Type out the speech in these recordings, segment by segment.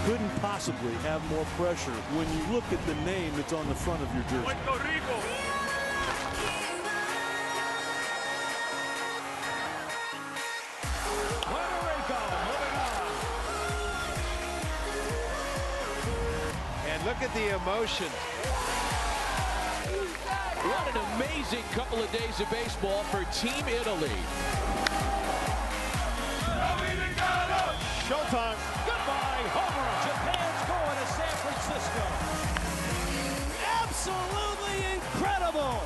couldn't possibly have more pressure when you look at the name that's on the front of your jersey. Puerto Rico. Look at the emotion. What an amazing couple of days of baseball for Team Italy. Showtime. Goodbye, Homer. Japan's going to San Francisco. Absolutely incredible.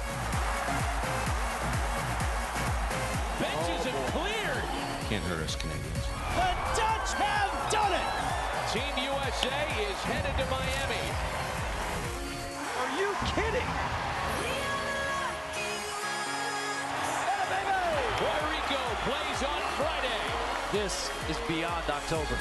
Benches have cleared. Can't hurt us Canadians. The Dutch have done it. Team USA is headed to Miami. Are you kidding? Puerto Rico plays on Friday. This is beyond October.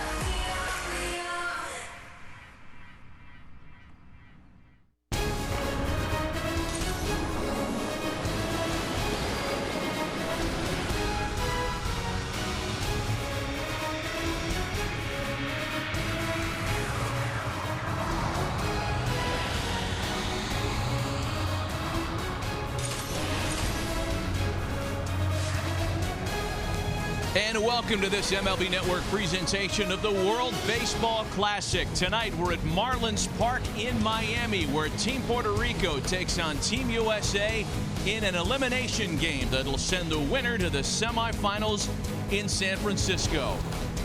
And welcome to this MLB Network presentation of the World Baseball Classic. Tonight we're at Marlins Park in Miami, where Team Puerto Rico takes on Team USA in an elimination game that'll send the winner to the semifinals in San Francisco.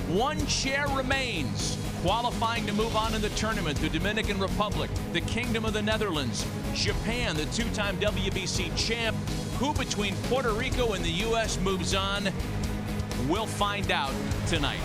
One chair remains, qualifying to move on in the tournament: the Dominican Republic, the Kingdom of the Netherlands, Japan, the two-time WBC champ. Who between Puerto Rico and the U.S. moves on? We'll find out tonight.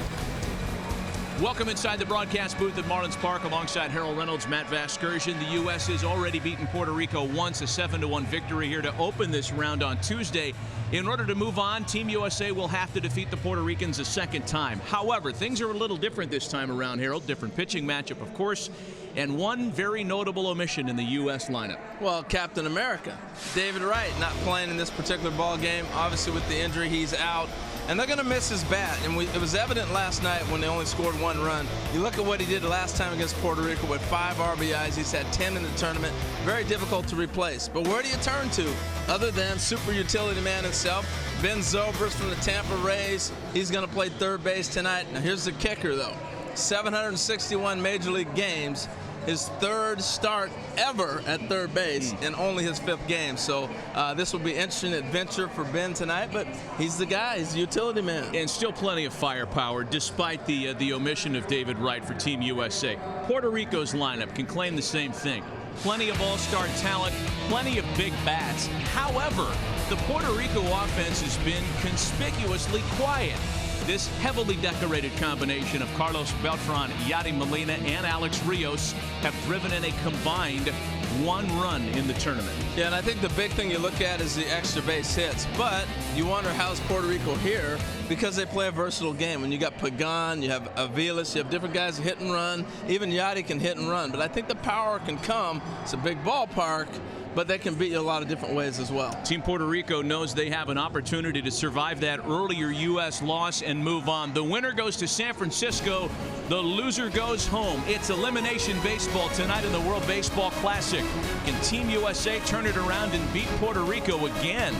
Welcome inside the broadcast booth at Marlins Park alongside Harold Reynolds, Matt Vasgersian. The U.S. has already beaten Puerto Rico once, a 7-1 victory here to open this round on Tuesday. In order to move on, Team USA will have to defeat the Puerto Ricans a second time. However, things are a little different this time around, Harold. Different pitching matchup, of course, and one very notable omission in the U.S. lineup. Well, Captain America, David Wright, not playing in this particular ball game. Obviously, with the injury, he's out. And they're going to miss his bat. And it was evident last night when they only scored one run. You look at what he did last time against Puerto Rico with 5 RBIs. He's had 10 in the tournament. Very difficult to replace. But where do you turn to other than super utility man himself? Ben Zobrist from the Tampa Rays. He's going to play third base tonight. Now, here's the kicker, though. 761 Major League games. His third start ever at third base in only his 5th game. So this will be an interesting adventure for Ben tonight, but he's the guy. He's the utility man. And still plenty of firepower despite the omission of David Wright for Team USA. Puerto Rico's lineup can claim the same thing. Plenty of all-star talent, plenty of big bats. However, the Puerto Rico offense has been conspicuously quiet. This heavily decorated combination of Carlos Beltran, Yadi Molina, and Alex Rios have driven in a combined 1 run in the tournament. Yeah, and I think the big thing you look at is the extra base hits. But you wonder, how's Puerto Rico here? Because they play a versatile game. When you got Pagan, you have Aviles, you have different guys that hit and run. Even Yadi can hit and run. But I think the power can come. It's a big ballpark, but they can beat you a lot of different ways as well. Team Puerto Rico knows they have an opportunity to survive that earlier U.S. loss and move on. The winner goes to San Francisco. The loser goes home. It's elimination baseball tonight in the World Baseball Classic. Can Team USA turn it around and beat Puerto Rico again?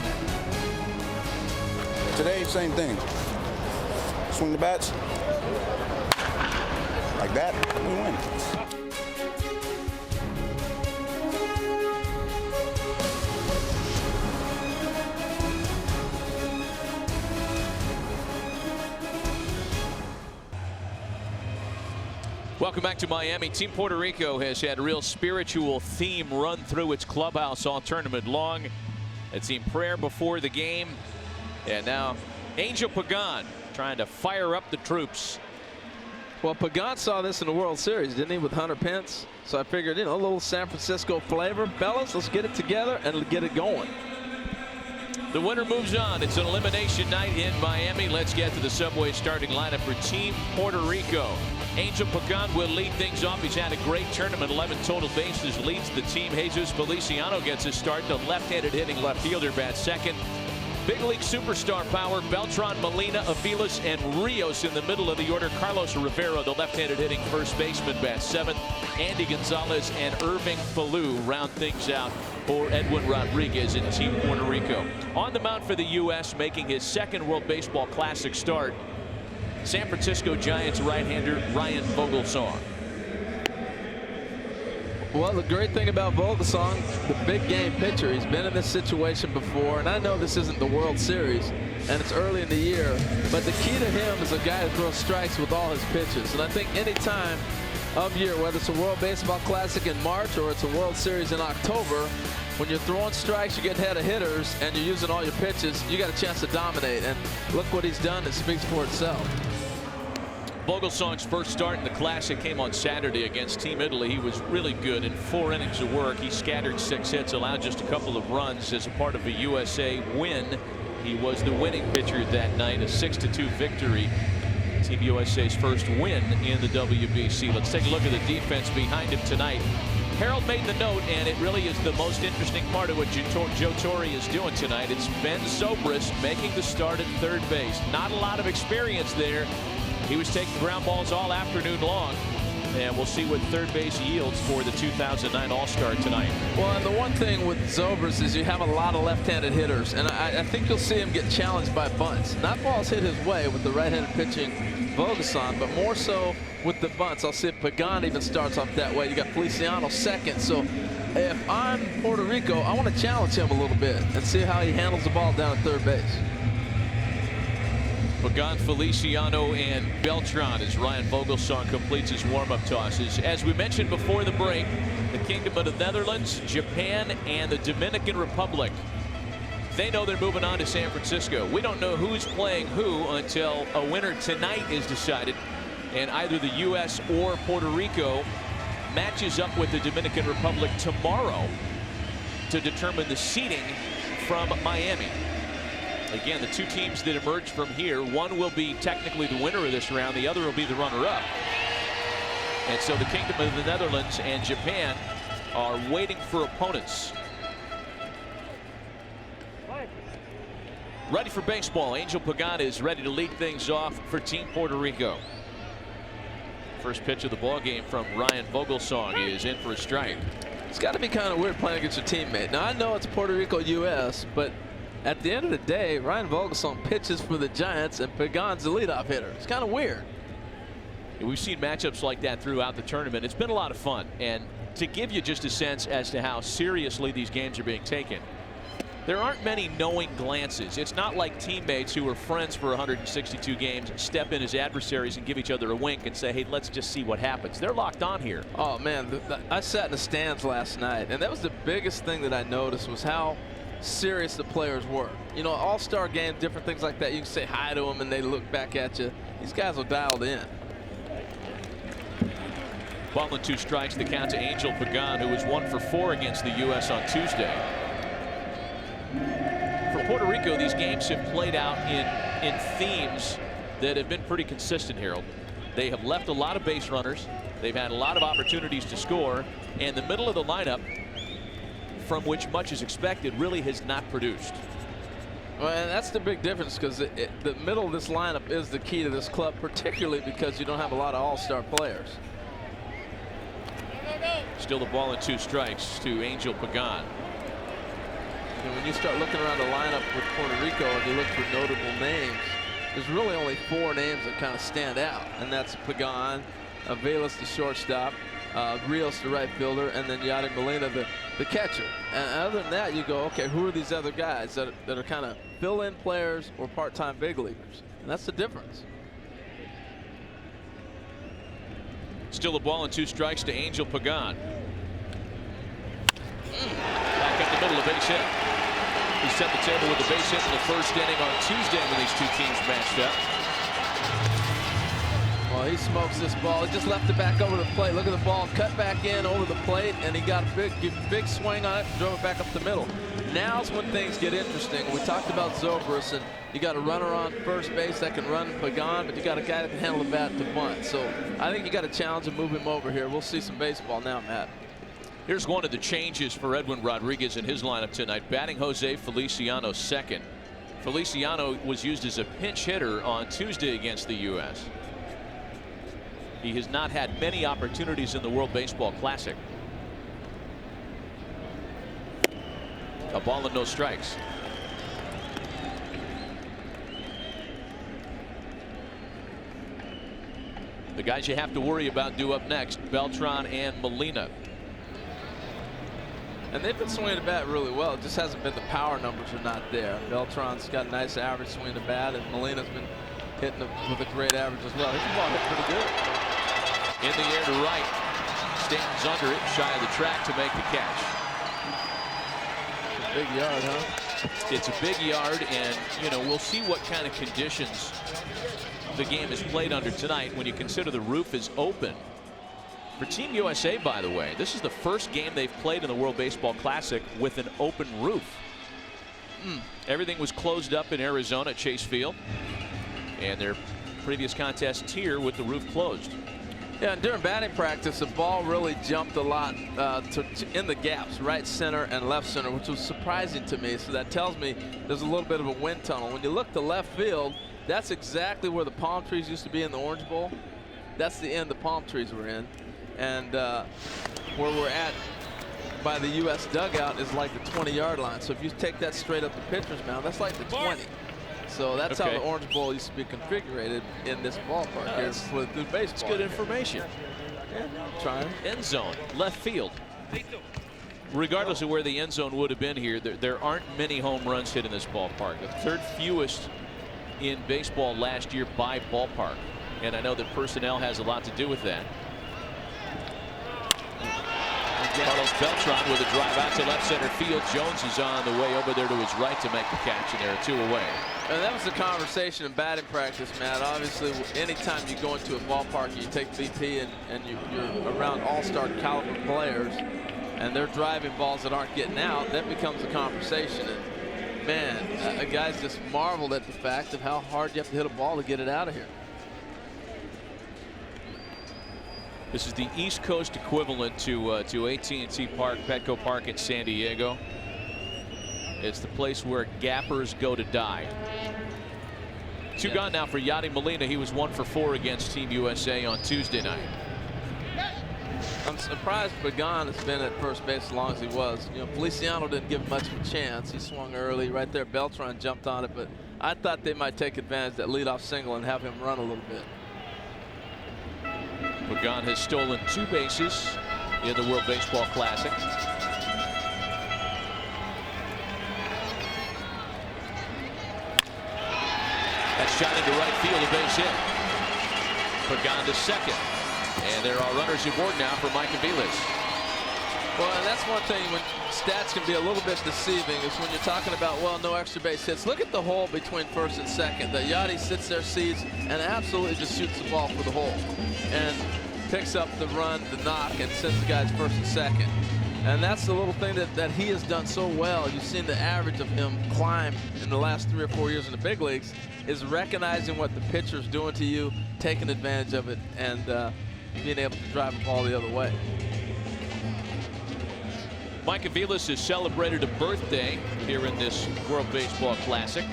Today, same thing. Swing the bats. Like that, we win. Welcome back to Miami. Team Puerto Rico has had a real spiritual theme run through its clubhouse all tournament long. It's in prayer before the game. And now Angel Pagan trying to fire up the troops. Well, Pagan saw this in the World Series, didn't he, with Hunter Pence? So I figured, a little San Francisco flavor. Fellas, let's get it together and get it going. The winner moves on. It's an elimination night in Miami. Let's get to the Subway starting lineup for Team Puerto Rico. Angel Pagan will lead things off. He's had a great tournament. 11 total bases, leads the team. Jesus Feliciano gets his start. The left-handed hitting left fielder bats second. Big league superstar power, Beltran, Molina, Aviles, and Rios in the middle of the order. Carlos Rivera, the left-handed hitting first baseman, bats 7th. Andy Gonzalez and Irving Falou round things out for Edwin Rodriguez and Team Puerto Rico. On the mound for the U.S., making his second World Baseball Classic start, San Francisco Giants right-hander Ryan Vogelsong. Well, the great thing about Vogelsong, the big game pitcher, he's been in this situation before, and I know this isn't the World Series, and it's early in the year, but the key to him is a guy who throws strikes with all his pitches. And I think any time of year, whether it's a World Baseball Classic in March or it's a World Series in October, when you're throwing strikes, you get ahead of hitters, and you're using all your pitches, you got a chance to dominate. And look what he's done. It speaks for itself. Vogelsong's first start in the Classic came on Saturday against Team Italy. He was really good in 4 innings of work. He scattered 6 hits, allowed just a couple of runs as a part of a USA win. He was the winning pitcher that night, a 6-2 victory. Team USA's first win in the WBC. Let's take a look at the defense behind him tonight. Harold made the note, and it really is the most interesting part of what Joe Torre is doing tonight. It's Ben Zobrist making the start at third base. Not a lot of experience there. He was taking ground balls all afternoon long, and we'll see what third base yields for the 2009 All-Star tonight. Well, and the one thing with Zobrist is you have a lot of left-handed hitters, and I think you'll see him get challenged by bunts. Not balls hit his way with the right-handed pitching Vogelsong, but more so with the bunts. I'll see if Pagan even starts off that way. You got Feliciano second, so if I'm Puerto Rico, I want to challenge him a little bit and see how he handles the ball down at third base. Pagan, Feliciano, and Beltran as Ryan Vogelsong completes his warm-up tosses. As we mentioned before the break, the Kingdom of the Netherlands, Japan, and the Dominican Republic, they know they're moving on to San Francisco. We don't know who's playing who until a winner tonight is decided, and either the U.S. or Puerto Rico matches up with the Dominican Republic tomorrow to determine the seeding from Miami. Again, the 2 teams that emerge from here, one will be technically the winner of this round, the other will be the runner-up. And so the Kingdom of the Netherlands and Japan are waiting for opponents. Ready for baseball. Angel Pagan is ready to lead things off for Team Puerto Rico. First pitch of the ball game from Ryan Vogelsong is in for a strike. It's got to be kind of weird playing against your teammate. Now, I know it's Puerto Rico US, but at the end of the day, Ryan Vogelsong pitches for the Giants, and Pagan's the leadoff hitter. It's kind of weird. We've seen matchups like that throughout the tournament. It's been a lot of fun. And to give you just a sense as to how seriously these games are being taken, there aren't many knowing glances. It's not like teammates who are friends for 162 games step in as adversaries and give each other a wink and say, hey, let's just see what happens. They're locked on here. Oh, man, I sat in the stands last night, and that was the biggest thing that I noticed was how serious the players were. You know, all-star games, different things like that. You can say hi to them and they look back at you. These guys are dialed in. Ball and 2 strikes, the count to Angel Pagan, who was 1 for 4 against the U.S. on Tuesday. For Puerto Rico, these games have played out in themes that have been pretty consistent, Harold. They have left a lot of base runners. They've had a lot of opportunities to score, and the middle of the lineup, from which much is expected, really has not produced. Well, and that's the big difference, because the middle of this lineup is the key to this club, particularly because you don't have a lot of all-star players. Still the ball and 2 strikes to Angel Pagan. And when you start looking around the lineup with Puerto Rico and you look for notable names, there's really only 4 names that kind of stand out, and that's Pagan, Aviles, the shortstop, Rios, the right fielder, and then Yadi Molina, the catcher. And other than that, you go, okay, who are these other guys that are kind of fill-in players or part-time big leaguers? And that's the difference. Still the ball and 2 strikes to Angel Pagan. Back up the middle, a base hit. He set the table with the base hit in the first inning on Tuesday when these 2 teams matched up. Well, he smokes this ball. He just left it back over the plate. Look at the ball cut back in over the plate, and he got a big swing on it and drove it back up the middle. Now's when things get interesting. We talked about Zobrist, and you got a runner on first base that can run Pagan, but you got a guy that can handle the bat to bunt. So I think you got to challenge and move him over here. We'll see some baseball now, Matt. Here's one of the changes for Edwin Rodriguez in his lineup tonight. Batting Jose Feliciano second. Feliciano was used as a pinch hitter on Tuesday against the U.S. He has not had many opportunities in the World Baseball Classic. A ball and no strikes. The guys you have to worry about due up next, Beltran and Molina. And they've been swinging the bat really well. It just hasn't been the power numbers are not there. Beltran's got a nice average swing the bat, and Molina's been hitting with a great average as well. He's ball hit pretty good. In the air to right. Stanton's under it, shy of the track to make the catch. It's a big yard, huh? It's a big yard, and you know, we'll see what kind of conditions the game is played under tonight when you consider the roof is open. For Team USA, by the way, this is the first game they've played in the World Baseball Classic with an open roof. Everything was closed up in Arizona at Chase Field, and their previous contests here with the roof closed. Yeah, and during batting practice, the ball really jumped a lot in the gaps, right center and left center, which was surprising to me. So that tells me there's a little bit of a wind tunnel. When you look to left field, that's exactly where the palm trees used to be in the Orange Bowl. That's the end the palm trees were in. And where we're at by the U.S. dugout is like the 20-yard line. So if you take that straight up the pitcher's mound, that's like the 20. So that's how the Orange Bowl used to be configured in this ballpark here for the baseball. It's good information. Yeah, trying. End zone, left field. Regardless of where the end zone would have been here, there aren't many home runs hit in this ballpark. The third fewest in baseball last year by ballpark. And I know that personnel has a lot to do with that. Carlos Beltran with a drive out to left center field. Jones is on the way over there to his right to make the catch, and there are 2 away. And that was the conversation in batting practice, Matt. Obviously, anytime you go into a ballpark, you take BP and you're around all-star caliber players, and they're driving balls that aren't getting out, that becomes a conversation. And man, guys just marveled at the fact of how hard you have to hit a ball to get it out of here. This is the East Coast equivalent to AT&T Park, Petco Park in San Diego. It's the place where gappers go to die. 2 gone now for Yadi Molina. He was 1 for 4 against Team USA on Tuesday night. I'm surprised Pagan has been at first base as long as he was. You know, Feliciano didn't give much of a chance. He swung early right there. Beltran jumped on it, but I thought they might take advantage of that leadoff single and have him run a little bit. Pagan has stolen 2 bases in the World Baseball Classic. That's shot into right field, a base hit. Pagan to second. And there are runners aboard now for Mike Aviles. Well, and that's one thing when stats can be a little bit deceiving is when you're talking about, well, no extra base hits. Look at the hole between first and second. That Yadi sits there, sees, and absolutely just shoots the ball for the hole. And picks up the run, the knock, and sends the guys first and second. And that's the little thing that he has done so well. You've seen the average of him climb in the last 3 or 4 years in the big leagues, is recognizing what the pitcher's doing to you, taking advantage of it, and being able to drive the ball the other way. Mike Aviles has celebrated a birthday here in this World Baseball Classic.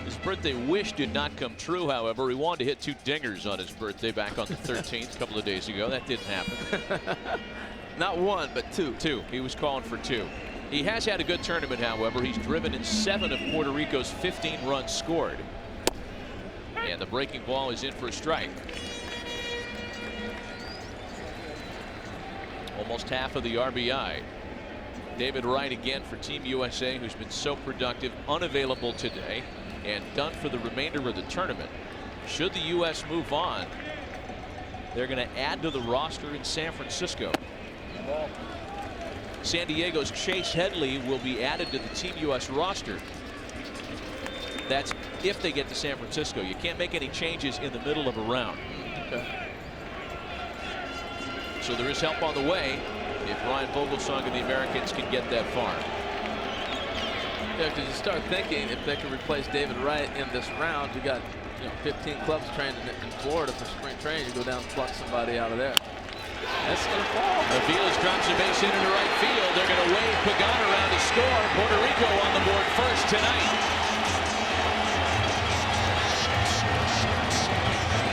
His birthday wish did not come true, however. He wanted to hit 2 dingers on his birthday back on the 13th, a couple of days ago. That didn't happen. Not 1, but 2. 2. He was calling for 2. He has had a good tournament, however. He's driven in 7 of Puerto Rico's 15 runs scored. And the breaking ball is in for a strike. Almost half of the RBI. David Wright again for Team USA, who's been so productive, unavailable today, and done for the remainder of the tournament. Should the U.S. move on, they're going to add to the roster in San Francisco. San Diego's Chase Headley will be added to the Team U.S. roster. That's if they get to San Francisco. You can't make any changes in the middle of a round. Okay. So there is help on the way if Ryan Vogelsong and the Americans can get that far. Yeah, because you start thinking if they can replace David Wright in this round, you got 15 clubs trained in Florida for spring training. You go down and pluck somebody out of there. That's going to fall. Aviles drops a base hit into right field. They're going to wave Pagan around to score. Puerto Rico on the board first tonight.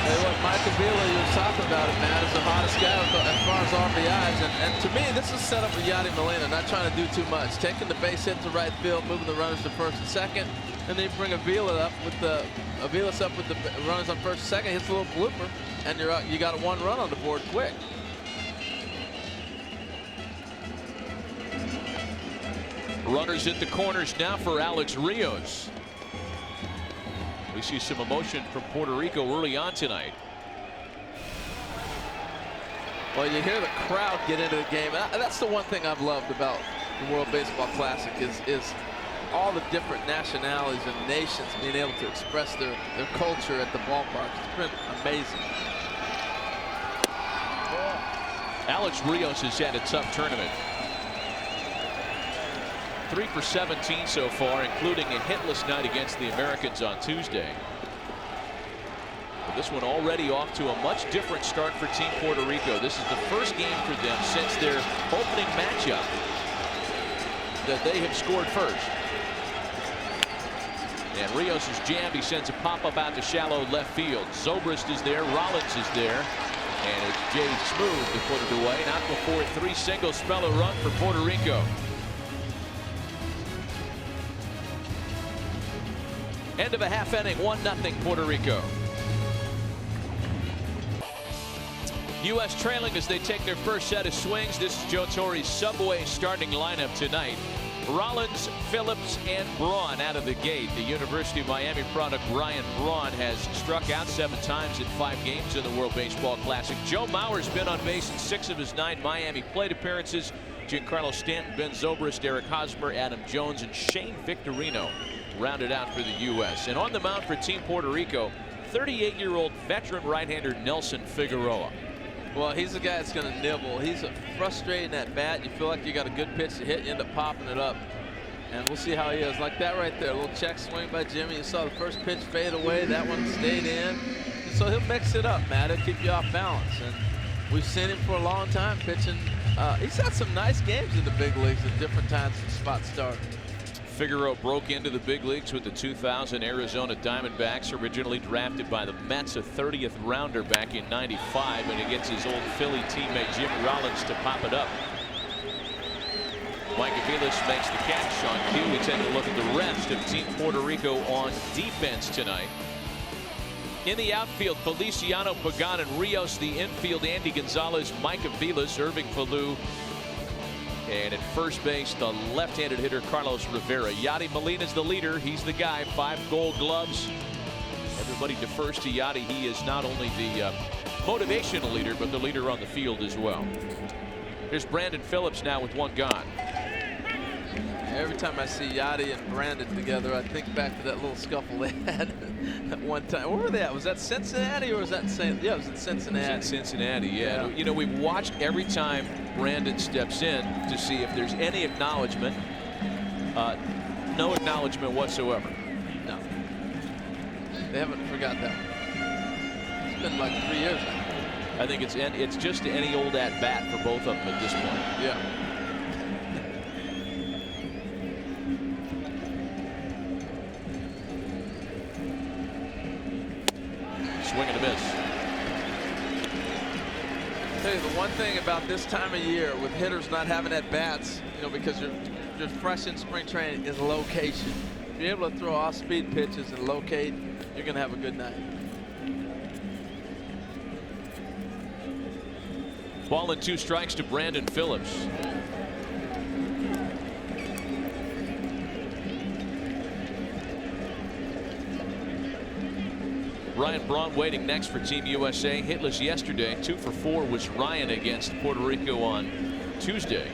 Hey, what Mike Avila, you were talking about it, man, is the hottest guy as far as RBIs. And to me, this is set up for Yadi Molina, not trying to do too much. Taking the base hit to right field, moving the runners to first and second. And then you bring Aviles up with the runners on first and second, hits a little blooper, and you got a 1 run on the board quick. Runners at the corners now for Alex Rios. We see some emotion from Puerto Rico early on tonight. Well, you hear the crowd get into the game. That's the one thing I've loved about the World Baseball Classic is all the different nationalities and nations being able to express their culture at the ballpark. It's been amazing. Alex Rios has had a tough tournament. 3 for 17 so far, including a hitless night against the Americans on Tuesday. But this one already off to a much different start for Team Puerto Rico. This is the first game for them since their opening matchup that they have scored first. And Rios is jammed. He sends a pop-up out to shallow left field. Zobrist is there. Rollins is there. And it's Jay Smooth to put it away. Not before 3 singles spell a run for Puerto Rico. End of a half inning, 1-0 Puerto Rico. U.S. trailing as they take their first set of swings. This is Joe Torre's Subway starting lineup tonight. Rollins, Phillips, and Braun out of the gate. The University of Miami product Ryan Braun has struck out 7 times in 5 games in the World Baseball Classic. Joe Mauer's been on base in 6 of his 9 Miami plate appearances. Giancarlo Stanton, Ben Zobrist, Eric Hosmer, Adam Jones, and Shane Victorino rounded out for the U.S. And on the mound for Team Puerto Rico, 38-year-old veteran right-hander Nelson Figueroa. Well, he's the guy that's going to nibble. He's frustrating at bat. You feel like you got a good pitch to hit, you end up popping it up. And we'll see how he is. Like that right there, a little check swing by Jimmy. You saw the first pitch fade away. That one stayed in. So he'll mix it up, Matt. He'll keep you off balance. And we've seen him for a long time pitching. He's had some nice games in the big leagues at different times and spot start. Figueroa broke into the big leagues with the 2000 Arizona Diamondbacks, originally drafted by the Mets, a 30th rounder back in '95, and he gets his old Philly teammate Jim Rollins to pop it up. Mike Aviles makes the catch. On cue, we take a look at the rest of Team Puerto Rico on defense tonight. In the outfield, Feliciano, Pagan, and Rios. The infield, Andy Gonzalez, Mike Aviles, Irving Falou. And at first base, the left-handed hitter Carlos Rivera. Yadi Molina is the leader. He's the guy. 5 Gold Gloves. Everybody defers to Yadi. He is not only the motivational leader, but the leader on the field as well. Here's Brandon Phillips now with 1 gone. Every time I see Yadi and Brandon together, I think back to that little scuffle they had at one time. Where were they at? Was that Cincinnati or was that Yeah, it was in Cincinnati. It was in Cincinnati, yeah. You know, we've watched every time Brandon steps in to see if there's any acknowledgement. No acknowledgement whatsoever. No. They haven't forgot that. It's been like 3 years now. I think it's just any old at-bat for both of them at this point. Yeah. Swing and a miss. I'll tell you the one thing about this time of year with hitters not having at bats, you know, because you're fresh in spring training, is location. If you're able to throw off-speed pitches and locate, you're going to have a good night. Ball and 2 strikes to Brandon Phillips. Ryan Braun waiting next for Team USA. Hitless yesterday. 2 for 4 was Ryan against Puerto Rico on Tuesday.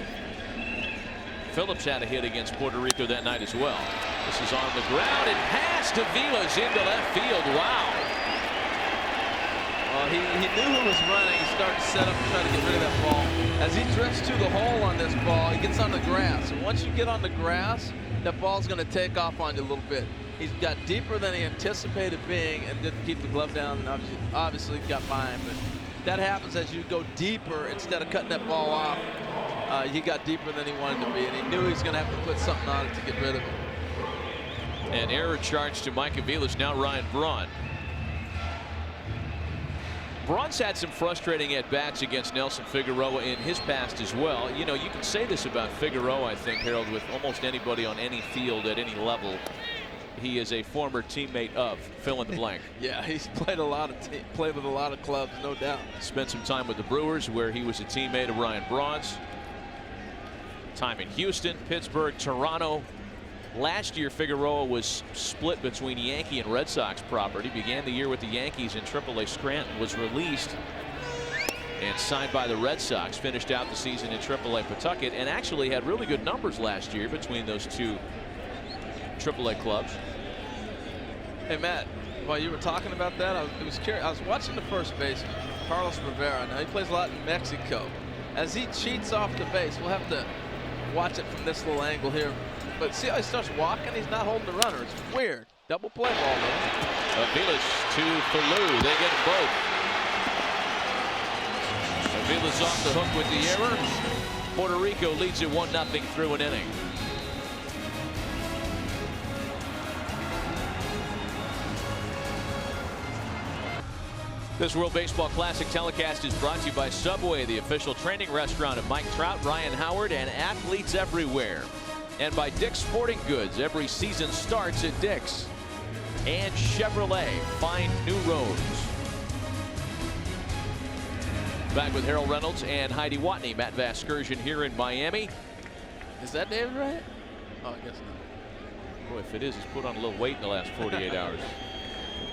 Phillips had a hit against Puerto Rico that night as well. This is on the ground and past Aviles into left field. Wow. Well, he knew who was running. He started to set up and try to get rid of that ball. As he drifts to the hole on this ball, he gets on the grass. And once you get on the grass, that ball's going to take off on you a little bit. He's got deeper than he anticipated being and didn't keep the glove down, and obviously got by him. But that happens as you go deeper instead of cutting that ball off. He got deeper than he wanted to be, and he knew he was going to have to put something on it to get rid of it. An error charge to Mike Aviles. Now Ryan Braun. Braun's had some frustrating at-bats against Nelson Figueroa in his past as well. You know, you can say this about Figueroa, I think, Harold, with almost anybody on any field at any level. He is a former teammate of fill in the blank. Yeah, he's played played with a lot of clubs, no doubt. Spent some time with the Brewers, where he was a teammate of Ryan Braun's. Time in Houston, Pittsburgh, Toronto. Last year, Figueroa was split between Yankee and Red Sox property. Began the year with the Yankees in AAA Scranton, was released and signed by the Red Sox. Finished out the season in AAA Pawtucket, and actually had really good numbers last year between those two AAA clubs. Hey, Matt, while you were talking about that, I was curious. I was watching the first baseman, Carlos Rivera. Now, he plays a lot in Mexico. As he cheats off the base, we'll have to watch it from this little angle here. But see how he starts walking? He's not holding the runner. It's weird. Double play ball, though. Aviles to Falou. They get them both. Aviles off the hook with the error. Puerto Rico leads it 1-0 through an inning. This World Baseball Classic telecast is brought to you by Subway, the official training restaurant of Mike Trout, Ryan Howard, and athletes everywhere. And by Dick's Sporting Goods. Every season starts at Dick's. And Chevrolet. Find new roads. Back with Harold Reynolds and Heidi Watney. Matt Vasgersian here in Miami. Is that David Wright? Oh, I guess not. Boy, if it is, he's put on a little weight in the last 48 hours.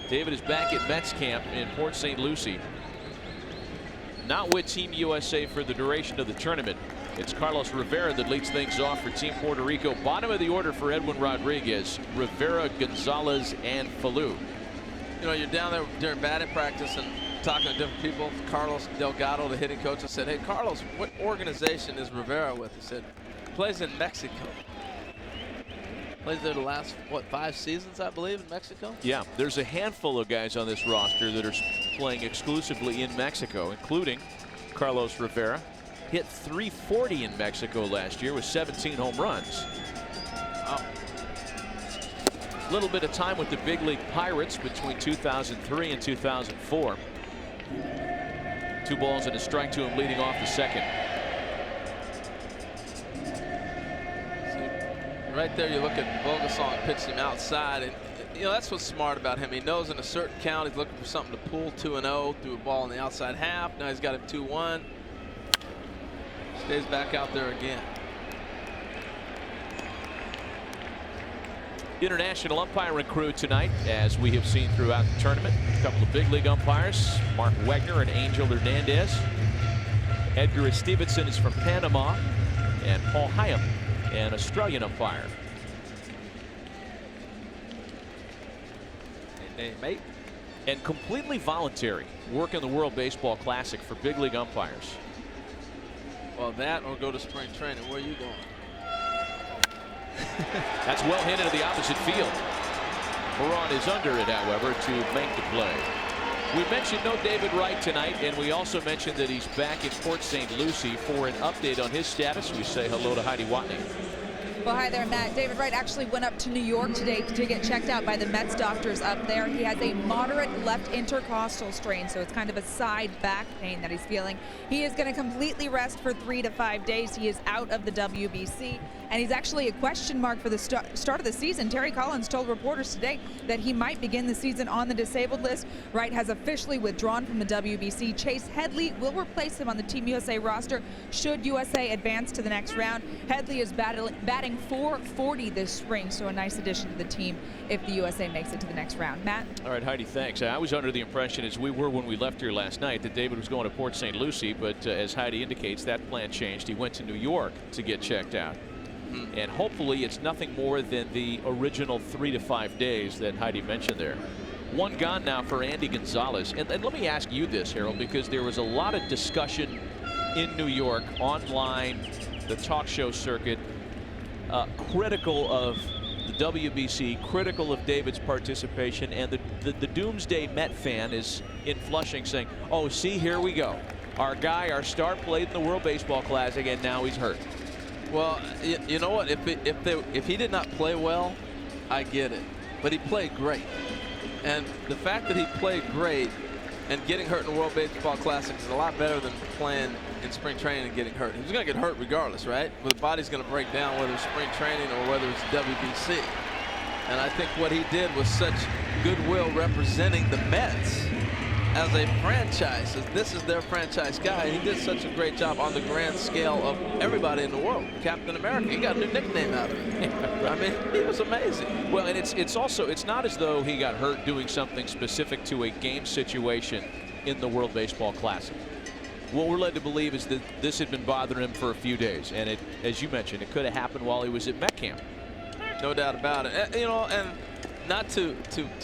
David is back at Mets camp in Port St. Lucie. Not with Team USA for the duration of the tournament. It's Carlos Rivera that leads things off for Team Puerto Rico. Bottom of the order for Edwin Rodriguez, Rivera, Gonzalez, and Falou. You know, you're down there during batting practice and talking to different people. Carlos Delgado, the hitting coach, I said, hey, Carlos, what organization is Rivera with? He said, plays in Mexico. Plays there the last, what, 5 seasons, I believe, in Mexico? Yeah, there's a handful of guys on this roster that are playing exclusively in Mexico, including Carlos Rivera. Hit .340 in Mexico last year with 17 home runs. A little bit of time with the big league Pirates between 2003 and 2004. 2 balls and a strike to him leading off the second. Right there, you look at Vogelsong pitching him outside, and you know that's what's smart about him. He knows in a certain count he's looking for something to pull 2-0 through a ball in the outside half. Now he's got him 2-1. Stays back out there again. International umpiring crew tonight, as we have seen throughout the tournament. A couple of big league umpires, Mark Wegner and Angel Hernandez. Edgar Stevenson is from Panama, and Paul Hyam, an Australian umpire. Hey, mate. And completely voluntary work in the World Baseball Classic for big league umpires. Well, that or go to spring training. Where are you going? That's well hit into the opposite field. Braun is under it, however, to make the play. We mentioned no David Wright tonight, and we also mentioned that he's back in Port St. Lucie. For an update on his status, we say hello to Heidi Watney. Well, hi there, Matt. David Wright actually went up to New York today to get checked out by the Mets doctors up there. He has a moderate left intercostal strain, so it's kind of a side back pain that he's feeling. He is going to completely rest for 3 to 5 days. He is out of the WBC, and he's actually a question mark for the start of the season. Terry Collins told reporters today that he might begin the season on the disabled list. Wright has officially withdrawn from the WBC. Chase Headley will replace him on the Team USA roster should USA advance to the next round. Headley is batting .440 this spring, so a nice addition to the team if the USA makes it to the next round. Matt? All right, Heidi, thanks. I was under the impression, as we were when we left here last night, that David was going to Port St. Lucie, but as Heidi indicates, that plan changed. He went to New York to get checked out. And hopefully it's nothing more than the original 3 to 5 days that Heidi mentioned there. 1 gone now for Andy Gonzalez. And let me ask you this, Harold, because there was a lot of discussion in New York, online, the talk show circuit, critical of the WBC, critical of David's participation, and the doomsday Met fan is in Flushing saying, oh, see, here we go. Our guy, our star, played in the World Baseball Classic, and now he's hurt. Well, you know what? If he did not play well, I get it. But he played great. And the fact that he played great and getting hurt in the World Baseball Classic is a lot better than playing in spring training and getting hurt. He was going to get hurt regardless, right? But the body's going to break down, whether it's spring training or whether it's WBC. And I think what he did was such goodwill representing the Mets as a franchise. This is their franchise guy. He did such a great job on the grand scale of everybody in the world. Captain America. He got a new nickname out of it. I mean, he was amazing. Well, and it's not as though he got hurt doing something specific to a game situation in the World Baseball Classic. What we're led to believe is that this had been bothering him for a few days, and it, as you mentioned, it could have happened while he was at Met camp. No doubt about it. You know, and not to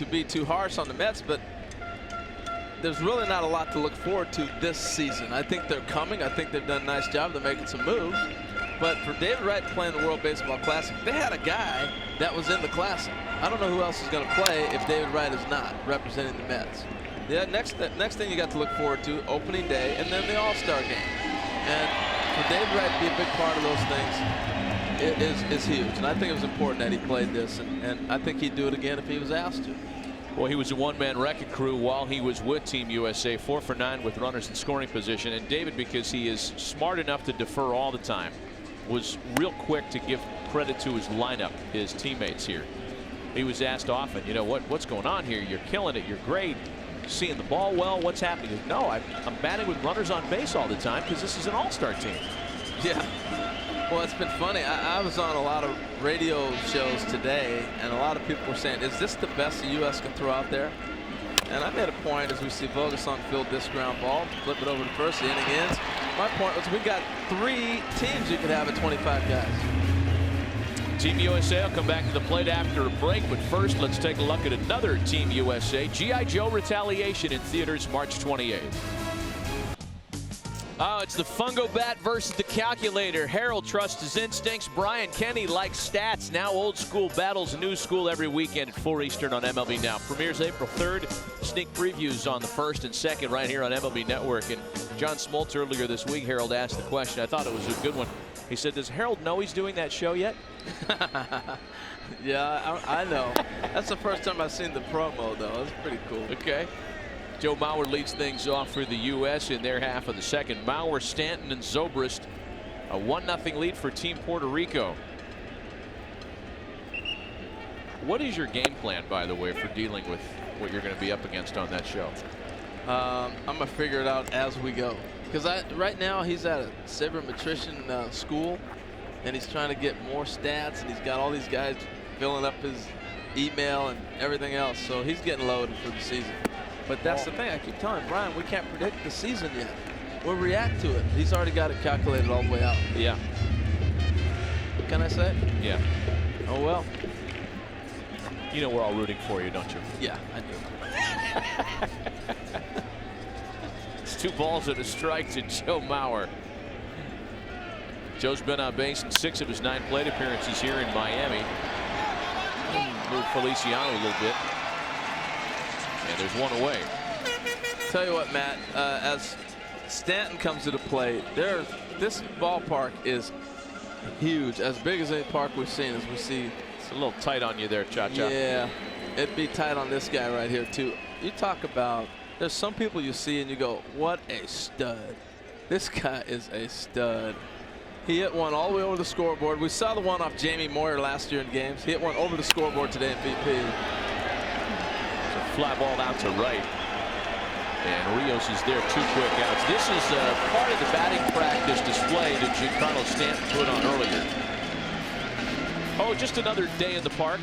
be too harsh on the Mets, but there's really not a lot to look forward to this season. I think they're coming. I think they've done a nice job. They're making some moves. But for David Wright playing the World Baseball Classic, they had a guy that was in the Classic. I don't know who else is going to play if David Wright is not representing the Mets. The next thing you got to look forward to, opening day, and then the All-Star game. And for David Wright to be a big part of those things is huge. And I think it was important that he played this, and I think he'd do it again if he was asked to. Well, he was a one-man wrecking crew while he was with Team USA, 4 for 9 with runners in scoring position. And David, because he is smart enough to defer all the time, was real quick to give credit to his lineup, his teammates here. He was asked often, you know, what's going on here? You're killing it. You're great. Seeing the ball well. What's happening? He goes, no, I'm batting with runners on base all the time because this is an all-star team. Yeah. Well, it's been funny. I was on a lot of radio shows today, and a lot of people were saying, is this the best the U.S. can throw out there? And I made a point as we see Vogelsong field this ground ball, flip it over to first, the inning ends. My point was we got 3 teams you could have at 25 guys. Team USA will come back to the plate after a break, but first let's take a look at another Team USA. G.I. Joe Retaliation in theaters March 28th. Oh, it's the Fungo Bat versus the Calculator. Harold trusts his instincts. Brian Kenny likes stats. Now old school battles new school every weekend at 4 Eastern on MLB Now. Premieres April 3rd. Sneak previews on the 1st and 2nd right here on MLB Network. And John Smoltz earlier this week, Harold asked the question. I thought it was a good one. He said, does Harold know he's doing that show yet? Yeah, I know. That's the first time I've seen the promo, though. That's pretty cool. Okay. Joe Mauer leads things off for the U.S. in their half of the second. Mauer, Stanton, and Zobrist. A 1-0 lead for Team Puerto Rico. What is your game plan, by the way, for dealing with what you're going to be up against on that show? I'm going to figure it out as we go. Because right now he's at a sabermetrician school, and he's trying to get more stats, and he's got all these guys filling up his email and everything else. So he's getting loaded for the season. But that's the thing. I keep telling Brian, we can't predict the season yet. We'll react to it. He's already got it calculated all the way out. Yeah. What can I say? Yeah. Oh, well. You know we're all rooting for you, don't you? Yeah, I do. It's 2 balls and a strike to Joe Mauer. Joe's been on base in 6 of his 9 plate appearances here in Miami. Move Feliciano a little bit. And there's 1 away. Tell you what, Matt, as Stanton comes to the plate, this ballpark is huge, as big as any park we've seen. As we see, it's a little tight on you there, Cha-Cha. Yeah, it'd be tight on this guy right here too. You talk about, there's some people you see and you go, what a stud. This guy is a stud. He hit one all the way over the scoreboard. We saw the one off Jamie Moyer last year in games. He hit one over the scoreboard today in VP. Fly ball out to right. And Rios is there, 2 quick outs. This is part of the batting practice display that Giancarlo Stanton put on earlier. Oh, just another day in the park.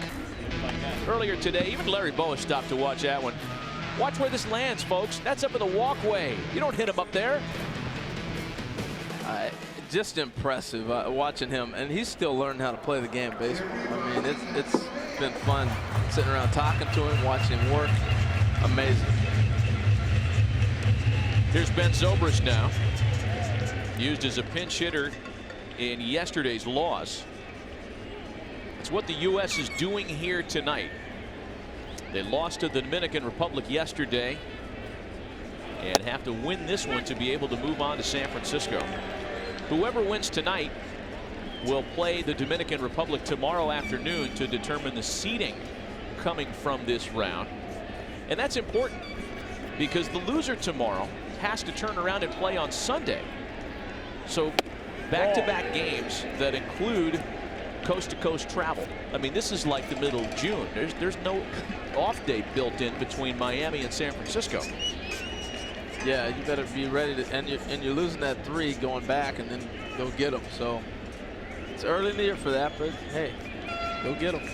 Earlier today, even Larry Bowa stopped to watch that one. Watch where this lands, folks. That's up in the walkway. You don't hit him up there. Just impressive watching him, and he's still learning how to play the game of baseball. I mean, it's been fun sitting around talking to him, watching him work. Amazing. Here's Ben Zobrist now, used as a pinch hitter in yesterday's loss. It's what the U.S. is doing here tonight. They lost to the Dominican Republic yesterday. and have to win this one to be able to move on to San Francisco. Whoever wins tonight will play the Dominican Republic tomorrow afternoon to determine the seeding coming from this round. And that's important because the loser tomorrow has to turn around and play on Sunday. So back-to-back games that include coast-to-coast travel. I mean, this is like the middle of June. There's no off day built in between Miami and San Francisco. Yeah, you better be ready to, and you're losing that 3 going back, and then go get them. So it's early in the year for that, but hey, go get them.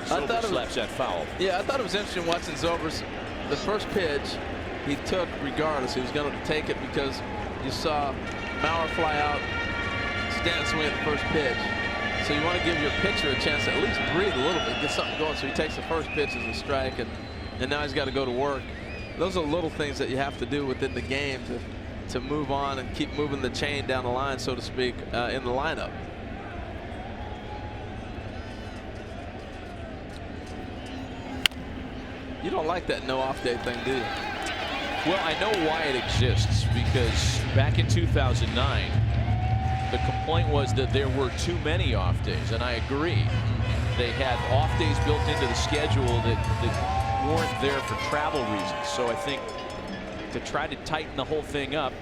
Zobrist slaps that foul. Yeah, I thought it was interesting watching Zobrist. The first pitch he took regardless. He was going to take it because you saw Maurer fly out, stand swing at the first pitch. So you want to give your pitcher a chance to at least breathe a little bit, get something going. So he takes the first pitch as a strike, and now he's got to go to work. Those are little things that you have to do within the game to move on and keep moving the chain down the line, so to speak, in the lineup. You don't like that no off day thing, do you? Well, I know why it exists, because back in 2009, the complaint was that there were too many off days, and I agree. They had off days built into the schedule that weren't there for travel reasons. So I think to try to tighten the whole thing up,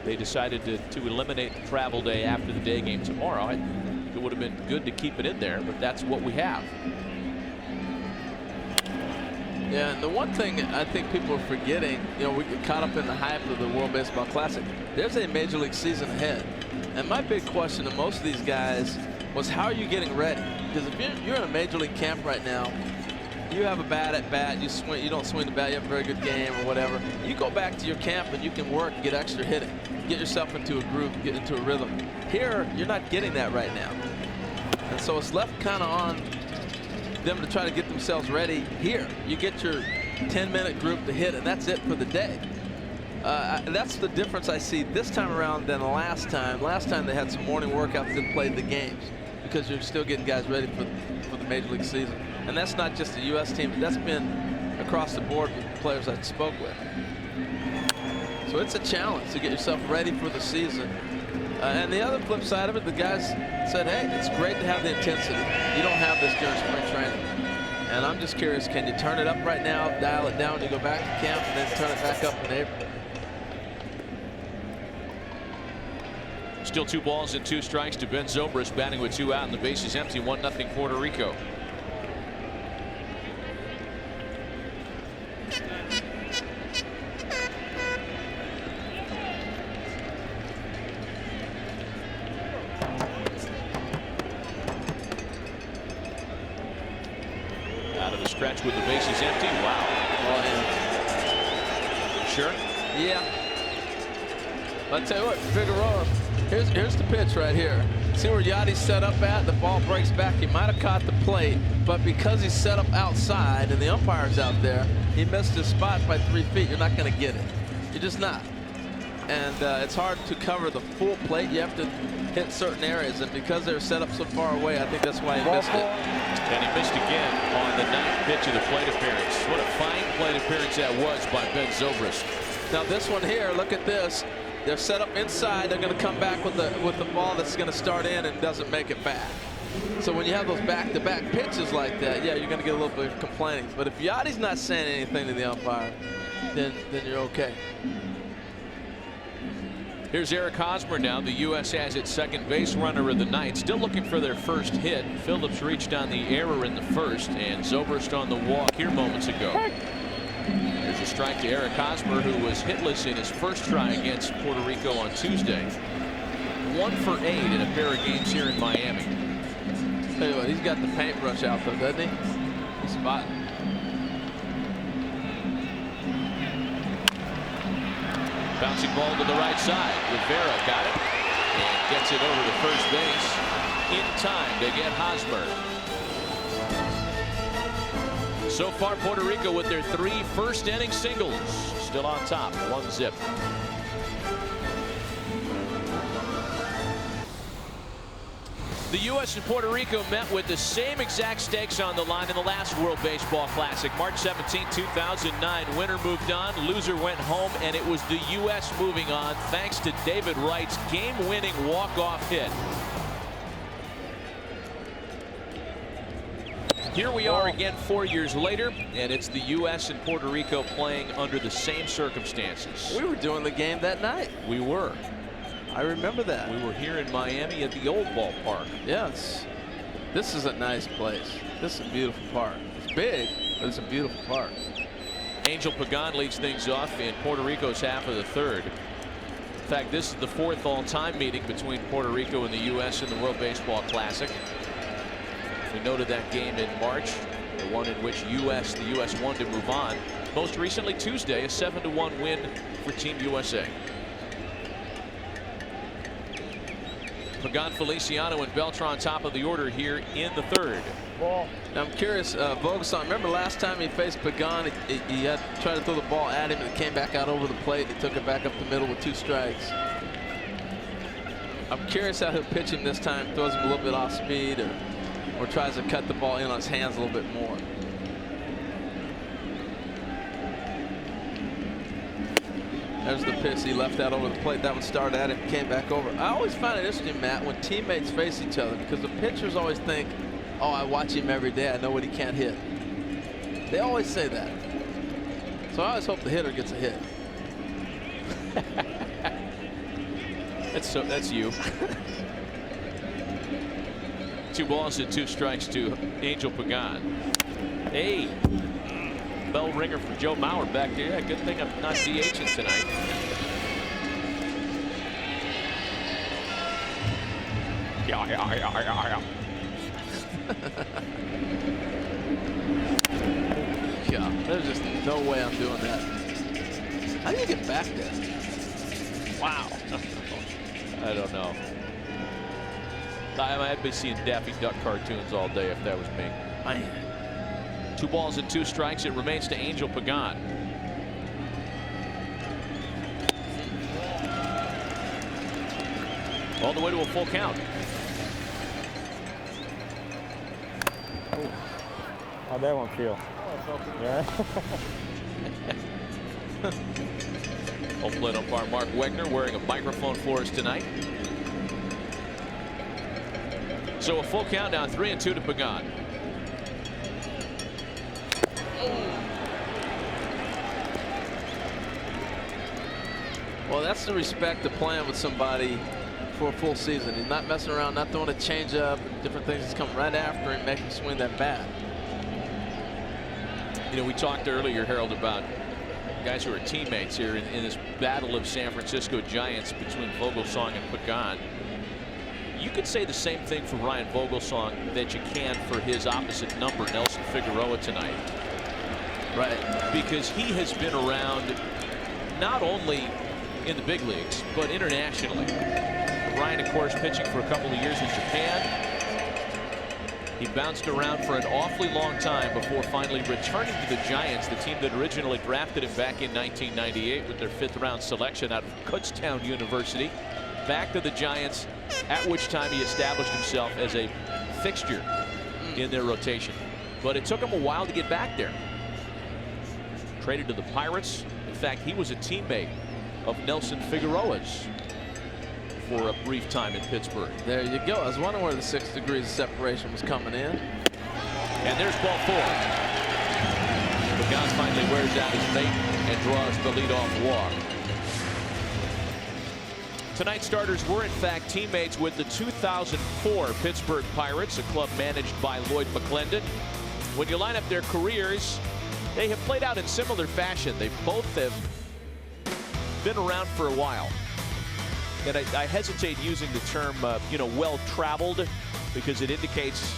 they decided to eliminate the travel day after the day game tomorrow. It would have been good to keep it in there, but that's what we have. Yeah, and the one thing I think people are forgetting, you know, we get caught up in the hype of the World Baseball Classic. There's a Major League season ahead. And my big question to most of these guys was, how are you getting ready? Because if you're in a Major League camp right now, you have a bat at bat, you don't swing the bat, you have a very good game or whatever. You go back to your camp and you can work and get extra hitting, get yourself into a groove, get into a rhythm. Here, you're not getting that right now. And so it's left kind of on them to try to get themselves ready here. You get your 10-minute group to hit, and that's it for the day. That's the difference I see this time around than last time. Last time they had some morning workouts and played the games, because you're still getting guys ready for the Major League season. And that's not just the U.S. team. That's been across the board with the players I spoke with. So it's a challenge to get yourself ready for the season. And the other flip side of it, the guys said, hey, it's great to have the intensity. You don't have this during spring training. And I'm just curious, can you turn it up right now, dial it down, you go back to camp, and then turn it back up in April? Still 2 balls and 2 strikes to Ben Zobrist, batting with 2 out, and the base is empty. 1-0 Puerto Rico. Out of the stretch with the bases empty. Wow. Sure. Yeah. I'll tell you what, Figueroa, here's the pitch right here. See where Yadi's set up at? The ball breaks back. He might have caught the plate, but because he's set up outside and the umpire's out there, he missed his spot by 3 feet. You're not going to get it. You're just not. And it's hard to cover the full plate. You have to hit certain areas, and because they're set up so far away, I think that's why he missed it. And he missed again on the 9th pitch of the plate appearance. What a fine plate appearance that was by Ben Zobrist. Now this one here, look at this. They're set up inside. They're going to come back with the ball that's going to start in and doesn't make it back. So when you have those back-to-back pitches like that, yeah, you're going to get a little bit of complaining. But if Yadi's not saying anything to the umpire, then you're okay. Here's Eric Hosmer now. The U.S. has its second base runner of the night. Still looking for their first hit. Phillips reached on the error in the first, and Zobrist on the walk here moments ago. There's a strike to Eric Hosmer, who was hitless in his first try against Puerto Rico on Tuesday. 1 for 8 in a pair of games here in Miami. Tell you what, he's got the paintbrush out though, doesn't he? He's spotting. Bouncing ball to the right side. Rivera got it and gets it over to first base in time to get Hosmer. So far, Puerto Rico with their 3 first-inning singles, still on top, 1-0. The U.S. and Puerto Rico met with the same exact stakes on the line in the last World Baseball Classic. March 17, 2009. Winner moved on, loser went home, and it was the U.S. moving on thanks to David Wright's game-winning walk-off hit. Here we are again 4 years later, and it's the U.S. and Puerto Rico playing under the same circumstances. We were doing the game that night. We were. I remember that. We were here in Miami at the old ballpark. Yes. This is a nice place. This is a beautiful park. It's big, but it's a beautiful park. Angel Pagan leads things off in Puerto Rico's half of the third. In fact, this is the 4th all-time meeting between Puerto Rico and the U.S. in the World Baseball Classic. We noted that game in March, the one in which the U.S. won to move on. Most recently Tuesday, a 7-1 win for Team USA. Pagan, Feliciano, and Beltran top of the order here in the third. Now I'm curious, Vogelsong, remember last time he faced Pagan, he had tried to throw the ball at him and it came back out over the plate. He took it back up the middle with 2 strikes. I'm curious how he'll pitch him this time. Throws him a little bit off speed or tries to cut the ball in on his hands a little bit more. There's the pitch he left out over the plate. That one started at him, came back over. I always find it interesting, Matt, when teammates face each other, because the pitchers always think, oh, I watch him every day. I know what he can't hit. They always say that. So I always hope the hitter gets a hit. That's you. 2 balls and 2 strikes to Angel Pagan. Hey. Bell ringer for Joe Mauer back there. Yeah, good thing I'm not DHing tonight. Yeah. There's just no way I'm doing that. How do you get back there? Wow. I don't know. I'd be seeing Daffy Duck cartoons all day if that was me. 2 balls and 2 strikes. It remains to Angel Pagan. All the way to a full count. How'd that one feel? Yeah. Home plate umpire Mark Wegner wearing a microphone for us tonight. So a full count now, 3-2 to Pagan. Well, that's the respect to playing with somebody for a full season. He's not messing around, not throwing a changeup, different things. He's coming right after him, making him swing that bat. You know, we talked earlier, Harold, about guys who are teammates here in this battle of San Francisco Giants between Vogelsong and Pagan. You could say the same thing for Ryan Vogelsong that you can for his opposite number, Nelson Figueroa, tonight. Right. Because he has been around not only in the big leagues, but internationally. Ryan, of course, pitching for a couple of years in Japan. He bounced around for an awfully long time before finally returning to the Giants, the team that originally drafted him back in 1998 with their 5th round selection out of Kutztown University. Back to the Giants, at which time he established himself as a fixture in their rotation. But it took him a while to get back there. Traded to the Pirates. In fact, he was a teammate of Nelson Figueroa's for a brief time in Pittsburgh. There you go. I was wondering where the 6 degrees of separation was coming in. And there's ball 4. Pagan finally wears out his mate and draws the leadoff walk. Tonight's starters were in fact teammates with the 2004 Pittsburgh Pirates, a club managed by Lloyd McClendon. When you line up their careers, they have played out in similar fashion. They both have been around for a while. And I hesitate using the term, well-traveled, because it indicates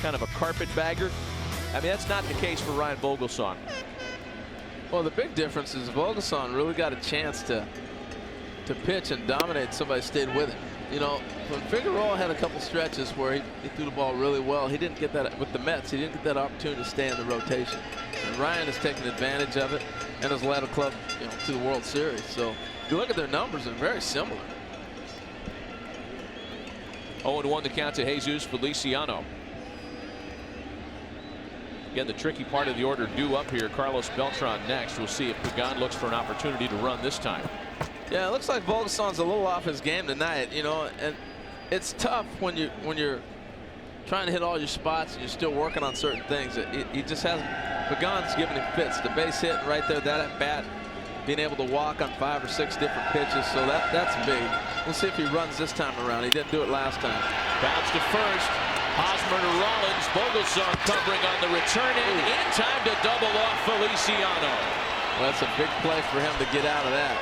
kind of a carpetbagger. I mean, that's not the case for Ryan Vogelsong. Well, the big difference is Vogelsong really got a chance to pitch and dominate. Somebody stayed with him. You know, when Figueroa had a couple stretches where he threw the ball really well, he didn't get that with the Mets. He didn't get that opportunity to stay in the rotation. And Ryan has taken advantage of it and has led a club, to the World Series. So if you look at their numbers, they're very similar. 0-1 the count to Jesus Feliciano. Again, the tricky part of the order due up here. Carlos Beltran next. We'll see if Pagan looks for an opportunity to run this time. Yeah, it looks like Vogelsong's a little off his game tonight, you know, and it's tough when you're trying to hit all your spots and you're still working on certain things. He just hasn't. Pagan's giving him fits. The base hit right there, that at bat, being able to walk on 5 or 6 different pitches, so that's big. We'll see if he runs this time around. He didn't do it last time. Bounce to first. Hosmer to Rollins. Vogelsong covering on the return in time to double off Feliciano. Well, that's a big play for him to get out of that.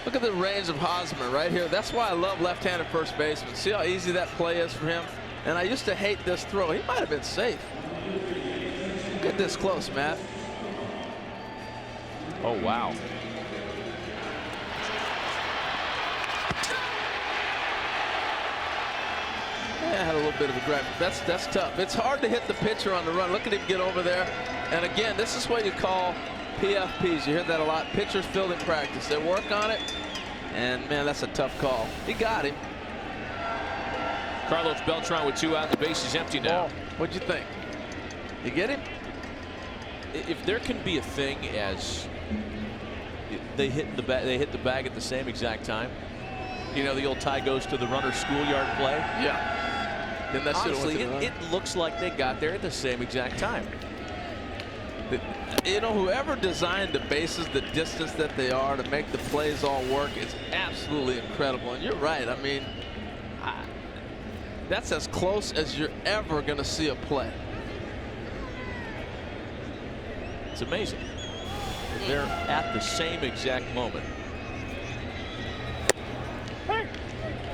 Look at the range of Hosmer right here. That's why I love left-handed first baseman. See how easy that play is for him? And I used to hate this throw. He might have been safe. Look at this close, Matt. Oh, wow. Yeah, I had a little bit of a gripe. That's tough. It's hard to hit the pitcher on the run. Look at him get over there. And again, this is what you call PFPs. You hear that a lot. Pitchers fielding practice. They work on it. And, man, that's a tough call. He got him. Carlos Beltran with 2 out. The base is empty now. Oh, what'd you think? You get him? If there can be a thing as they hit the bag at the same exact time, you know, the old tie goes to the runner schoolyard play. Yeah. Then that honestly, it looks like they got there at the same exact time. You know, whoever designed the bases the distance that they are to make the plays all work is absolutely incredible. And you're right. I mean, that's as close as you're ever going to see a play. It's amazing. They're at the same exact moment.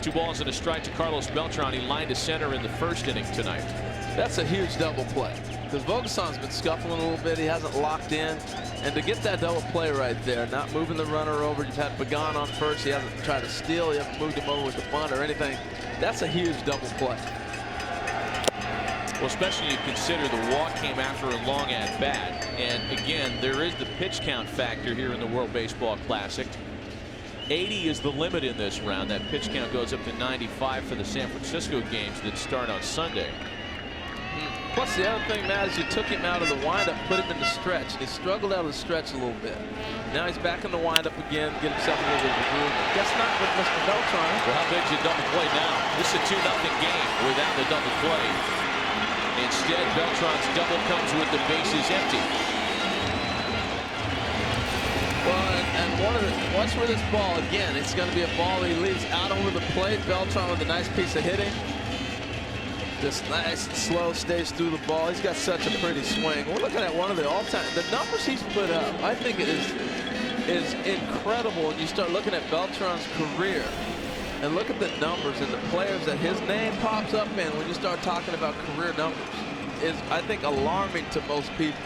2 balls and a strike to Carlos Beltran. He lined to center in the first inning tonight. That's a huge double play because Vogelsong's been scuffling a little bit. He hasn't locked in. And to get that double play right there, not moving the runner over. You've had Pagan on first. He hasn't tried to steal. You haven't moved him over with the bunt or anything. That's a huge double play. Well, especially you consider the walk came after a long at bat. And again, there is the pitch count factor here in the World Baseball Classic. 80 is the limit in this round. That pitch count goes up to 95 for the San Francisco games that start on Sunday. Plus, the other thing, Matt, is you took him out of the windup, put him in the stretch, and he struggled out of the stretch a little bit. Now he's back in the windup again, get himself a little bit of a groove. Guess not with Mr. Beltran. Well, how big's your double play now? This is a 2-0 game without the double play. Instead, Beltran's double comes with the bases empty. Well, and watch for this ball again. It's going to be a ball that he leaves out over the plate. Beltran with a nice piece of hitting. Just nice and slow, stays through the ball. He's got such a pretty swing. We're looking at one of the all-time. The numbers he's put up, I think it is incredible. And you start looking at Beltran's career and look at the numbers and the players that his name pops up in when you start talking about career numbers is, I think, alarming to most people.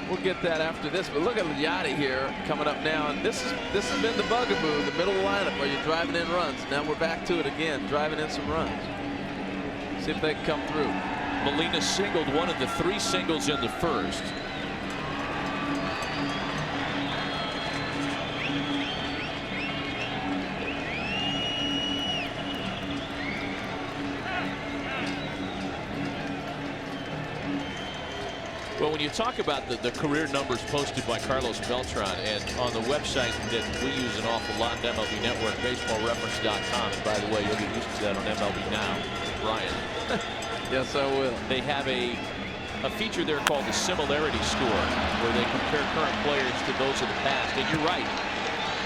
We'll get that after this, but look at Yadi here coming up now, and this has been the bugaboo, the middle of the lineup where you're driving in runs. Now we're back to it again, driving in some runs. See if they can come through. Molina singled one of the 3 singles in the first. Well, when you talk about the career numbers posted by Carlos Beltran, and on the website that we use an awful lot, MLB Network, baseballreference.com, and by the way, you'll get used to that on MLB Now, Brian. Yes, I will. They have a feature there called the similarity score, where they compare current players to those of the past. And you're right,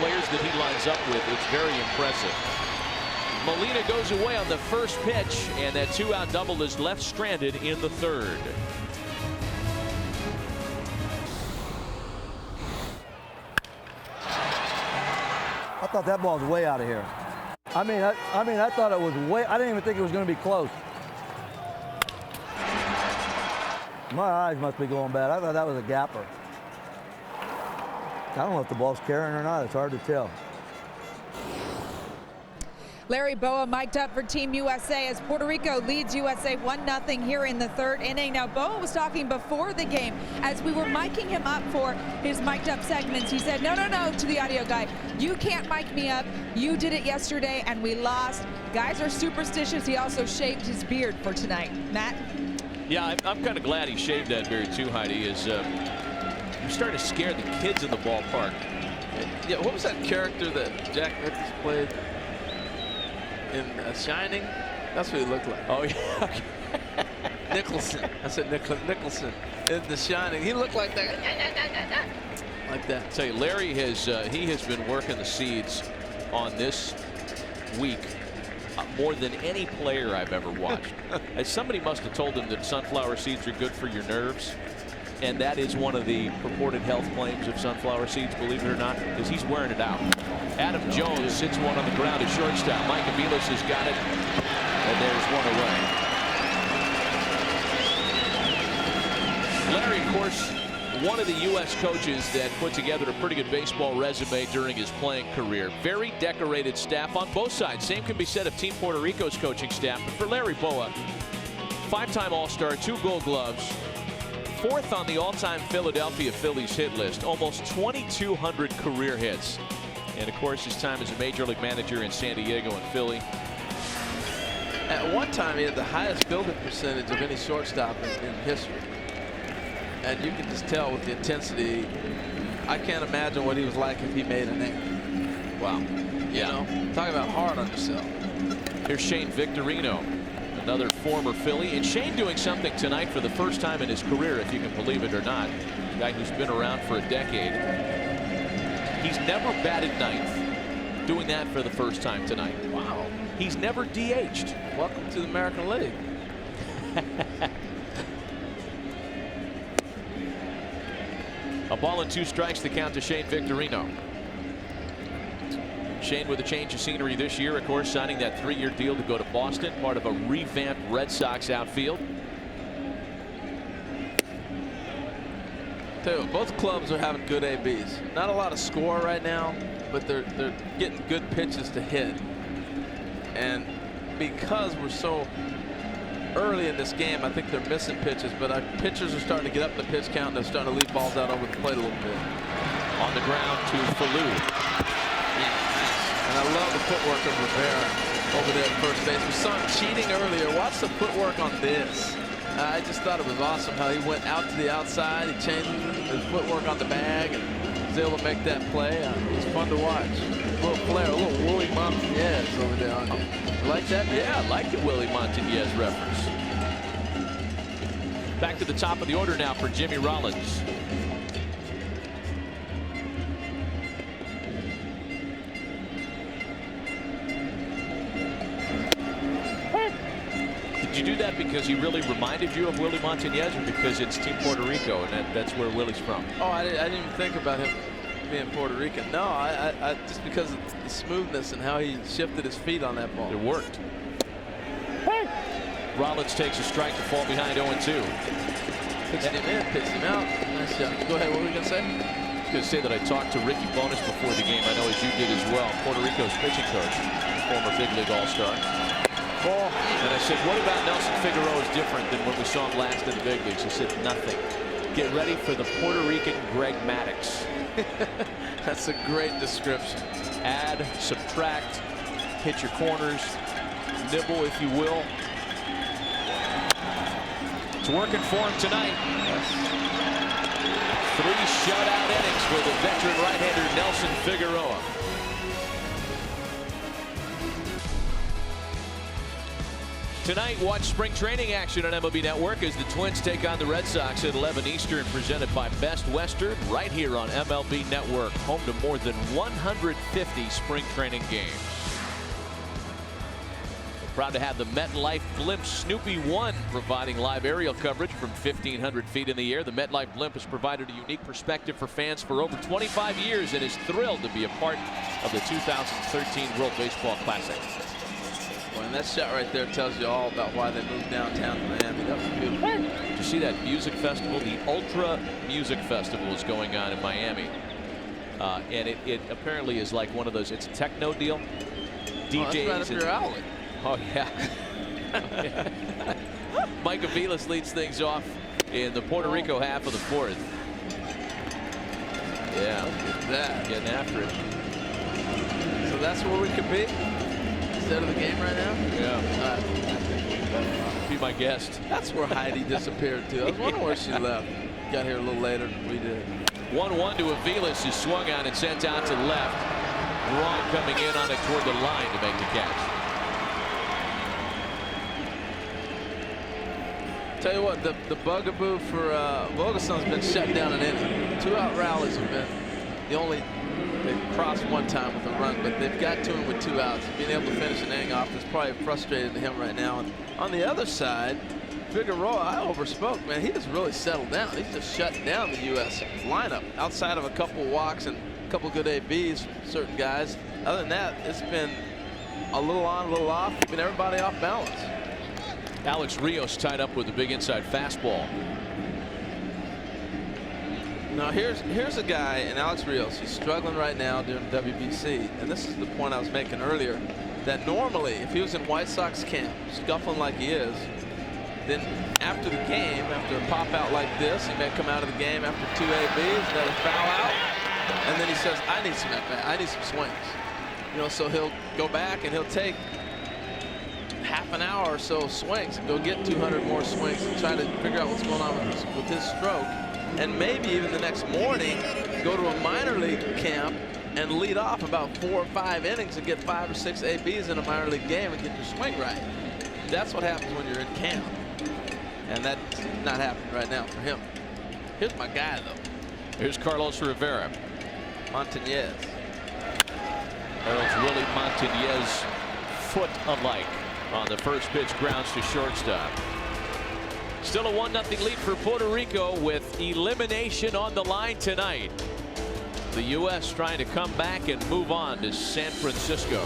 players that he lines up with, it's very impressive. Molina goes away on the first pitch, and that 2-out double is left stranded in the third. I thought that ball was way out of here. I mean, I thought it was way. I didn't even think it was going to be close. My eyes must be going bad. I thought that was a gapper. I don't know if the ball's carrying or not. It's hard to tell. Larry Boa mic'd up for Team USA as Puerto Rico leads USA 1-0 here in the third inning. Now, Boa was talking before the game as we were micing him up for his mic'd up segments. He said, no, to the audio guy, you can't mic me up. You did it yesterday and we lost. Guys are superstitious. He also shaved his beard for tonight. Matt? Yeah, I'm kind of glad he shaved that beard too, Heidi. You're starting to scare the kids in the ballpark. Yeah, what was that character that Jack Nicholson played in Shining? That's what he looked like. Oh, yeah. Nicholson. I said Nicholson in The Shining. He looked like that. Like that. I tell you, Larry has been working the seeds on this week more than any player I've ever watched. Somebody must have told him that sunflower seeds are good for your nerves. And that is one of the purported health claims of sunflower seeds, believe it or not, because he's wearing it out. Adam Jones sits one on the ground at shortstop. Mike Aviles has got it, and there's one away. Larry, of course, one of the U.S. coaches that put together a pretty good baseball resume during his playing career. Very decorated staff on both sides. Same can be said of Team Puerto Rico's coaching staff. But for Larry Boa, 5-time All-Star, 2 Gold Gloves, 4th on the all-time Philadelphia Phillies hit list, almost 2,200 career hits. And, of course, his time as a major league manager in San Diego and Philly. At one time, he had the highest fielding percentage of any shortstop in history. And you can just tell with the intensity. I can't imagine what he was like if he made a name. Wow. Yeah. You know, talk about hard on yourself. Here's Shane Victorino, another former Philly, and Shane doing something tonight for the first time in his career, if you can believe it or not. A guy who's been around for a decade. He's never batted 9th. Doing that for the first time tonight. Wow. He's never DH'd. Welcome to the American League. A ball and 2 strikes to count to Shane Victorino. Shane with a change of scenery this year, of course, signing that 3-year deal to go to Boston, part of a revamped Red Sox outfield. Tell you what, both clubs are having good ABs. Not a lot of score right now, but they're getting good pitches to hit. And because we're so early in this game, I think they're missing pitches, but our pitchers are starting to get up in the pitch count, and they're starting to leave balls out over the plate a little bit. On the ground to Falou. And I love the footwork of Rivera over there at first base. We saw him cheating earlier. Watch the footwork on this. I just thought it was awesome how he went out to the outside. He changed his footwork on the bag and was able to make that play. It was fun to watch. A little flair, a little Willie Montanez over there on you. Like that? Yeah, I like the Willie Montanez reference. Back to the top of the order now for Jimmy Rollins. Did you do that because he really reminded you of Willie Montanez, or because it's Team Puerto Rico and that's where Willie's from? Oh, I didn't even think about him being Puerto Rican. No, I just because of the smoothness and how he shifted his feet on that ball. It worked. Rollins takes a strike to fall behind 0-2. Pitched him in, pitched him out. Nice shot. Go ahead, what were we going to say? I was going to say that I talked to Ricky Bonas before the game. I know as you did as well. Puerto Rico's pitching coach, former big league all-star. And I said, what about Nelson Figueroa is different than when we saw him last in the big leagues? He said, nothing. Get ready for the Puerto Rican Greg Maddux. That's a great description. Add, subtract, hit your corners, nibble if you will. It's working for him tonight. 3 shutout innings for the veteran right-hander Nelson Figueroa. Tonight, watch spring training action on MLB Network as the Twins take on the Red Sox at 11 Eastern, presented by Best Western, right here on MLB Network, home to more than 150 spring training games. We're proud to have the MetLife Blimp Snoopy 1 providing live aerial coverage from 1,500 feet in the air. The MetLife Blimp has provided a unique perspective for fans for over 25 years and is thrilled to be a part of the 2013 World Baseball Classic. And that shot right there tells you all about why they moved downtown to Miami. That was beautiful. Did you see that music festival? The Ultra Music Festival is going on in Miami. And it apparently is like one of those, it's a techno deal. DJs. That's right up your alley. Oh, yeah. Mike Aviles leads things off in the Puerto Rico half of the fourth. Yeah, look at that, getting after it. So that's where we could be instead of the game right now? Yeah. Be my guest. That's where Heidi disappeared too. I was wondering where she left. Got here a little later than we did. 1-1 to Aviles, is swung on and sent out to left. Wright coming in on it toward the line to make the catch. Tell you what, the bugaboo for Vogelsong's been shut down an inning. 2-out rallies have been the only. They've crossed one time with a run, but they've got to him with 2 outs. Being able to finish an inning off is probably frustrating to him right now. And on the other side, Figueroa, I overspoke, man. He just really settled down. He's just shutting down the U.S. lineup outside of a couple walks and a couple good ABs from certain guys. Other than that, it's been a little on, a little off, keeping everybody off balance. Alex Rios tied up with a big inside fastball. Now here's a guy in Alex Rios. He's struggling right now during WBC, and this is the point I was making earlier, that normally if he was in White Sox camp scuffling like he is, then after the game, after a pop out like this, he may come out of the game after 2 ABs, another foul out, and then he says, I need some at bat, I need some swings. You know, so he'll go back and he'll take half an hour or so swings and go get 200 more swings and try to figure out what's going on with his stroke. And maybe even the next morning go to a minor league camp and lead off about 4 or 5 innings and get 5 or 6 ABs in a minor league game and get your swing right. That's what happens when you're in camp. And that's not happening right now for him. Here's my guy, though. Here's Carlos Rivera. Montañez. Harold's Willie Montañez foot alike on the first pitch, grounds to shortstop. Still a 1-0 lead for Puerto Rico with elimination on the line tonight. The U.S. trying to come back and move on to San Francisco.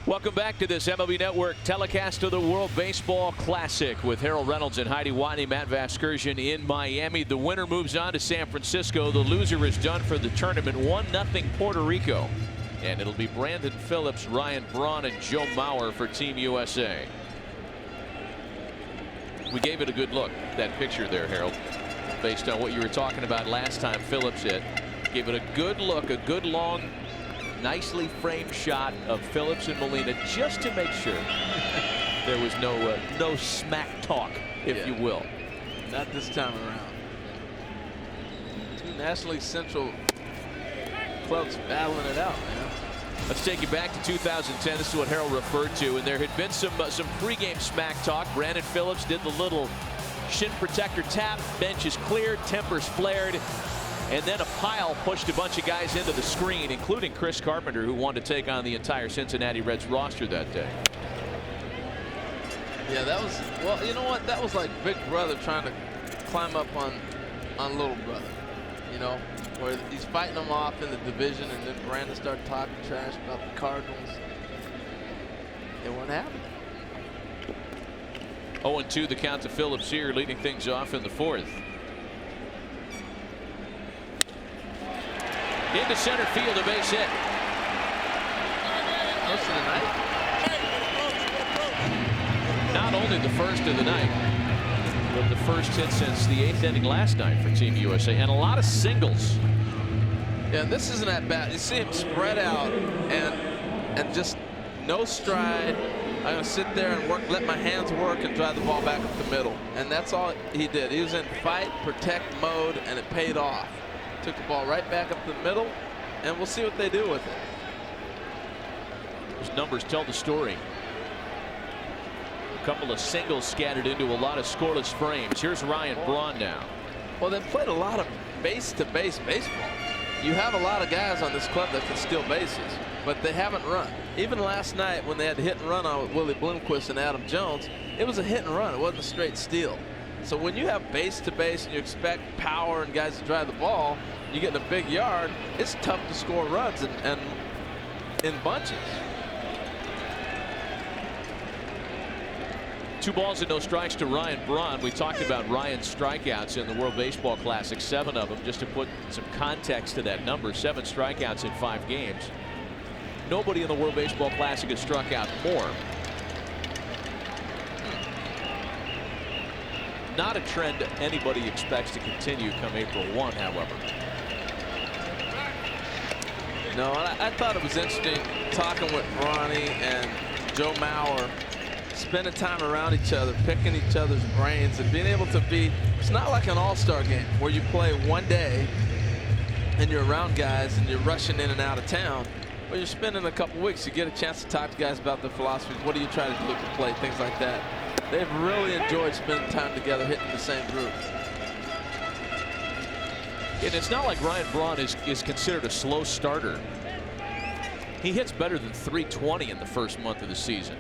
Welcome back to this MLB Network telecast of the World Baseball Classic with Harold Reynolds and Heidi Watney, Matt Vasgersian in Miami. The winner moves on to San Francisco. The loser is done for the tournament. 1-0 Puerto Rico. And it'll be Brandon Phillips, Ryan Braun, and Joe Mauer for Team USA. We gave it a good look, that picture there, Harold, based on what you were talking about last time Phillips hit. Gave it a good look, a good long, nicely framed shot of Phillips and Molina just to make sure there was no smack talk, if you will. Not this time around. 2 National League Central clubs battling it out, man. Let's take you back to 2010. This is what Harold referred to, and there had been some pregame smack talk. Brandon Phillips did the little shin protector tap. Bench is cleared, tempers flared. And then a pile pushed a bunch of guys into the screen, including Chris Carpenter, who wanted to take on the entire Cincinnati Reds roster that day. Yeah, that was, well, you know what? That was like Big Brother trying to climb up on Little Brother, you know, where he's fighting them off in the division, and then Brandon started talking trash about the Cardinals. It wasn't happening. 0-2 the count to Phillips here, leading things off in the fourth. Into center field, a base hit. First of the night? Not only the first of the night, but the first hit since the 8th inning last night for Team USA, and a lot of singles. Yeah, this isn't at bat. You see him spread out and just no stride. I'm gonna sit there and work, let my hands work, and drive the ball back up the middle. And that's all he did. He was in fight, protect mode, and it paid off. Took the ball right back up the middle, and we'll see what they do with it. Those numbers tell the story. A couple of singles scattered into a lot of scoreless frames. Here's Ryan Braun now. Well, they've played a lot of base-to-base baseball. You have a lot of guys on this club that can steal bases, but they haven't run. Even last night when they had to hit and run on with Willie Bloomquist and Adam Jones, it was a hit and run. It wasn't a straight steal. So when you have base-to-base and you expect power and guys to drive the ball, you get in a big yard, it's tough to score runs and in bunches. 2 balls and no strikes to Ryan Braun. We talked about Ryan's strikeouts in the World Baseball Classic, 7 of them. Just to put some context to that number, 7 strikeouts in 5 games. Nobody in the World Baseball Classic has struck out more. Not a trend anybody expects to continue come April 1, however. No, I thought it was interesting talking with Ronnie and Joe Mauer, spending time around each other, picking each other's brains, and being able to be, it's not like an all-star game where you play one day and you're around guys and you're rushing in and out of town. Well, you're spending a couple weeks. You get a chance to talk to guys about their philosophies. What do you try to do at the plate? Things like that. They've really enjoyed spending time together, hitting the same group. And it's not like Ryan Braun is considered a slow starter. He hits better than .320 in the first month of the season.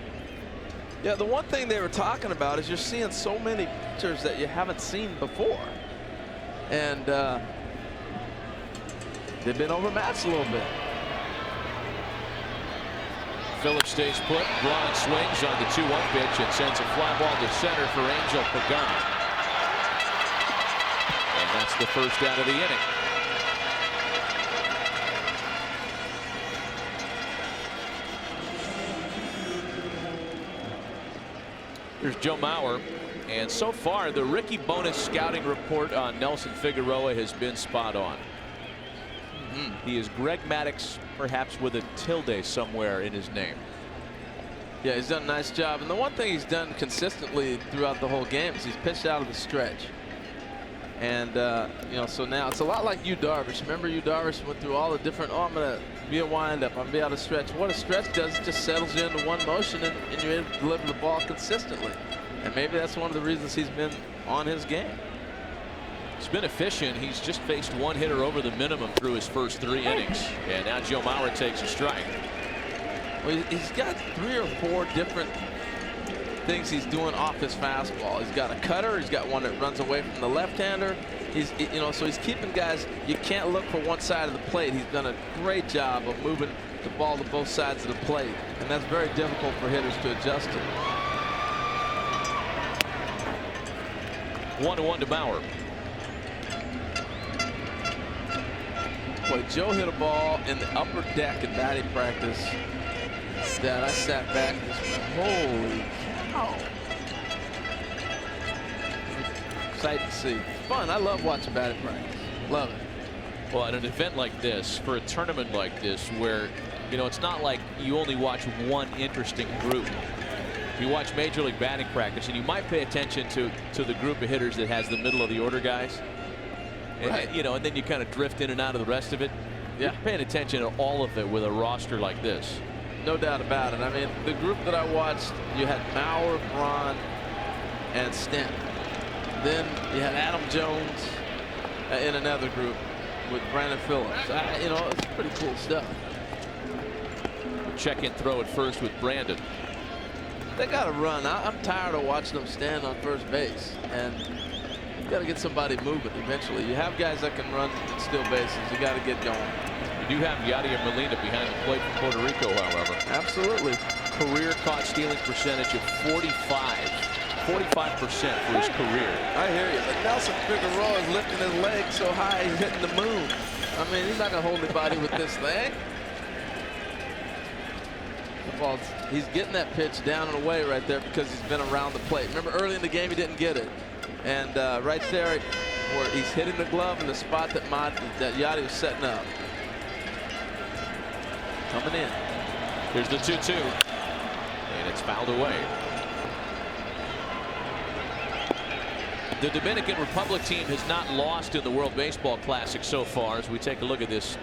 Yeah, the one thing they were talking about is you're seeing so many pitchers that you haven't seen before. And they've been overmatched a little bit. Phillips stays put. Braun swings on the 2-1 pitch and sends a fly ball to center for Angel Pagan. And that's the first out of the inning. Here's Joe Mauer. And so far, the Ricky Bonas scouting report on Nelson Figueroa has been spot on. He is Greg Maddux, perhaps with a tilde somewhere in his name. Yeah, he's done a nice job. And the one thing he's done consistently throughout the whole game is he's pitched out of the stretch. And, you know, so now it's a lot like Yu Darvish. Remember Yu Darvish went through all the different, oh, I'm going to be a windup, I'm going to be out of stretch. What a stretch does, it just settles you into one motion and you're able to deliver the ball consistently. And maybe that's one of the reasons he's been on his game. He's been efficient. He's just faced 1 hitter over the minimum through his first 3 innings. And now Joe Mauer takes a strike. Well, he's got 3 or 4 different things he's doing off his fastball. He's got a cutter. He's got one that runs away from the left-hander. He's, you know, so he's keeping guys. You can't look for one side of the plate. He's done a great job of moving the ball to both sides of the plate, and that's very difficult for hitters to adjust to. 1-1 to Mauer. Boy, Joe hit a ball in the upper deck in batting practice that I sat back and just went, holy cow. Sight to see. Fun. I love watching batting practice. Love it. Well, at an event like this, for a tournament like this, where, you know, it's not like you only watch one interesting group. You watch Major League batting practice, and you might pay attention to the group of hitters that has the middle of the order guys. Right. And, you know, and then you kind of drift in and out of the rest of it. Yeah. You're paying attention to all of it with a roster like this. No doubt about it. I mean, the group that I watched, you had Mauer, Braun, and Stanton. Then you had Adam Jones in another group with Brandon Phillips. You know, it's pretty cool stuff. Check and throw at first with Brandon. They got to run. I'm tired of watching them stand on first base. And you got to get somebody moving eventually. You have guys that can run and steal bases. You got to get going. You do have Yadi Molina behind the plate for Puerto Rico, however. Absolutely. Career caught stealing percentage of 45% for his career. I hear you. But Nelson Figueroa is lifting his leg so high he's hitting the moon. I mean, he's not going to hold anybody with this thing. He's getting that pitch down and away right there because he's been around the plate. Remember early in the game he didn't get it. And right there where he's hitting the glove in the spot that Yadi was setting up. Coming in. Here's the 2-2. And it's fouled away. The Dominican Republic team has not lost in the World Baseball Classic so far as we take a look at this.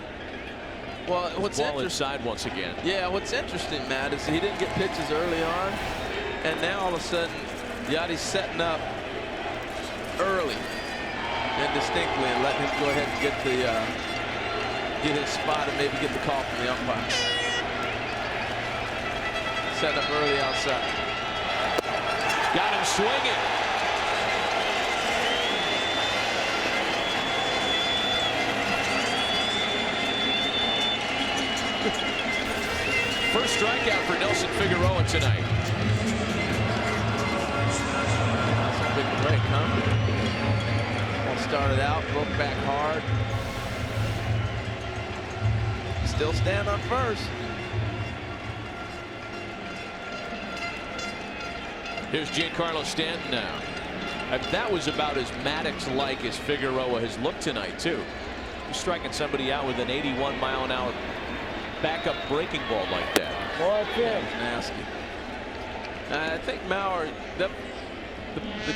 Well, what's ball inside once again. Yeah, what's interesting, Matt, is he didn't get pitches early on, and now all of a sudden Yadi's setting up early and distinctly and letting him go ahead and get his spot and maybe get the call from the umpire. Setting up early outside. Got him swinging. First strikeout for Nelson Figueroa tonight. huh? Well, started out, broke back hard. Still stand on first. Here's Giancarlo Stanton now. That was about as Maddox-like as Figueroa has looked tonight, too. He's striking somebody out with an 81-mile-an-hour backup breaking ball like that. That was nasty. I think Mauer, the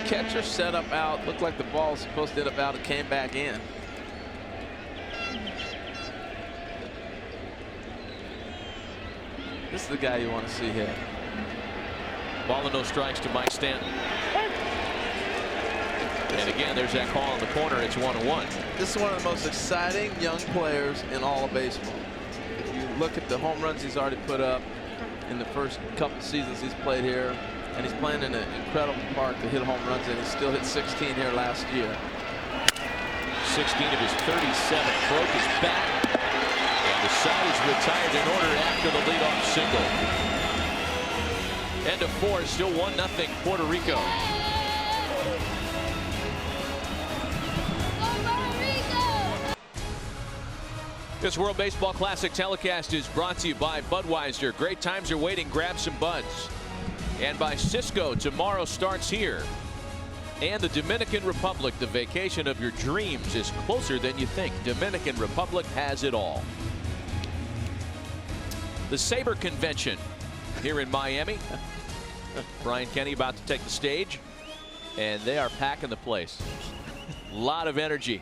catcher set up out, looked like the ball was supposed to hit up out and came back in. This is the guy you want to see hit. Ball and no strikes to Mike Stanton. And again, there's that call in the corner. It's 1-1. This is one of the most exciting young players in all of baseball. If you look at the home runs he's already put up in the first couple seasons he's played here, and he's playing in an incredible park to hit home runs, and he still hit 16 here last year. 16 of his 37. Broke his bat. And the side is retired in order after the leadoff single. End of 4, still 1-0 Puerto Rico. This World Baseball Classic telecast is brought to you by Budweiser. Great times are waiting. Grab some buds. And by Cisco. Tomorrow starts here. And the Dominican Republic. The vacation of your dreams is closer than you think. Dominican Republic has it all. The Sabre Convention here in Miami. Brian Kenny about to take the stage. And they are packing the place. A lot of energy.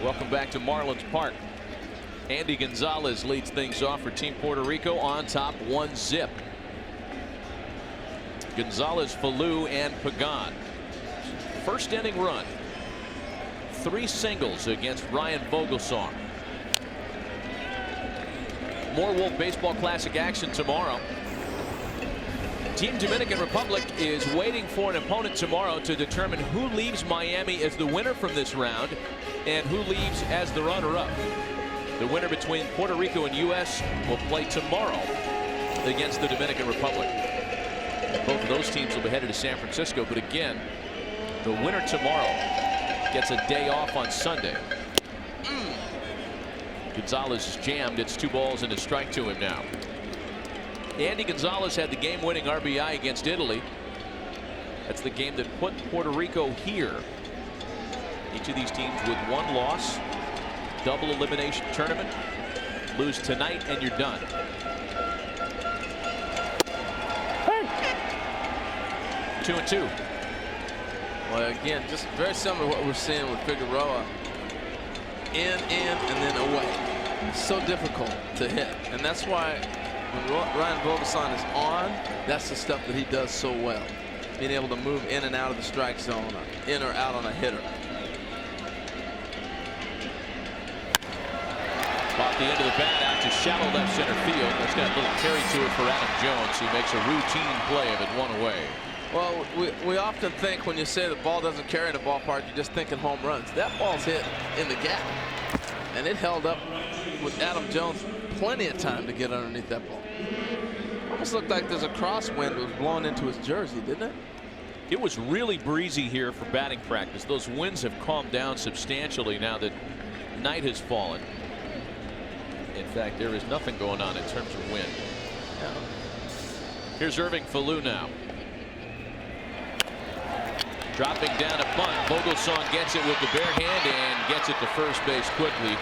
Welcome back to Marlins Park. Andy Gonzalez leads things off for Team Puerto Rico on top 1-0. Gonzalez, Falou, and Pagan. First inning run. 3 singles against Ryan Vogelsong. More World Baseball Classic action tomorrow. Team Dominican Republic is waiting for an opponent tomorrow to determine who leaves Miami as the winner from this round and who leaves as the runner-up. The winner between Puerto Rico and U.S. will play tomorrow against the Dominican Republic. Both of those teams will be headed to San Francisco, but again, the winner tomorrow gets a day off on Sunday. Gonzalez is jammed. It's 2 balls and a strike to him now. Andy Gonzalez had the game-winning RBI against Italy. That's the game that put Puerto Rico here. Each of these teams with 1 loss. Double elimination tournament. Lose tonight and you're done. Hey. 2-2. Well, again, just very similar to what we're seeing with Figueroa. In, and then away. It's so difficult to hit. And that's why when Ryan Vogelsong is on, that's the stuff that he does so well. Being able to move in and out of the strike zone, in or out on a hitter. Off the end of the bat out to shallow left center field. That's got a little carry to it for Adam Jones. He makes a routine play of it 1 away. Well, we often think when you say the ball doesn't carry in a ballpark, you're just thinking home runs. That ball's hit in the gap. And it held up with Adam Jones plenty of time to get underneath that ball. Almost looked like there's a crosswind that was blown into his jersey, didn't it? It was really breezy here for batting practice. Those winds have calmed down substantially now that night has fallen. In fact, there is nothing going on in terms of wind. Yeah. Here's Irving Falou now. Dropping down a bunt. Vogelsong gets it with the bare hand and gets it to first base quickly.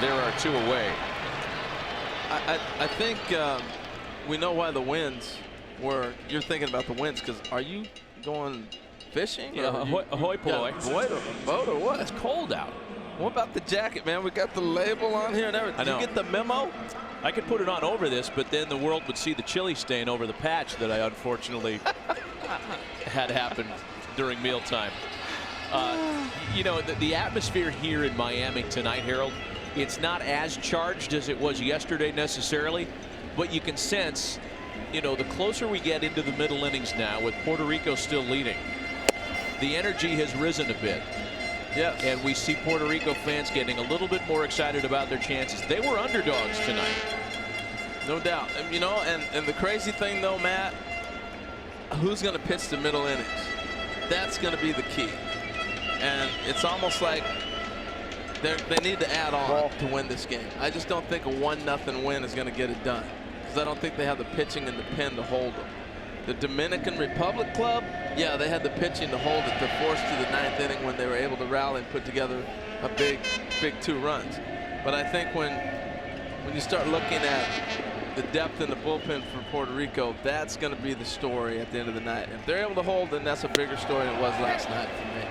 There are 2 away. I think we know why the winds were. You're thinking about the winds because are you going fishing? Yeah, ahoy poy. Boat or what? It's cold out. What about the jacket, man? We got the label on here and everything. Did you get the memo? I could put it on over this, but then the world would see the chili stain over the patch that I unfortunately had happen during mealtime. You know, the atmosphere here in Miami tonight, Harold, it's not as charged as it was yesterday necessarily, but you can sense, you know, the closer we get into the middle innings now with Puerto Rico still leading, the energy has risen a bit. Yes. And we see Puerto Rico fans getting a little bit more excited about their chances. They were underdogs tonight. No doubt. You know, and the crazy thing though, Matt, who's going to pitch the middle innings? That's going to be the key. And it's almost like they need to add on to win this game. I just don't think a 1-0 win is going to get it done, because I don't think they have the pitching and the pen to hold them. The Dominican Republic club, yeah, they had the pitching to hold it, to force to the 9th inning when they were able to rally and put together a big 2 runs. But I think when you start looking at the depth in the bullpen for Puerto Rico, that's going to be the story at the end of the night. If they're able to hold, then that's a bigger story than it was last night for me.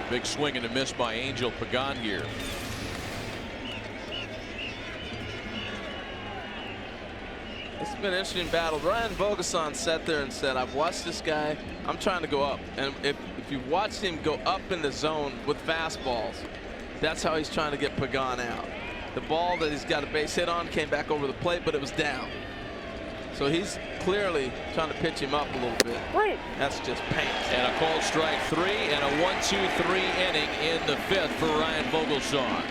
Big swing and a miss by Angel Pagan here. It's been an interesting battle. Ryan Vogelsong sat there and said, I've watched this guy. I'm trying to go up. And if you've watched him go up in the zone with fastballs, that's how he's trying to get Pagan out. The ball that he's got a base hit on came back over the plate, but it was down. So he's clearly trying to pitch him up a little bit. That's just paint. And a called strike 3 and a 1-2-3 inning in the 5th for Ryan Vogelsong.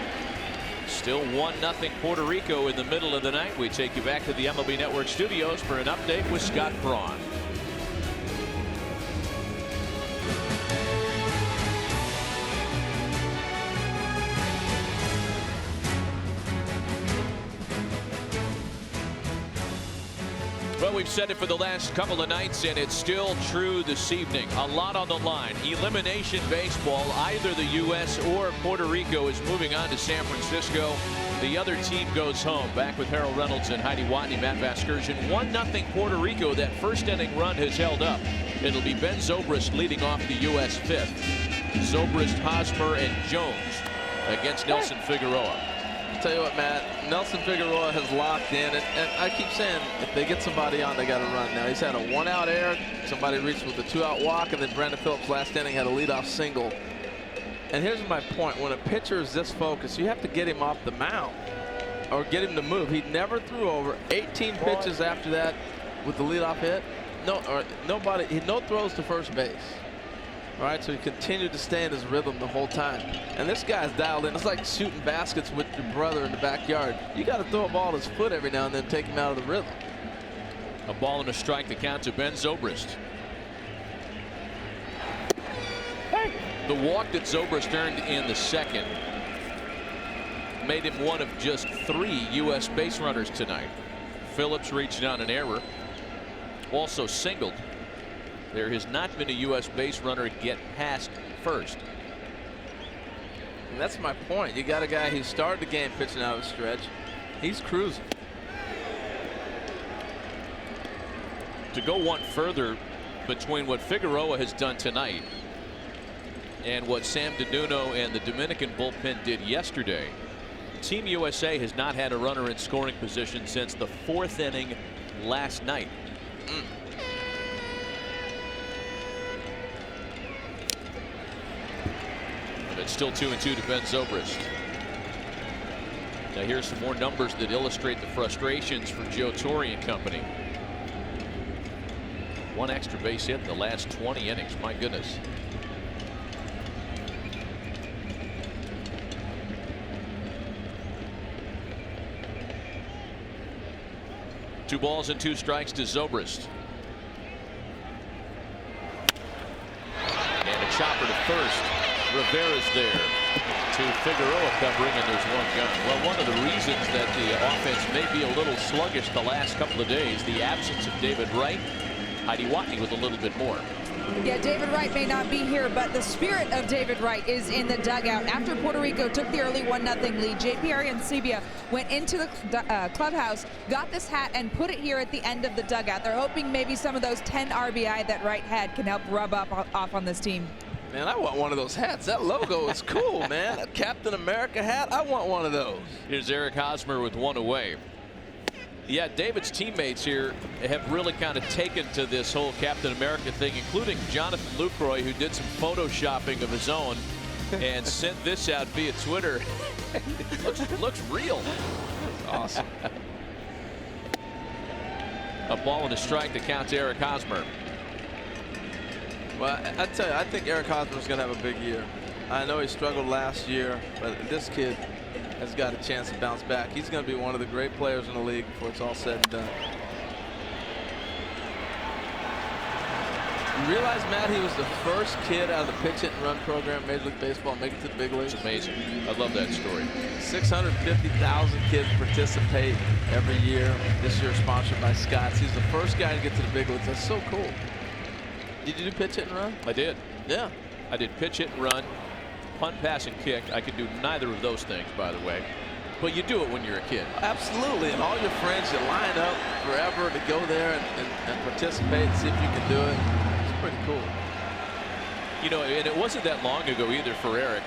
Still 1-0 Puerto Rico in the middle of the night. We take you back to the MLB Network studios for an update with Scott Braun. Well, we've said it for the last couple of nights, and it's still true this evening. A lot on the line. Elimination baseball. Either the U.S. or Puerto Rico is moving on to San Francisco. The other team goes home. Back with Harold Reynolds and Heidi Watney, Matt Vasgersian. 1-0 Puerto Rico. That first inning run has held up. It'll be Ben Zobrist leading off the U.S. 5th. Zobrist, Hosmer, and Jones against Nelson Figueroa. Tell you what, Matt, Nelson Figueroa has locked in, and I keep saying if they get somebody on, they got to run. Now he's had a 1-out error, somebody reached with a 2-out walk, and then Brandon Phillips last inning had a leadoff single. And here's my point: when a pitcher is this focused, you have to get him off the mound or get him to move. He never threw over 18 pitches after that with the leadoff hit. No throws to first base. All right, so he continued to stay in his rhythm the whole time. And this guy's dialed in. It's like shooting baskets with your brother in the backyard. You got to throw a ball at his foot every now and then, take him out of the rhythm. A ball and a strike to count to Ben Zobrist. The walk that Zobrist earned in the second made him one of just 3 U.S. base runners tonight. Phillips reached on an error, also singled. There has not been a U.S. base runner get past first. And that's my point. You got a guy who started the game pitching out of the stretch. He's cruising. To go one further, between what Figueroa has done tonight and what Sam DiNuno and the Dominican bullpen did yesterday, Team USA has not had a runner in scoring position since the 4th inning last night. It's still 2-2 to Ben Zobrist. Now here's some more numbers that illustrate the frustrations for Joe Torre and company. 1 extra base hit in the last 20 innings. My goodness. Two balls and 2 strikes to Zobrist. And a chopper to first. Rivera's there to Figueroa covering, and there's 1 gun. Well, one of the reasons that the offense may be a little sluggish the last couple of days, the absence of David Wright. Heidi Watney with a little bit more. Yeah, David Wright may not be here, but the spirit of David Wright is in the dugout. After Puerto Rico took the early 1-0 lead, JP Ariancibia went into the clubhouse, got this hat, and put it here at the end of the dugout. They're hoping maybe some of those 10 RBI that Wright had can help rub off on this team. Man, I want one of those hats. That logo is cool, man. That Captain America hat, I want one of those. Here's Eric Hosmer with 1 away. Yeah, David's teammates here have really kind of taken to this whole Captain America thing, including Jonathan Lucroy, who did some photoshopping of his own and sent this out via Twitter. looks real. Awesome. A ball and a strike to count to Eric Hosmer. Well, I tell you, I think Eric Hosmer's going to have a big year. I know he struggled last year, but this kid has got a chance to bounce back. He's going to be one of the great players in the league before it's all said and done. You realize, Matt, he was the first kid out of the pitch hit and run program, Major League Baseball, make it to the big leagues. It's amazing. I love that story. 650,000 kids participate every year. This year sponsored by Scott's. He's the first guy to get to the big leagues. That's so cool. Did you do pitch hit and run? I did. Yeah. I did pitch hit and run, punt, pass, and kick. I could do neither of those things, by the way. But you do it when you're a kid. Absolutely. And all your friends, you line up forever to go there and participate and see if you can do it. It's pretty cool. You know, and it wasn't that long ago either for Eric.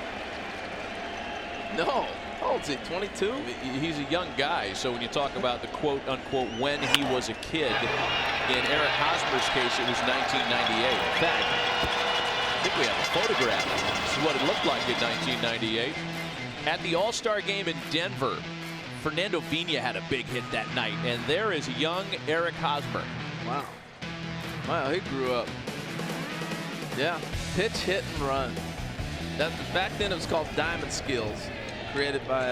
No. How old is he, 22? He's a young guy, so when you talk about the quote-unquote when he was a kid, in Eric Hosmer's case, it was 1998. In fact, I think we have a photograph. This is what it looked like in 1998. At the All-Star game in Denver, Fernando Vina had a big hit that night, and there is young Eric Hosmer. Wow. Wow, he grew up. Yeah, pitch, hit, and run. Back then it was called Diamond Skills, created by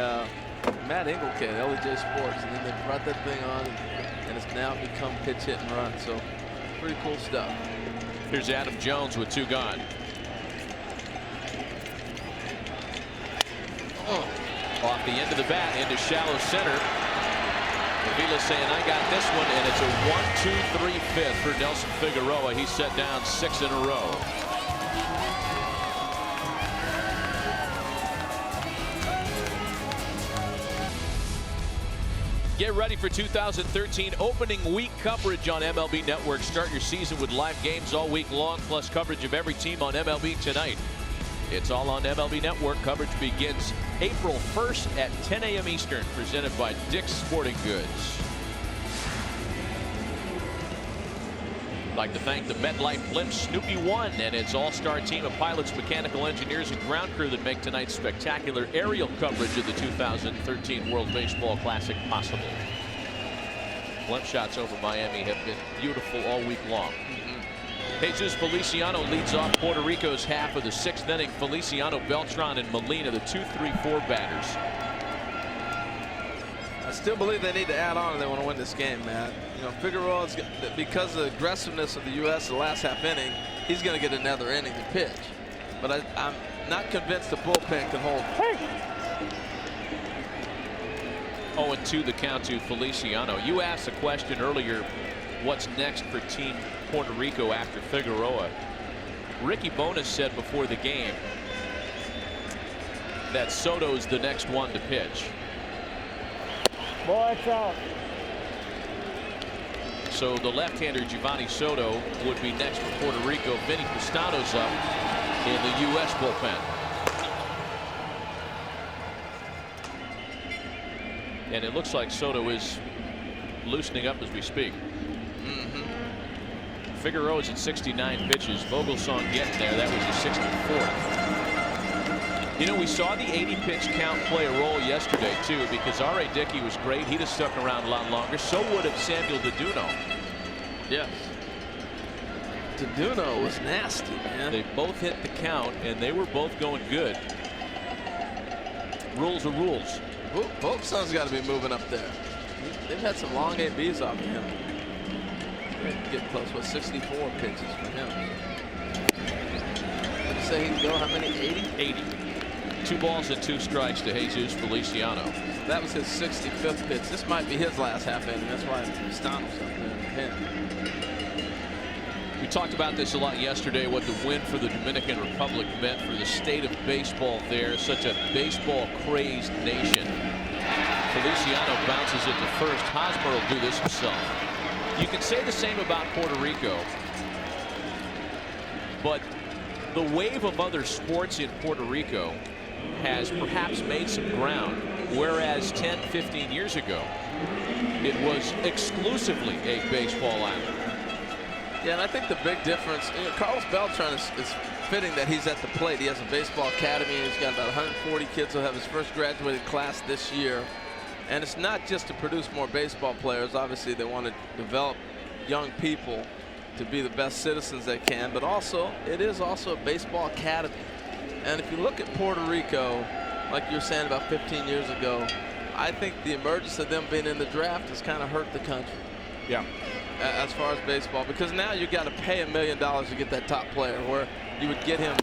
Matt Engelke, LEJ Sports, and then they brought that thing on, and it's now become pitch, hit, and run. So, pretty cool stuff. Here's Adam Jones with 2 gone. Oh. Off the end of the bat into shallow center. Avila saying, I got this one, and it's a 1-2-3 fifth for Nelson Figueroa. He's set down 6 in a row. Get ready for 2013 opening week coverage on MLB Network. Start your season with live games all week long, plus coverage of every team on MLB Tonight. It's all on MLB Network. Coverage begins April 1st at 10 a.m. Eastern, presented by Dick's Sporting Goods. I'd like to thank the MetLife Blimp Snoopy 1 and its all-star team of pilots, mechanical engineers, and ground crew that make tonight's spectacular aerial coverage of the 2013 World Baseball Classic possible. Blimp shots over Miami have been beautiful all week long. Jesus Feliciano leads off Puerto Rico's half of the 6th inning. Feliciano, Beltran, and Molina, the 2-3-4 batters. I still believe they need to add on if they want to win this game, Matt. You know, Figueroa, because of the aggressiveness of the U.S. the last half inning, he's going to get another inning to pitch. But I'm not convinced the bullpen can hold. 0-2 the count to Feliciano. You asked the question earlier, what's next for Team Puerto Rico after Figueroa? Ricky Bonas said before the game that Soto's the next one to pitch. Boy, it's out. So the left-hander Giovanni Soto would be next for Puerto Rico. Vinny Pastano's up in the U.S. bullpen. And it looks like Soto is loosening up as we speak. Figueroa's at 69 pitches. Vogelsong getting there. That was his 64th. You know, we saw the 80-pitch count play a role yesterday, too, because R.A. Dickey was great. He'd have stuck around a lot longer. So would have Samuel Deduno. Yes. Deduno was nasty, man. They both hit the count, and they were both going good. Rules are rules. Vogelsong's got to be moving up there. They've had some long ABs off of him. Get close with 64 pitches for him. Let's say he can go how many? 80? 80. 2 balls and 2 strikes to Jesus Feliciano. That was his 65th pitch. This might be his last half inning. That's why Stano's up there. We talked about this a lot yesterday, what the win for the Dominican Republic meant for the state of baseball there. Such a baseball-crazed nation. Feliciano bounces it to first. Hosmer will do this himself. You can say the same about Puerto Rico, but the wave of other sports in Puerto Rico has perhaps made some ground, whereas 10, 15 years ago, it was exclusively a baseball island. Yeah, and I think the big difference, you know, Carlos Beltran is fitting that he's at the plate. He has a baseball academy. He's got about 140 kids who'll have his first graduated class this year. And it's not just to produce more baseball players. Obviously, they want to develop young people to be the best citizens they can, but also it is also a baseball academy. And if you look at Puerto Rico, like you were saying about 15 years ago, I think the emergence of them being in the draft has kind of hurt the country. Yeah. as far as baseball, because now you got to pay $1 million to get that top player, where you would get him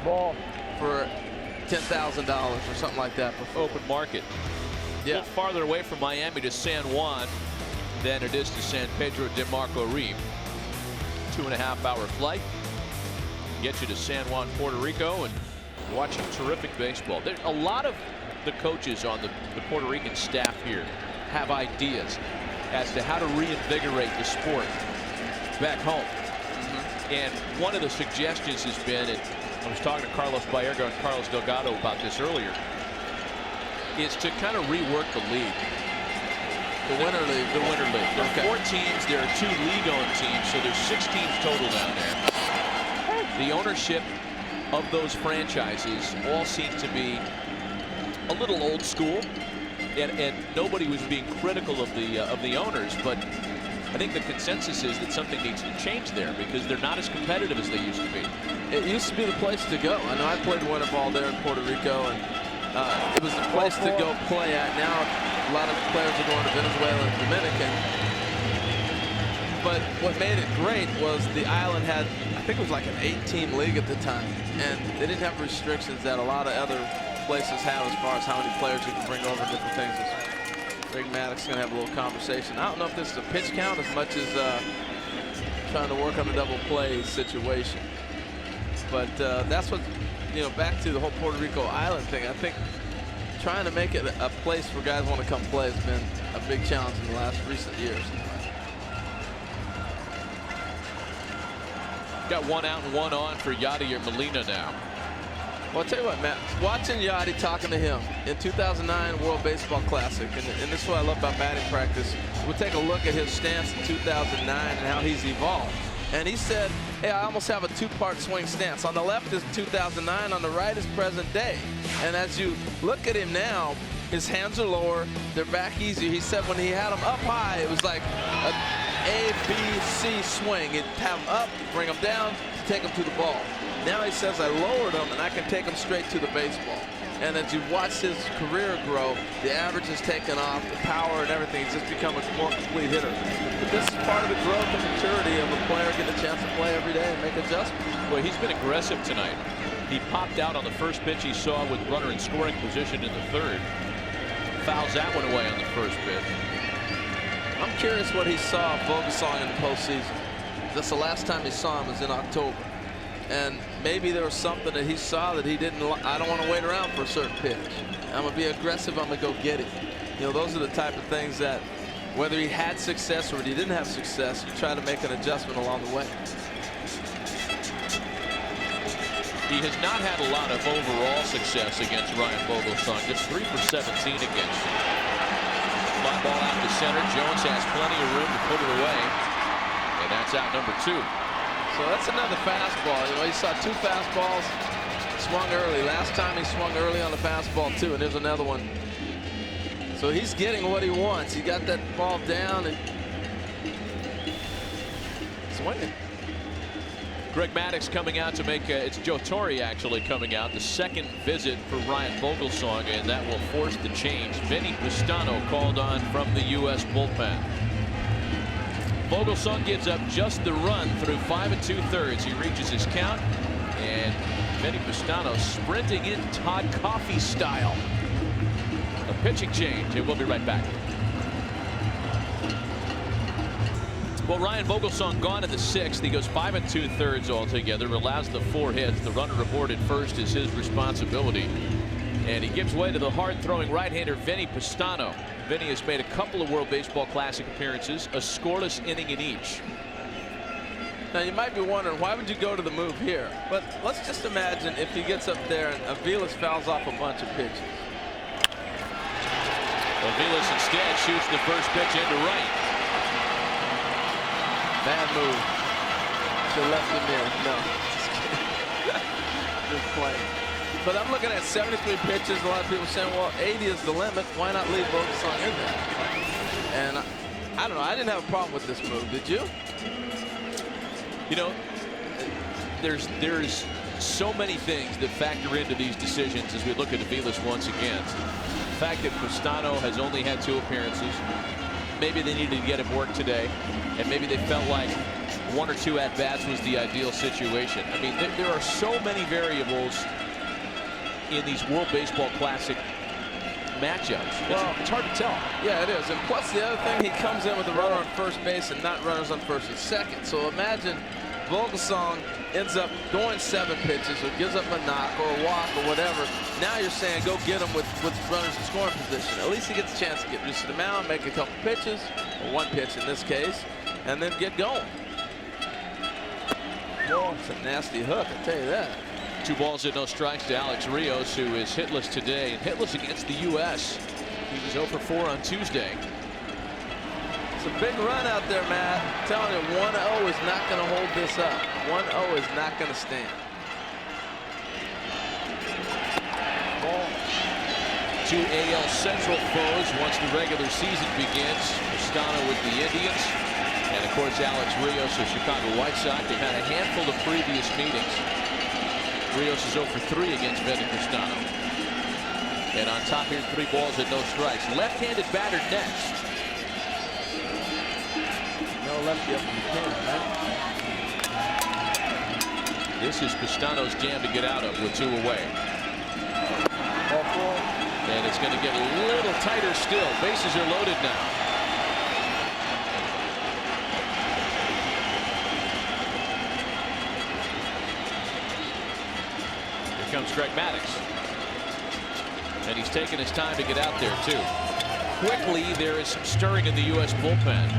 for $10,000 or something like that. Open market. Yeah. A little farther away from Miami to San Juan than it is to San Pedro de Marco Reeve. 2.5-hour flight. Get you to San Juan, Puerto Rico, and watching terrific baseball. There, a lot of the coaches on the Puerto Rican staff here have ideas as to how to reinvigorate the sport back home. And one of the suggestions has been, and I was talking to Carlos Baerga and Carlos Delgado about this earlier, is to kind of rework the league. The Winter League. The Winter League. There are 4 teams. There are 2 league-owned teams, so there's 6 teams total down there. The ownership of those franchises all seem to be a little old school, and nobody was being critical of the owners, but I think the consensus is that something needs to change there because they're not as competitive as they used to be. It used to be the place to go. I know I played winter ball there in Puerto Rico, and it was the place to go play at. Now a lot of players are going to Venezuela and Dominican. But what made it great was the island had, I think it was like an 8-team league at the time, and they didn't have restrictions that a lot of other places have as far as how many players you can bring over, different things. Greg Maddox is going to have a little conversation. I don't know if this is a pitch count as much as trying to work on the double play situation. But that's what, you know, back to the whole Puerto Rico island thing. I think trying to make it a place where guys want to come play has been a big challenge in the last recent years. Got 1 out and 1 on for Yadi Molina now. Well, I'll tell you what, Matt, watching Yadi, talking to him in 2009 World Baseball Classic, and this is what I love about batting practice. We'll take a look at his stance in 2009 and how he's evolved. And he said, hey, I almost have a 2-part swing stance. On the left is 2009, on the right is present day. And as you look at him now, his hands are lower, they're back easier. He said when he had them up high, it was like a A, B, C swing. He'd have them up, bring them down, take them to the ball. Now he says I lowered them and I can take them straight to the baseball. And as you watch his career grow, the average has taken off, the power and everything. He's just become a more complete hitter. But this is part of the growth and maturity of a player getting a chance to play every day and make adjustments. Well, he's been aggressive tonight. He popped out on the first pitch he saw with runner in scoring position in the 3rd. Fouls that one away on the first pitch. I'm curious what he saw of Vogelsong in the postseason. That's the last time he saw him was in October. And maybe there was something that he saw that he didn't. I don't want to wait around for a certain pitch. I'm going to be aggressive. I'm going to go get it. You know, those are the type of things that, whether he had success or he didn't have success, you try to make an adjustment along the way. He has not had a lot of overall success against Ryan Vogelsong. Just 3 for 17 against him. Fly ball out to center. Jones has plenty of room to put it away. And that's out number 2. So that's another fastball. You know, he saw 2 fastballs, swung early. Last time he swung early on the fastball too, and there's another one. So he's getting what he wants. He got that ball down and swinging. Greg Maddox coming out to make, it's Joe Torre actually coming out, the 2nd visit for Ryan Vogelsong, and that will force the change. Vinny Pistano called on from the U.S. bullpen. Vogelsong gives up just the run through 5 2/3. He reaches his count, and Vinny Pistano sprinting in Todd Coffey style. A pitching change, and we'll be right back. Well, Ryan Vogelsong gone in the 6th. He goes 5 2/3 altogether, allows the 4 hits. The runner aboard at first is his responsibility. And he gives way to the hard-throwing right-hander Vinny Pistano. Vinny has made a couple of World Baseball Classic appearances, a scoreless inning in each. Now you might be wondering, why would you go to the move here? But let's just imagine if he gets up there and Aviles fouls off a bunch of pitches. Aviles instead shoots the first pitch into right. Bad move. To left him there. No. Just playing. But I'm looking at 73 pitches. A lot of people saying, well, 80 is the limit. Why not leave Vogelsong in there? And I don't know. I didn't have a problem with this move. Did you? You know, there's so many things that factor into these decisions as we look at Aviles once again. The fact that Pistano has only had 2 appearances. maybe they needed to get him work today, and maybe they felt like 1 or 2 at-bats was the ideal situation. I mean, there are so many variables in these World Baseball Classic matchups. Well, it's hard to tell. Yeah, it is. And plus the other thing, he comes in with a runner on first base and not runners on first and second. So imagine Vogelsong ends up going 7 pitches or gives up a knock or a walk or whatever. Now you're saying go get him with runners in scoring position. At least he gets a chance to get used to the mound, make a couple pitches, or 1 pitch in this case, and then get going. Oh, it's a nasty hook, I tell you that. 2 balls and no strikes to Alex Rios, who is hitless today, and hitless against the U.S. He was 0 for 4 on Tuesday. It's a big run out there, Matt. I'm telling you, 1-0 is not going to hold this up. 1-0 is not going to stand. Ball. 2 AL Central foes once the regular season begins. Pistano with the Indians. And, of course, Alex Rios of Chicago White Sox. They've had a handful of previous meetings. Rios is 0 for 3 against Vinny Pistano. And on top here, 3 balls and no strikes. Left-handed batter next. No lefty up in the pen, right? This is Pistano's jam to get out of with 2 away. And it's going to get a little tighter still. Bases are loaded now. Comes Greg Maddux, and he's taking his time to get out there too. Quickly, there is some stirring in the U.S. bullpen.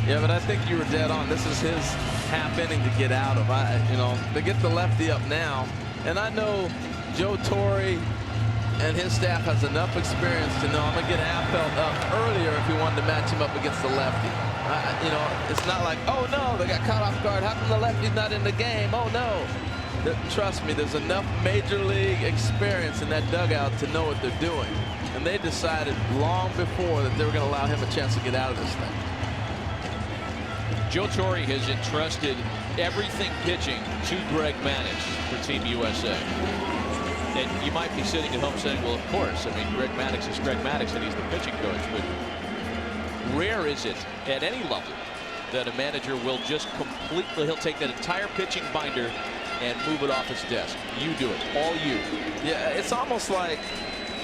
Yeah, but I think you were dead on. This is his half inning to get out of. You know, they get the lefty up now, and I know Joe Torre and his staff has enough experience to know I'm gonna get Appelt up earlier if he wanted to match him up against the lefty. You know, it's not like, oh no, they got caught off guard. How come the lefty's not in the game? Oh no. Trust me, there's enough major league experience in that dugout to know what they're doing. And they decided long before that they were going to allow him a chance to get out of this thing. Joe Torre has entrusted everything pitching to Greg Maddux for Team USA. And you might be sitting at home saying, well, of course. I mean, Greg Maddux is Greg Maddux, and he's the pitching coach. But rare is it at any level that a manager will just completely, he'll take that entire pitching binder and move it off his desk. You do it, all you. Yeah, it's almost like,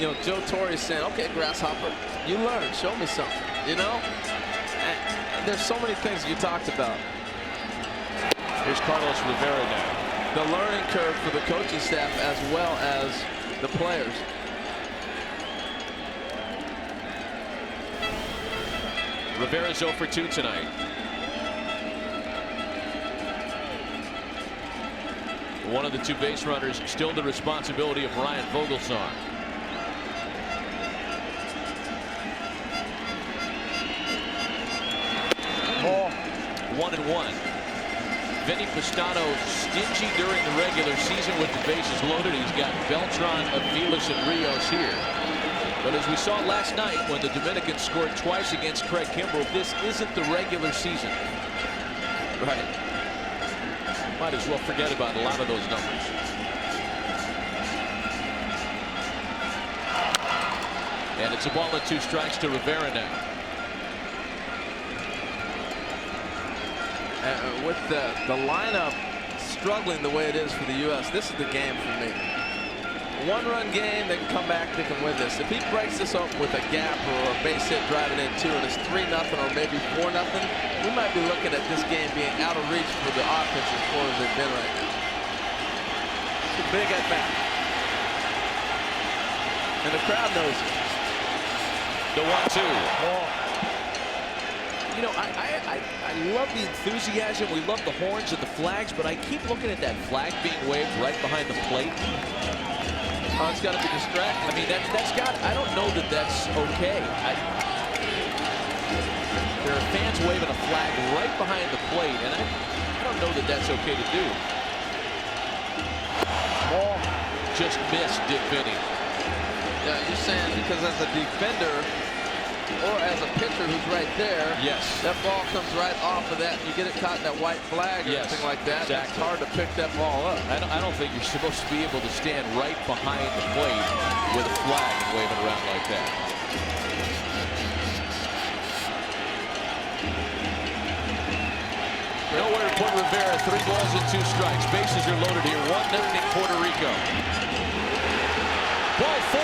you know, Joe Torre is saying, okay, Grasshopper, you learn, show me something, you know? And there's so many things you talked about. Here's Carlos Rivera now. The learning curve for the coaching staff as well as the players. Rivera's 0 for 2 tonight. One of the 2 base runners still the responsibility of Ryan Vogelsong. Ball. 1-1. Vinny Pistano stingy during the regular season with the bases loaded. He's got Beltran, Aviles, and Rios here. But as we saw last night when the Dominicans scored twice against Craig Kimbrell, this isn't the regular season. Right. Might as well forget about a lot of those numbers. And it's a ball and 2 strikes to Rivera now. With the lineup struggling the way it is for the U.S., this is the game for me. 1-run game, they can come back, they can win this. If he breaks this up with a gap or a base hit driving in 2 and it's 3-0 or maybe 4-0, we might be looking at this game being out of reach for the offense as far as they've been right now. It's a big at bat. And the crowd knows it. The 1-2. You know, I love the enthusiasm. We love the horns and the flags, but I keep looking at that flag being waved right behind the plate. Oh, it's got to be distracting. I mean, that's got. I don't know that that's okay. There are fans waving a flag right behind the plate, and I don't know that that's okay to do. Ball just missed Dick Vinny. Yeah, you're saying because as a defender or as a pitcher who's right there, yes, that ball comes right off of that. You get it caught in that white flag or anything like that. Exactly. It's hard to pick that ball up. I don't think you're supposed to be able to stand right behind the plate with a flag and wave it around like that. Nowhere to put Rivera. 3 balls and 2 strikes. Bases are loaded here. 1-0 Puerto Rico. Ball 4.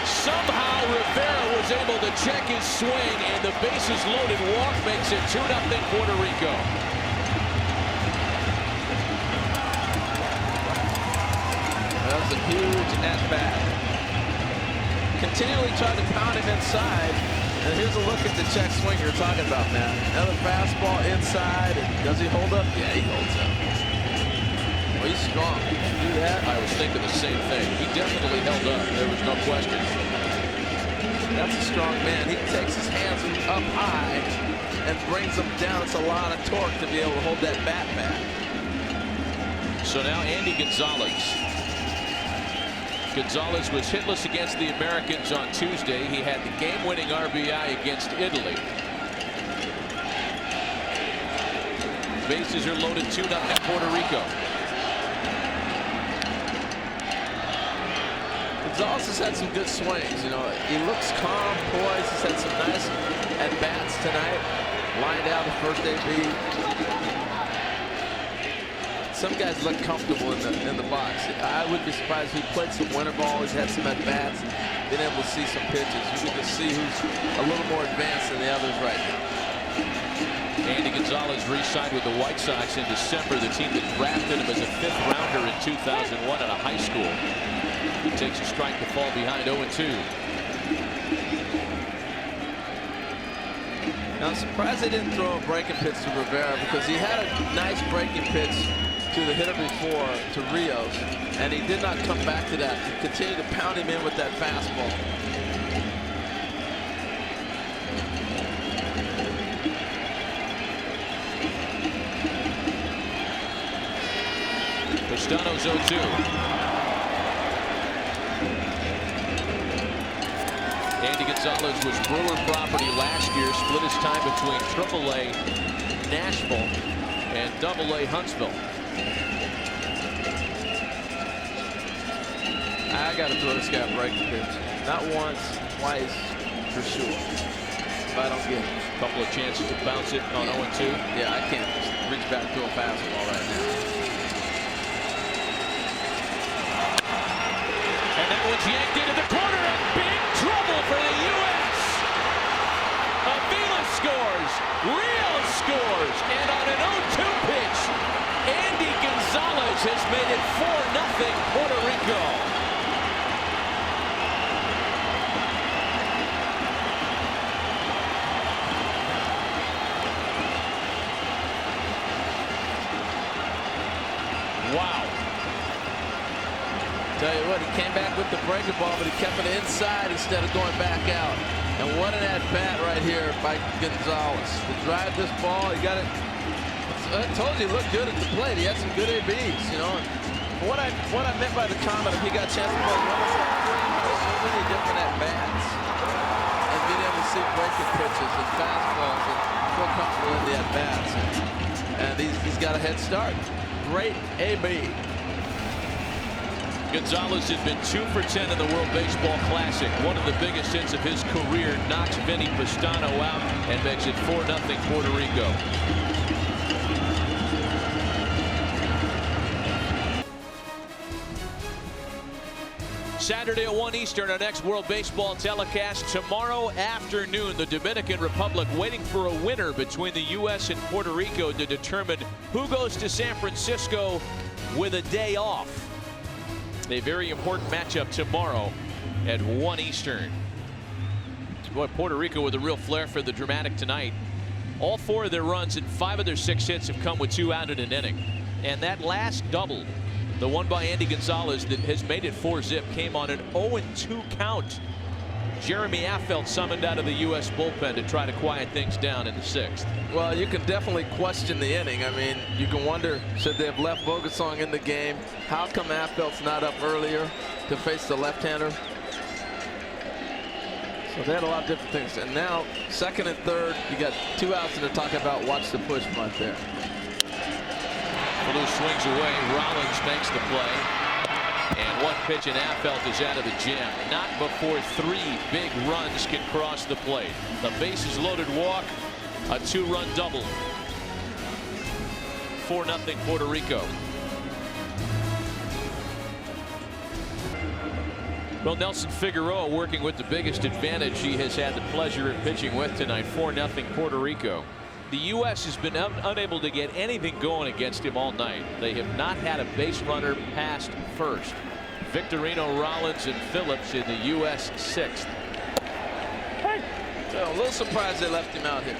Somehow Rivera was able to check his swing, and the bases loaded walk makes it 2-0 Puerto Rico. That was a huge at-bat. Continually tried to pound him inside. And here's a look at the check swing you're talking about, man. Another fastball inside. Does he hold up? Yeah, he holds up. Well, he's strong. He can do that. I was thinking the same thing. He definitely held up. There was no question. That's a strong man. He takes his hands up high and brings them down. It's a lot of torque to be able to hold that bat back. So now Andy Gonzalez. Gonzalez was hitless against the Americans on Tuesday. He had the game-winning RBI against Italy. Bases are loaded. 2-0 Puerto Rico. Gonzalez has had some good swings. You know, he looks calm, poised. He's had some nice at-bats tonight. Lined out the first AB. Some guys look comfortable in the box. I would be surprised if he played some winter ball. He's had some at-bats, been able to see some pitches. You can just see who's a little more advanced than the others right now. Andy Gonzalez re-signed with the White Sox in December. The team that drafted him as a 5th rounder in 2001 out of high school. He takes a strike to fall behind 0-2. Now, I'm surprised they didn't throw a breaking pitch to Rivera, because he had a nice breaking pitch to the hitter before, to Rios, and he did not come back to that. He continued to pound him in with that fastball. Pistano's 0-2. Andy Gonzalez was Brewer property last year, split his time between AAA Nashville and AA Huntsville. I got to throw this guy a breaking pitch. Not once, twice, for sure. If I don't get it. A couple of chances to bounce it on 0-2. Yeah, I can't just reach back to a fastball right now. And that one's yanked into the corner, and big trouble for the U.S. Avila scores, Rios scores, and on an 0-2 pitch, Andy Gonzalez has made it 4-0 Puerto Rico. Wow. Tell you what, he came back with the breaking ball, but he kept it inside instead of going back out. And what an at-bat right here by Gonzalez. To drive this ball, he got it. I told you, he looked good at the plate. He had some good ABs, you know. And what I meant by the comment, if he got a chance to play one, so many different at-bats. And being able to see breaking pitches and fastballs and feel comfortable in the at-bats. And he's got a head start. Great AB. Gonzalez has been 2 for 10 in the World Baseball Classic. One of the biggest hits of his career, knocks Vinny Pistano out and makes it 4-0 Puerto Rico. Saturday at 1 Eastern, our next World Baseball telecast. Tomorrow afternoon, the Dominican Republic waiting for a winner between the U.S. and Puerto Rico to determine who goes to San Francisco with a day off. A very important matchup tomorrow at 1 Eastern. Boy, Puerto Rico with a real flair for the dramatic tonight. All 4 of their runs and 5 of their 6 hits have come with 2 out in an inning. And that last double, the one by Andy Gonzalez that has made it 4-zip, came on an 0-2 count. Jeremy Affeldt summoned out of the U.S. bullpen to try to quiet things down in the 6th. Well, you can definitely question the inning. I mean, you can wonder, should they have left Vogelsong in the game? How come Affeldt's not up earlier to face the left-hander? So they had a lot of different things. And now, 2nd and 3rd, you got 2 outs, and they're talking about watch the push bunt there. Blue swings away. Rollins makes the play. And one pitch, and Affeldt is out of the jam. Not before 3 big runs can cross the plate. The bases loaded walk, a 2-run double. 4-0 Puerto Rico. Well, Nelson Figueroa working with the biggest advantage he has had the pleasure of pitching with tonight. 4-0 Puerto Rico. The U.S. has been unable to get anything going against him all night. They have not had a base runner past first. Victorino, Rollins, and Phillips in the U.S. 6th. So a little surprised they left him out here.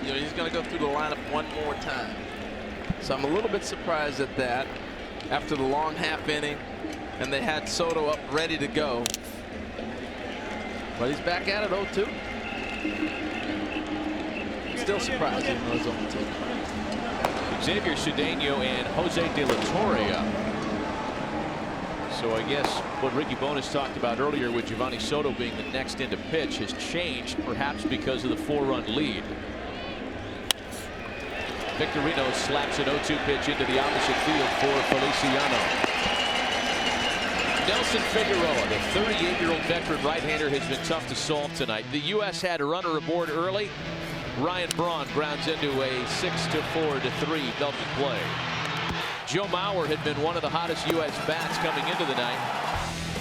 You know, he's going to go through the lineup one more time. So I'm a little bit surprised at that after the long half inning, and they had Soto up ready to go. But he's back at it 0-2. Still surprised even though it's 0-2. Xavier Cedeno and Jose De La Torre. So I guess what Ricky Bones talked about earlier with Giovanni Soto being the next in to pitch has changed, perhaps because of the 4-run lead. Victorino slaps an 0-2 pitch into the opposite field for Feliciano. Nelson Figueroa, the 38-year-old veteran right-hander, has been tough to solve tonight. The U.S. had a runner aboard early. Ryan Braun grounds into a 6-4-3 belted play. Joe Mauer had been one of the hottest U.S. bats coming into the night.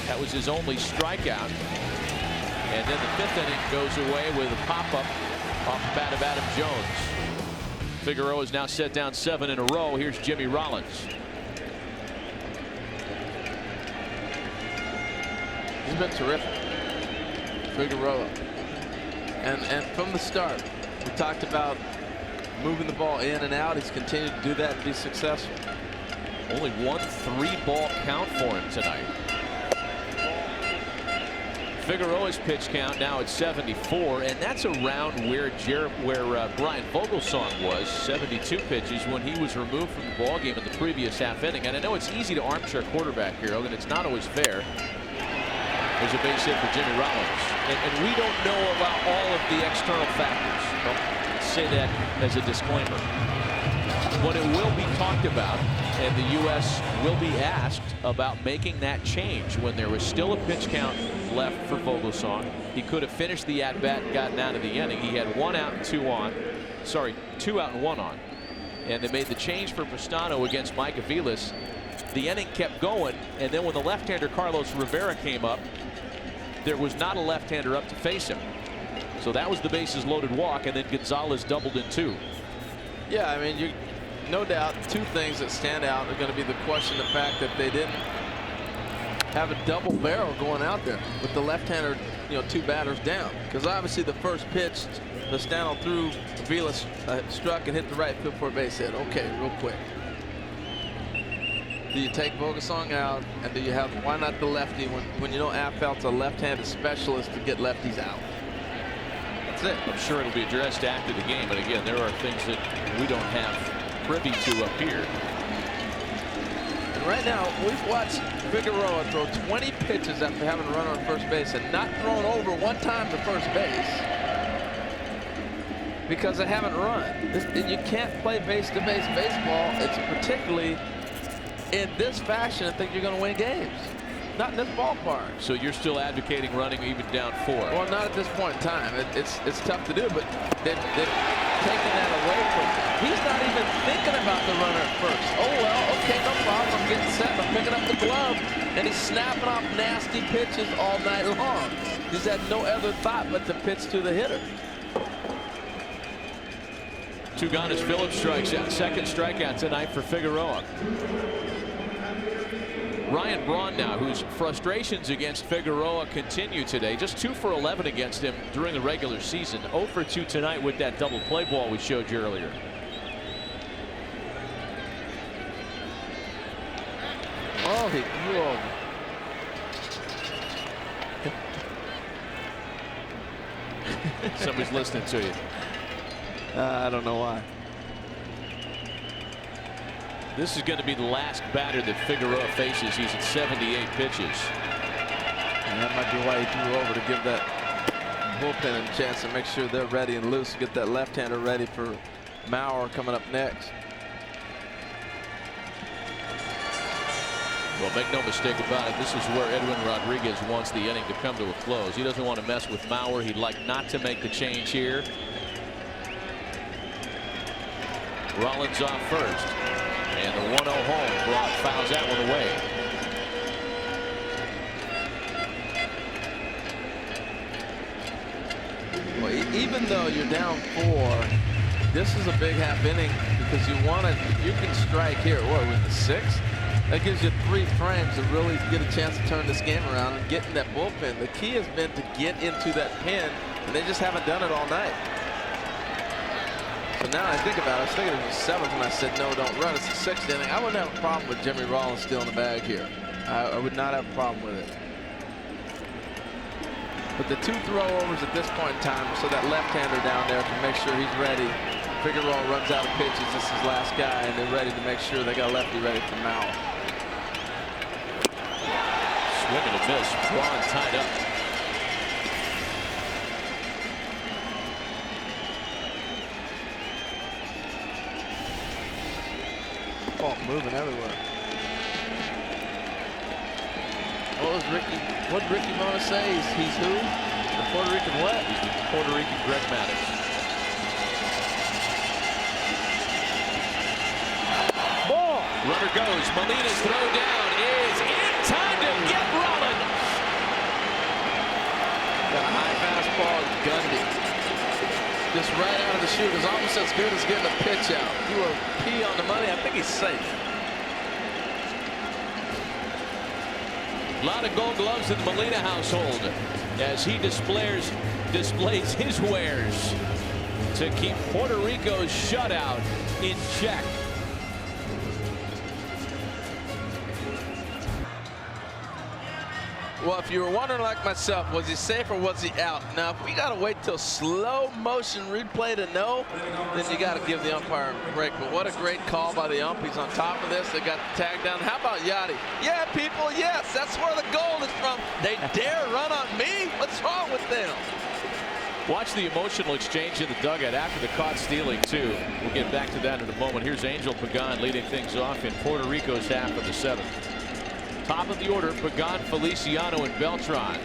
That was his only strikeout. And then the 5th inning goes away with a pop-up off the bat of Adam Jones. Figueroa is now set down 7 in a row. Here's Jimmy Rollins. He's been terrific, Figueroa. And from the start, we talked about moving the ball in and out. He's continued to do that and be successful. Only one 3-ball count for him tonight. Figueroa's pitch count now at 74, and that's around where Brian Vogelsong was, 72 pitches, when he was removed from the ballgame in the previous half inning. And I know it's easy to armchair quarterback here, and it's not always fair. There's a base hit for Jimmy Rollins. And we don't know about all of the external factors. I'll say that as a disclaimer. But it will be talked about, and the U.S. will be asked about making that change when there was still a pitch count left for Vogelsong. He could have finished the at-bat and gotten out of the inning. He had 1 out and 2 on. Sorry, 2 out and 1 on. And they made the change for Pastano against Mike Aviles. The inning kept going, and then when the left-hander Carlos Rivera came up, there was not a left-hander up to face him. So that was the bases loaded walk, and then Gonzalez doubled in 2. Yeah, I mean, no doubt 2 things that stand out are going to be the question, the fact that they didn't have a double barrel going out there with the left-hander, 2 batters down. Because obviously the first pitch, Pastano threw, Aviles struck and hit the right field for a base hit. Okay, real quick. Do you take Vogelsong out, and do you have, why not the lefty when you know Affeld's a left-handed specialist to get lefties out? That's it. I'm sure it'll be addressed after the game, but again, there are things that we don't have privy to up here. And right now, we've watched Figueroa throw 20 pitches after having run on first base and not thrown over 1 time to first base because they haven't run. You can't play base-to-base baseball. It's particularly in this fashion, I think you're going to win games. Not in this ballpark. So you're still advocating running even down 4? Well, not at this point in time. It's tough to do, but they've taken that away from him. He's not even thinking about the runner at first. Oh, well, okay, no problem. I'm getting set. I'm picking up the glove. And he's snapping off nasty pitches all night long. He's had no other thought but to pitch to the hitter. 2 gone as Phillips strikes out. 2nd strikeout tonight for Figueroa. Ryan Braun now, whose frustrations against Figueroa continue today. Just 2 for 11 against him during the regular season. 0 for 2 tonight with that double play ball we showed you earlier. Oh, he flew over. Somebody's listening to you. I don't know why. This is going to be the last batter that Figueroa faces. He's at 78 pitches. And that might be why he threw over, to give that bullpen a chance to make sure they're ready and loose. Get that left-hander ready for Mauer coming up next. Well, make no mistake about it, this is where Edwin Rodriguez wants the inning to come to a close. He doesn't want to mess with Mauer. He'd like not to make the change here. Rollins off first. And the 1-0 home. Brock fouls that one away. Well, even though you're down 4, this is a big half inning because you can strike here. What, with the 6th? That gives you 3 frames to really get a chance to turn this game around and get in that bullpen. The key has been to get into that pen, and they just haven't done it all night. So now I think about it, I was thinking it was the 7th when I said no, don't run. It's the 6th inning. I wouldn't have a problem with Jimmy Rollins still in the bag here. I would not have a problem with it. But the 2 throwovers at this point in time, so that left-hander down there can make sure he's ready. Figueroa runs out of pitches. This is his last guy, and they're ready to make sure they got a lefty ready for Mao. Swing and a miss. Braun tied up. Ball moving everywhere. What did Ricky Mona say? He's who? The Puerto Rican what? He's the Puerto Rican Greg Maddux. Ball. Runner goes. Molina's throw down is in time to get Rollins. Got a high fastball, gunned it. Just right out of the chute. It's almost as good as getting a pitch out. Threw a P on the money. I think he's safe. A lot of gold gloves in the Molina household as he displays his wares to keep Puerto Rico's shutout in check. Well, if you were wondering like myself, was he safe or was he out? Now, if we got to wait till slow motion replay to know, then you got to give the umpire a break. But what a great call by the ump. He's on top of this. They got the tag down. How about Yadi? Yeah, people, yes, that's where the goal is from. They dare run on me? What's wrong with them? Watch the emotional exchange in the dugout after the caught stealing, too. We'll get back to that in a moment. Here's Angel Pagan leading things off in Puerto Rico's half of the 7th. Top of the order, Pagan, Feliciano, and Beltran.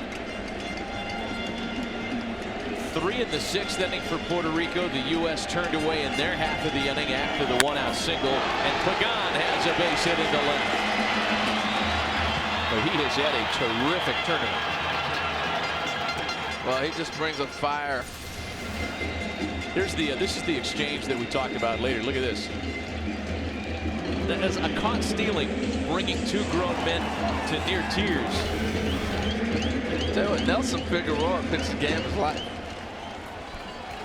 3 in the 6th inning for Puerto Rico. The U.S. turned away in their half of the inning after the 1-out single, and Pagan has a base hit into left. But he has had a terrific tournament. Well, he just brings a fire. Here's this is the exchange that we talked about later. Look at this. That is a caught stealing, bringing 2 grown men to near tears. Tell you what, Nelson Figueroa pitched the game of his life.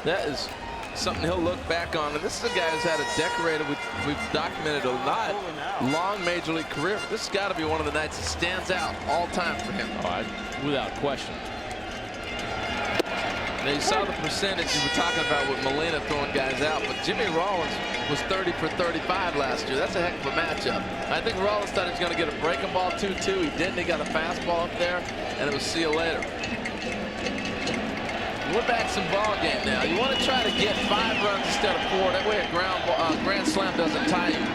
That is something he'll look back on. And this is a guy who's had a decorated, we've documented a lot, long major league career. But this has got to be one of the nights that stands out all time for him. Without question. Now you saw the percentage you were talking about with Molina throwing guys out, but Jimmy Rollins was 30 for 35 last year. That's a heck of a matchup. I think Rollins thought he was going to get a breaking ball 2-2. He didn't. He got a fastball up there, and it was see you later. We're back some ball game now. You want to try to get 5 runs instead of 4. That way a grand slam doesn't tie you.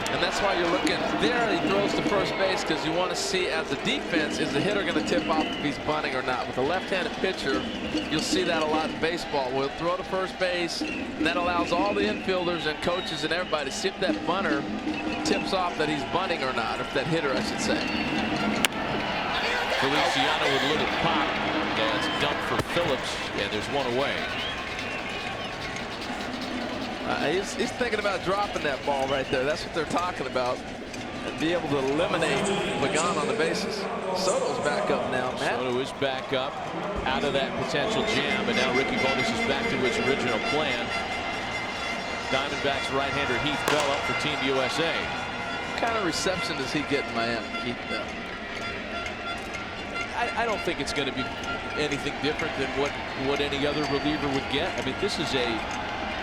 And that's why you're looking there. He throws to first base because you want to see, as a defense, is the hitter going to tip off if he's bunting or not. With a left-handed pitcher, you'll see that a lot in baseball. We'll throw to first base, and that allows all the infielders and coaches and everybody to see if that bunter tips off that he's bunting or not, or if that hitter, I should say. Feliciano with a little pop. And it's dumped for Phillips, and there's 1 away. He's thinking about dropping that ball right there. That's what they're talking about. And be able to eliminate Pagan on the bases. Soto's back up now, Matt. Soto is back up out of that potential jam, and now Ricky Bonus is back to his original plan. Diamondbacks right-hander Heath Bell up for Team USA. What kind of reception does he get in Miami, Heath Bell? I don't think it's going to be anything different than what any other reliever would get. I mean, this is a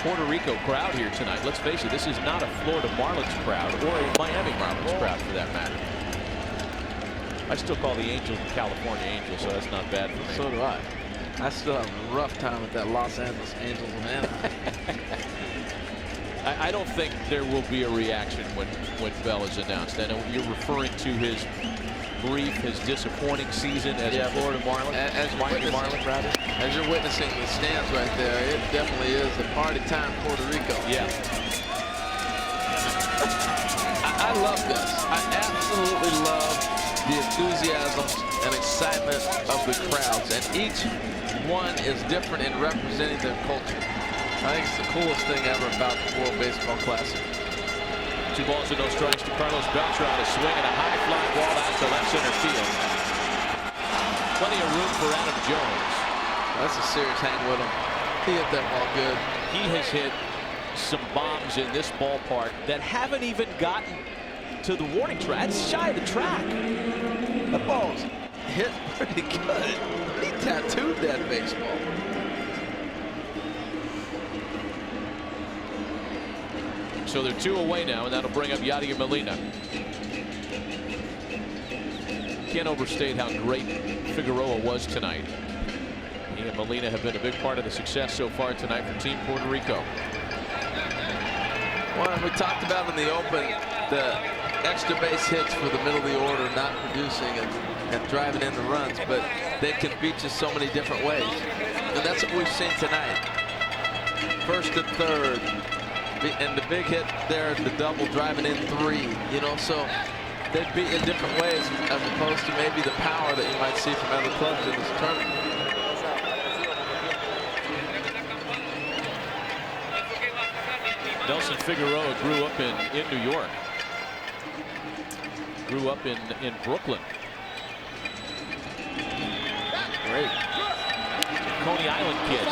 Puerto Rico crowd here tonight. Let's face it, this is not a Florida Marlins crowd or a Miami Marlins crowd for that matter. I still call the Angels the California Angels, so that's not bad for me. So do I. I still have a rough time with that Los Angeles Angels of Anaheim. I don't think there will be a reaction when Bell is announced. I know you're referring to his disappointing season as a Florida Marlin, as Miami Marlin, rather. As you're witnessing the stands right there, it definitely is a party time Puerto Rico. Yeah. love this. I absolutely love the enthusiasm and excitement of the crowds, and each one is different in representing their culture. I think it's the coolest thing ever about the World Baseball Classic. 2 balls and no strikes to Carlos Beltran. A swing and a high fly ball out to left center field. Plenty of room for Adam Jones. That's a serious hang with him. He hit that ball good. He has hit some bombs in this ballpark that haven't even gotten to the warning track. It's shy of the track. That ball's hit pretty good. He tattooed that baseball. So they're 2 away now, and that'll bring up Yadi Molina. Can't overstate how great Figueroa was tonight. He and Molina have been a big part of the success so far tonight for Team Puerto Rico. Well, we talked about in the open the extra base hits for the middle of the order not producing and driving in the runs, but they can beat you so many different ways. And that's what we've seen tonight. First and third. And the big hit there, the double driving in 3, you know, so they beat in different ways as opposed to maybe the power that you might see from other clubs in this tournament. Nelson Figueroa grew up in New York. Grew up in Brooklyn. Great. Coney Island kid.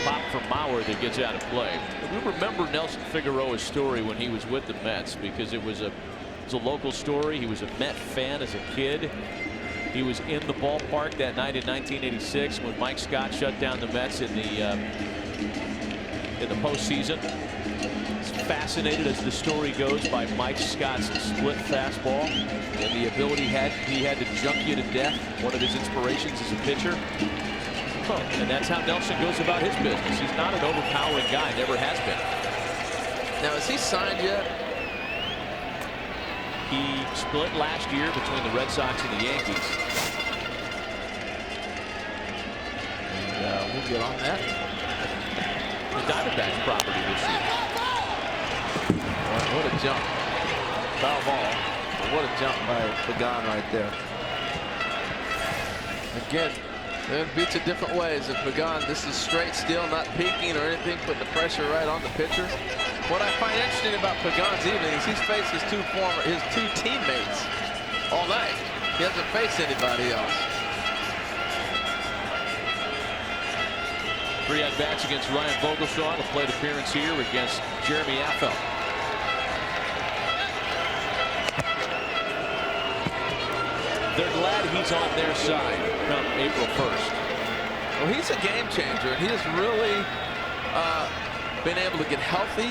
Pop from Mauer that gets out of play. We remember Nelson Figueroa's story when he was with the Mets because it was a local story. He was a Met fan as a kid. He was in the ballpark that night in 1986 when Mike Scott shut down the Mets in the postseason. He's fascinated, as the story goes, by Mike Scott's split fastball and the ability he had to junk you to death. One of his inspirations as a pitcher. And that's how Nelson goes about his business. He's not an overpowering guy, never has been. Now, is he signed yet? He split last year between the Red Sox and the Yankees. And we'll get on that. The Diamondbacks property this year. What a jump. Foul ball. What a jump by Pagan right there. Again, they beat you different ways. And Pagan, this is straight steal, not peeking or anything, putting the pressure right on the pitcher. What I find interesting about Pagan's evening is he's faced his two teammates all night. He hasn't faced anybody else. 3 at-bats against Ryan Vogelsong, a plate appearance here against Jeremy Affeldt. They're glad he's on their side come April 1st. Well, he's a game changer, and he has really been able to get healthy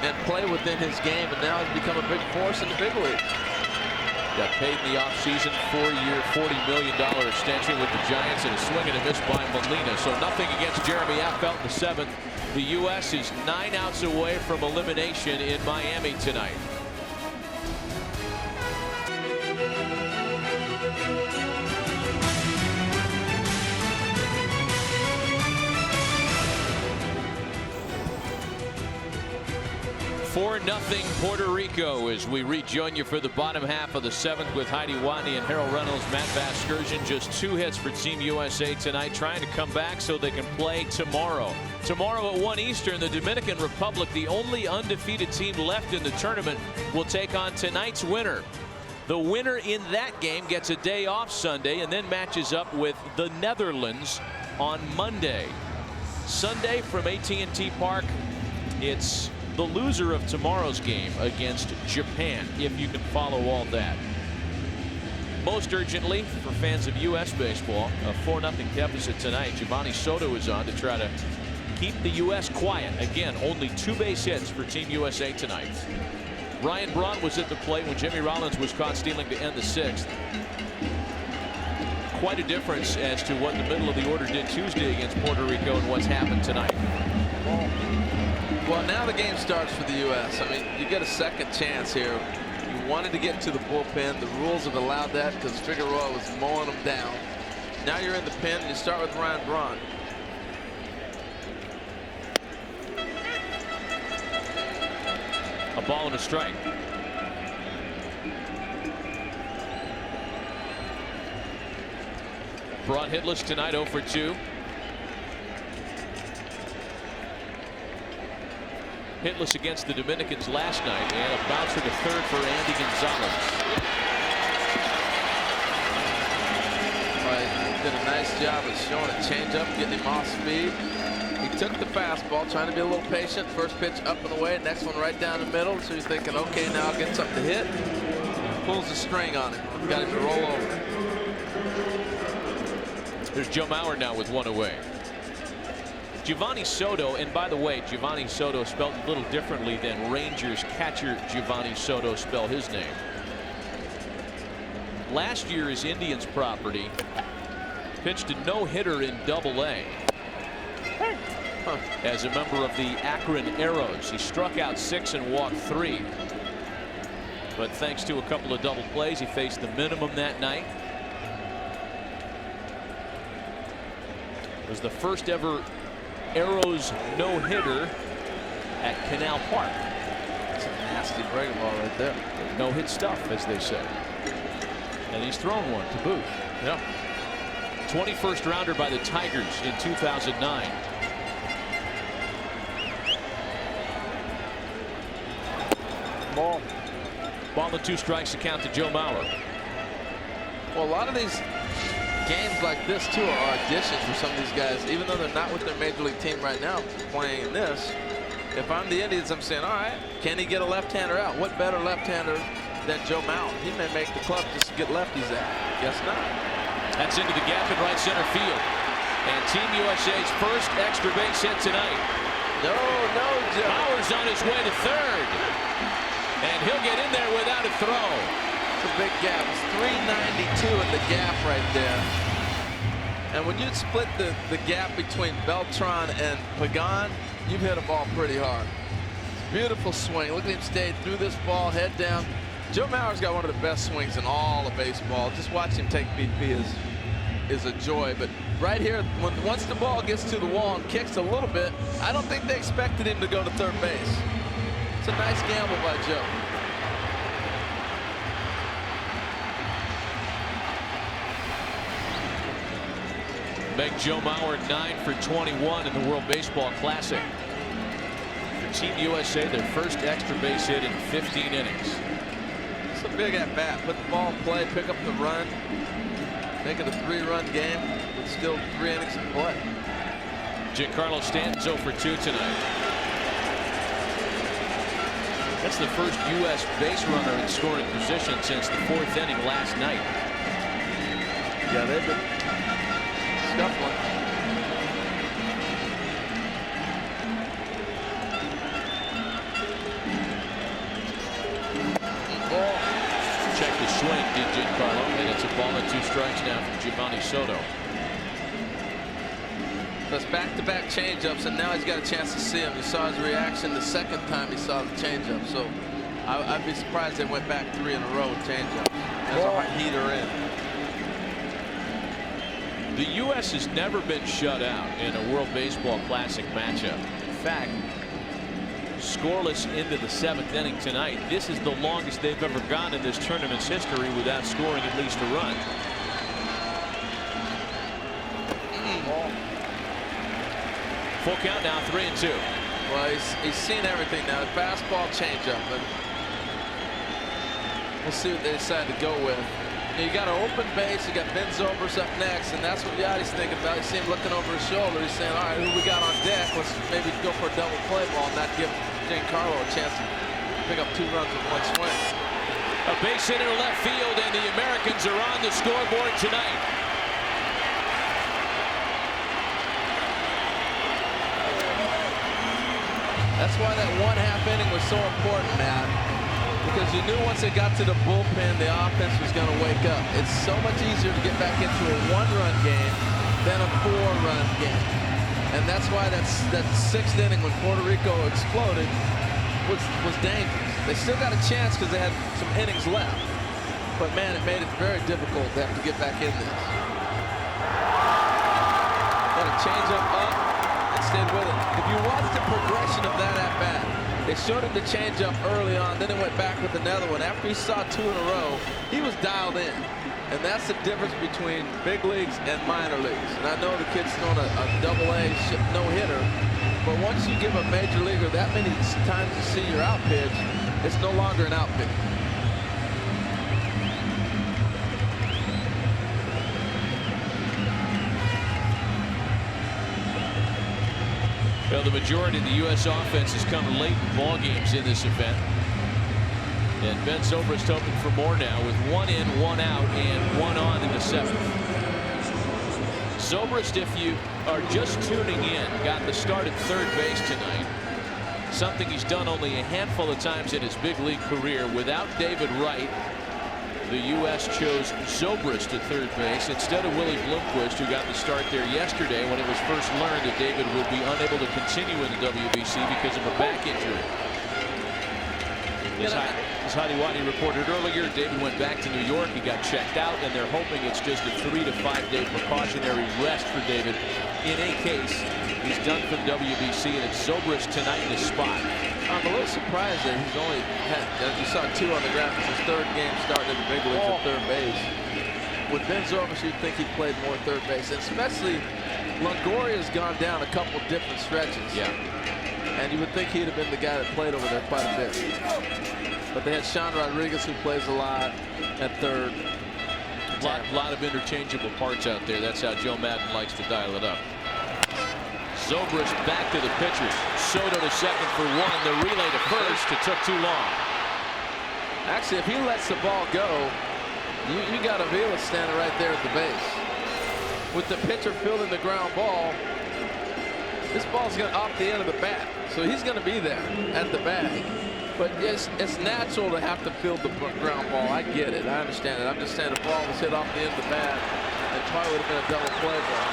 and play within his game, and now has become a big force in the big league. Got paid in the offseason, 4-year, $40 million extension with the Giants, and a swing and a miss by Molina. So nothing against Jeremy Affeldt in the 7th. The U.S. is 9 outs away from elimination in Miami tonight. Nothing Puerto Rico as we rejoin you for the bottom half of the 7th with Heidi Watney and Harold Reynolds. Matt Vasgersian, just 2 hits for Team USA tonight, trying to come back so they can play tomorrow. Tomorrow at 1 Eastern, the Dominican Republic, the only undefeated team left in the tournament, will take on tonight's winner. The winner in that game gets a day off Sunday and then matches up with the Netherlands on Monday. Sunday from AT&T Park, it's the loser of tomorrow's game against Japan, if you can follow all that. Most urgently, for fans of U.S. baseball, a 4-0 deficit tonight. Giovanni Soto is on to try to keep the U.S. quiet. Again, only 2 base hits for Team USA tonight. Ryan Braun was at the plate when Jimmy Rollins was caught stealing to end the 6th. Quite a difference as to what the middle of the order did Tuesday against Puerto Rico and what's happened tonight. Well, now the game starts for the U.S. I mean, you get a second chance here. You wanted to get to the bullpen. The rules have allowed that because Figueroa was mowing them down. Now you're in the pen, and you start with Ryan Braun. A ball and a strike. Brought hitless tonight, 0 for 2. Hitless against the Dominicans last night, and a bouncer to third for Andy Gonzalez. Right, did a nice job of showing a changeup, getting him off speed. He took the fastball, trying to be a little patient. First pitch up and away, next one right down the middle. So you're thinking, okay, now I'll get something to hit. Pulls the string on him. Got him to roll over. There's Joe Mauer now with one away. Giovanni Soto, and by the way, Giovanni Soto spelled a little differently than Rangers catcher Giovanni Soto spelled his name. Last year is Indians property. Pitched a no-hitter in Double-A. As a member of the Akron Arrows, he struck out 6 and walked 3. But thanks to a couple of double plays, he faced the minimum that night. It was the first ever Arrows no-hitter at Canal Park. That's a nasty breaking ball right there. No-hit stuff, as they say. And he's thrown one to boot. Yeah. 21st rounder by the Tigers in 2009. Ball. Ball and 2 strikes to count to Joe Mauer. Well, a lot of these games like this too are auditions for some of these guys, even though they're not with their major league team right now playing in this. If I'm the Indians, I'm saying, all right, can he get a left-hander out? What better left-hander than Joe Mauer? He may make the club just to get lefties out. Guess not. That's into the gap in right center field. And Team USA's first extra base hit tonight. No, Joe. Mauer's on his way to third. And he'll get in there without a throw. It's a big gap. It's 392 in the gap right there. And when you split the gap between Beltran and Pagan, you've hit a ball pretty hard. Beautiful swing. Look at him stay through this ball, head down. Joe Mauer's got one of the best swings in all of baseball. Just watch him take BP is a joy. But right here, once the ball gets to the wall and kicks a little bit, I don't think they expected him to go to third base. It's a nice gamble by Joe. Make Joe Mauer 9 for 21 in the World Baseball Classic. For Team USA, their first extra base hit in 15 innings. It's a big at bat. Put the ball in play, pick up the run, make it a 3-run game with still 3 innings in play. Giancarlo Stanton's 0 for 2 tonight. That's the first U.S. base runner in scoring position since the 4th inning last night. Yeah, they've been scuffling. Check the swing, did Giancarlo, and it's a ball and 2 strikes now from Giovanni Soto. That's back-to-back changeups, and now he's got a chance to see him. You saw his reaction the second time he saw the changeup, so I'd be surprised they went back 3 in a row with changeups. There's a heater in. The U.S. has never been shut out in a World Baseball Classic matchup. In fact, scoreless into the 7th inning tonight. This is the longest they've ever gone in this tournament's history without scoring at least a run. Full count now, 3-2. Well, he's seen everything now. The fastball, changeup, but we'll see what they decide to go with. You got an open base. You got Ben Zobrist up next, and that's what Yadi's thinking about. You see him looking over his shoulder. He's saying, all right, who we got on deck? Let's maybe go for a double play ball and not give Giancarlo a chance to pick up 2 runs with 1 swing. A base hit in left field, and the Americans are on the scoreboard tonight. That's why that 1/2 inning was so important, Matt, because you knew once they got to the bullpen, the offense was going to wake up. It's so much easier to get back into a 1-run game than a 4-run game. And that's why that 6th inning when Puerto Rico exploded was dangerous. They still got a chance because they had some innings left. But, man, it made it very difficult to have to get back in this. Got a changeup up. Stayed with it. If you watch the progression of that at bat, they showed him the changeup early on, then he went back with another one. After he saw 2 in a row, he was dialed in. And that's the difference between big leagues and minor leagues. And I know the kid's throwing a double-A no-hitter, but once you give a major leaguer that many times to see your out pitch, it's no longer an out pitch. Well, the majority of the U.S. offense has come late in ball games in this event. And Ben Zobrist hoping for more now with 1 in, 1 out, and 1 on in the 7th. Zobrist, if you are just tuning in, got the start at third base tonight. Something he's done only a handful of times in his big league career. Without David Wright, the U.S. chose Zobrist at third base instead of Willie Bloomquist, who got the start there yesterday when it was first learned that David would be unable to continue in the WBC because of a back injury. As Wadi reported earlier, David went back to New York. He got checked out, and they're hoping it's just a 3 to 5 day precautionary rest for David in a case he's done for the WBC, and it's Zobrist tonight in his spot. I'm a little surprised that he's only had, as you saw 2 on the graphics, his 3rd game starting in the big leagues at third base. With Ben Zobrist, you'd think he played more third base, and especially Longoria's gone down a couple different stretches. Yeah. And you would think he'd have been the guy that played over there quite a bit. But they had Sean Rodriguez, who plays a lot at third. A lot of interchangeable parts out there. That's how Joe Madden likes to dial it up. Zobrist back to the pitchers. Soto to second for 1. The relay to first. It took too long. Actually, if he lets the ball go, you got Avila standing right there at the base. With the pitcher fielding the ground ball, this ball's going off the end of the bat. So he's going to be there at the bag. But it's natural to have to field the ground ball. I get it. I understand it. I'm just saying the ball was hit off the end of the bat. It probably would have been a double play ball.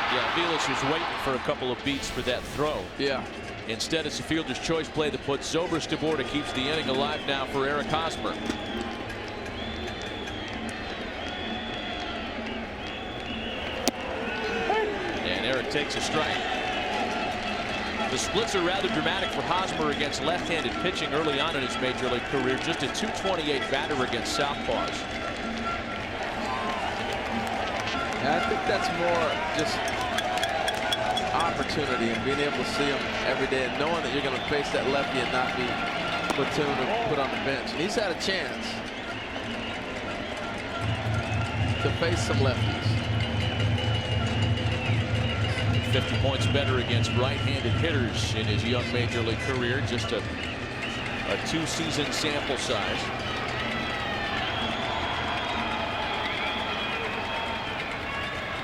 Yeah, Avilas was waiting for a couple of beats for that throw. Yeah. Instead, it's a fielder's choice play that puts Zobrist aboard. It keeps the inning alive now for Eric Hosmer. And Eric takes a strike. The splits are rather dramatic for Hosmer against left-handed pitching early on in his major league career. Just a .228 batter against southpaws. I think that's more just opportunity and being able to see him every day and knowing that you're going to face that lefty and not be platooned or put on the bench. And he's had a chance to face some lefties. 50 points better against right-handed hitters in his young major league career. Just a 2-season sample size.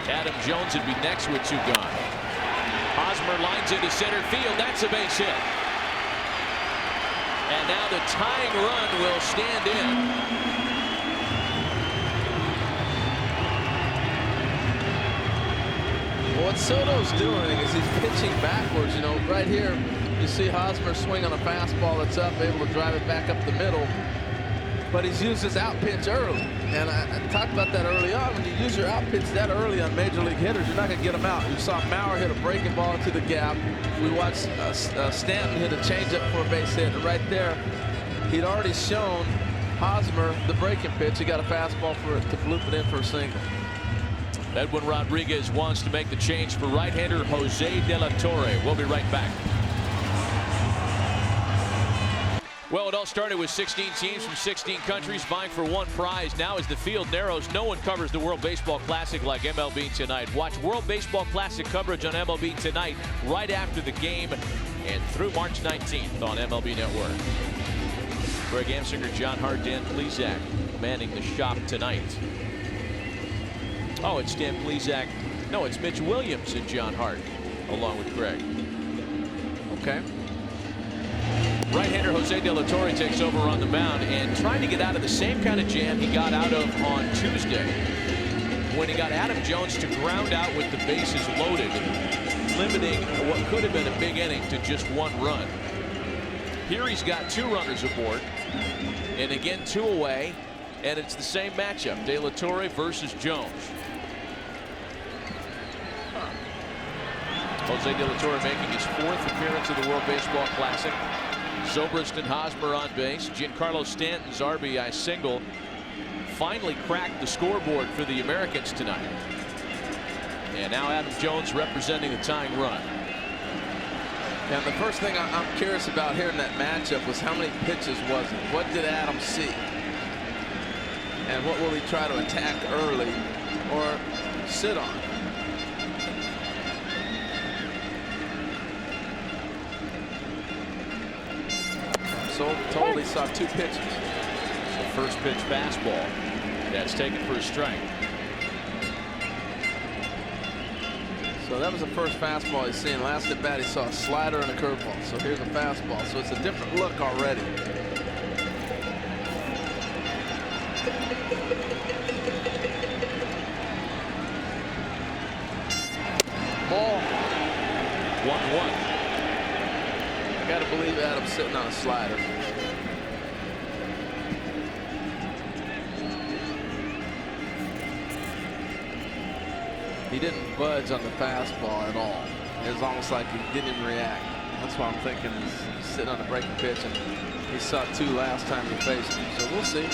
Adam Jones would be next with 2 gone. Hosmer lines into center field. That's a base hit. And now the tying run will stand in. What Soto's doing is he's pitching backwards. You know, right here you see Hosmer swing on a fastball that's up, able to drive it back up the middle. But he's used his out pitch early. And I talked about that early on. When you use your out pitch that early on major league hitters, you're not going to get them out. You saw Maurer hit a breaking ball into the gap. We watched Stanton hit a changeup for a base hit. And right there, he'd already shown Hosmer the breaking pitch. He got a fastball for it to bloop it in for a single. Edwin Rodriguez wants to make the change for right-hander Jose De La Torre. We'll be right back. Well, it all started with 16 teams from 16 countries vying for one prize. Now as the field narrows, no one covers the World Baseball Classic like MLB Tonight. Watch World Baseball Classic coverage on MLB Tonight right after the game and through March 19th on MLB Network. Greg Amsinger, John Hart, Dan Plesac manning the shop tonight. Oh, it's Dan Plesac. No, it's Mitch Williams and John Hart along with Greg. Okay. Right-hander Jose De La Torre takes over on the mound and trying to get out of the same kind of jam he got out of on Tuesday when he got Adam Jones to ground out with the bases loaded, limiting what could have been a big inning to just 1 run. Here he's got 2 runners aboard and again 2 away, and it's the same matchup, De La Torre versus Jones. Jose De La Torre making his 4th appearance of the World Baseball Classic. Zobrist and Hosmer on base. Giancarlo Stanton's RBI single finally cracked the scoreboard for the Americans tonight. And now Adam Jones representing the tying run. And the first thing I'm curious about here in that matchup was how many pitches was it? What did Adam see? And what will he try to attack early or sit on? So told he saw 2 pitches. The first pitch fastball. That's taken for a strike. So that was the first fastball he's seen. Last at bat he saw a slider and a curveball. So here's a fastball. So it's a different look already. Ball. 1-1. I got to believe Adam's sitting on a slider. He didn't budge on the fastball at all. It was almost like he didn't even react. That's why I'm thinking he's sitting on a breaking pitch, and he saw 2 last time he faced him. So we'll see.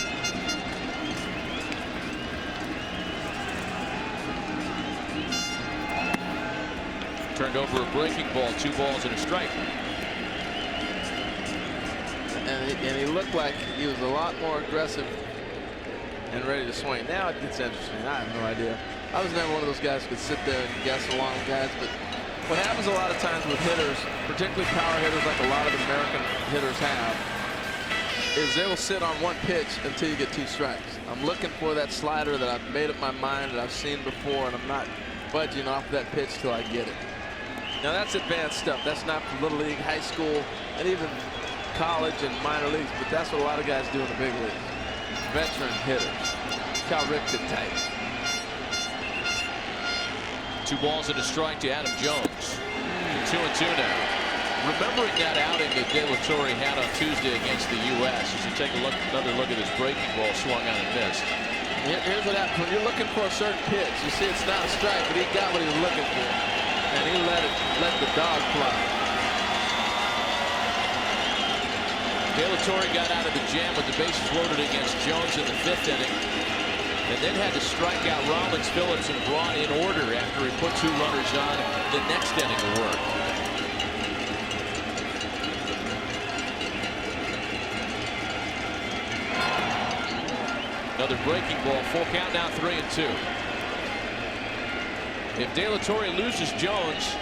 Turned over a breaking ball, 2 balls and a strike. And he looked like he was a lot more aggressive and ready to swing. Now it gets interesting. I have no idea. I was never one of those guys who could sit there and guess along with guys, but what happens a lot of times with hitters, particularly power hitters like a lot of American hitters have, is they will sit on 1 pitch until you get 2 strikes. I'm looking for that slider that I've made up my mind that I've seen before, and I'm not budging off that pitch till I get it. Now that's advanced stuff. That's not for Little League, high school, and even college and minor leagues, but that's what a lot of guys do in the big leagues. Veteran hitters. Cal Rick did tight. 2 balls and a strike to Adam Jones. 2-2 now. Remembering that outing that De La Torre had on Tuesday against the U.S. as you take another look at his breaking ball, swung on and missed. Here's what happens when you're looking for a certain pitch. You see it's not a strike, but he got what he was looking for, and he let the dog fly. De La Torre got out of the jam with the bases loaded against Jones in the 5th inning. And then had to strike out Rollins, Phillips, and brought in order after he put 2 runners on the next inning of work. Another breaking ball, full count now, 3-2. If De La Torre loses Jones,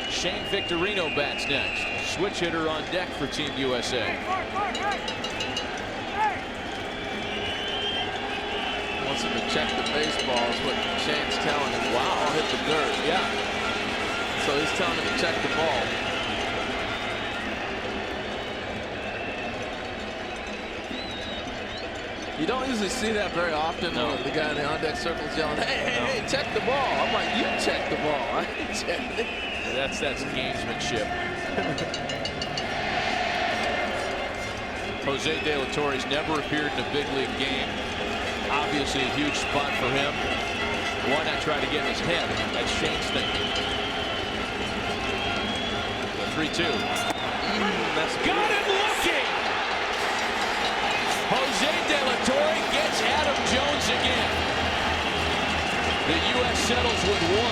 Shane Victorino bats next. Switch hitter on deck for Team USA. Wants him to check the baseball is what Shane's telling him. Wow, I'll hit the dirt. Yeah. So he's telling him to check the ball. You don't usually see that very often. No. The guy in the on-deck circle is yelling, hey, check the ball. I'm like, you check the ball. I ain't checking it. That's gamesmanship. Jose De La Torre's never appeared in a big league game. Obviously a huge spot for him. Why not try to get in his head? That's Shane's thinking. The 3-2. That's got him looking. Jose De La Torre gets Adam Jones again. The U.S. settles with 1.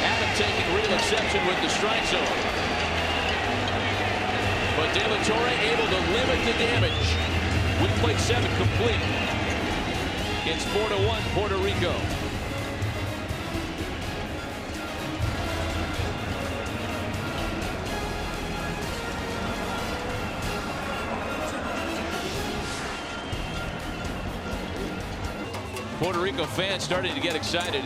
Adam taking real exception with the strike zone. But De La Torre able to limit the damage. We played 7 complete. It's 4-1 Puerto Rico. Puerto Rico fans starting to get excited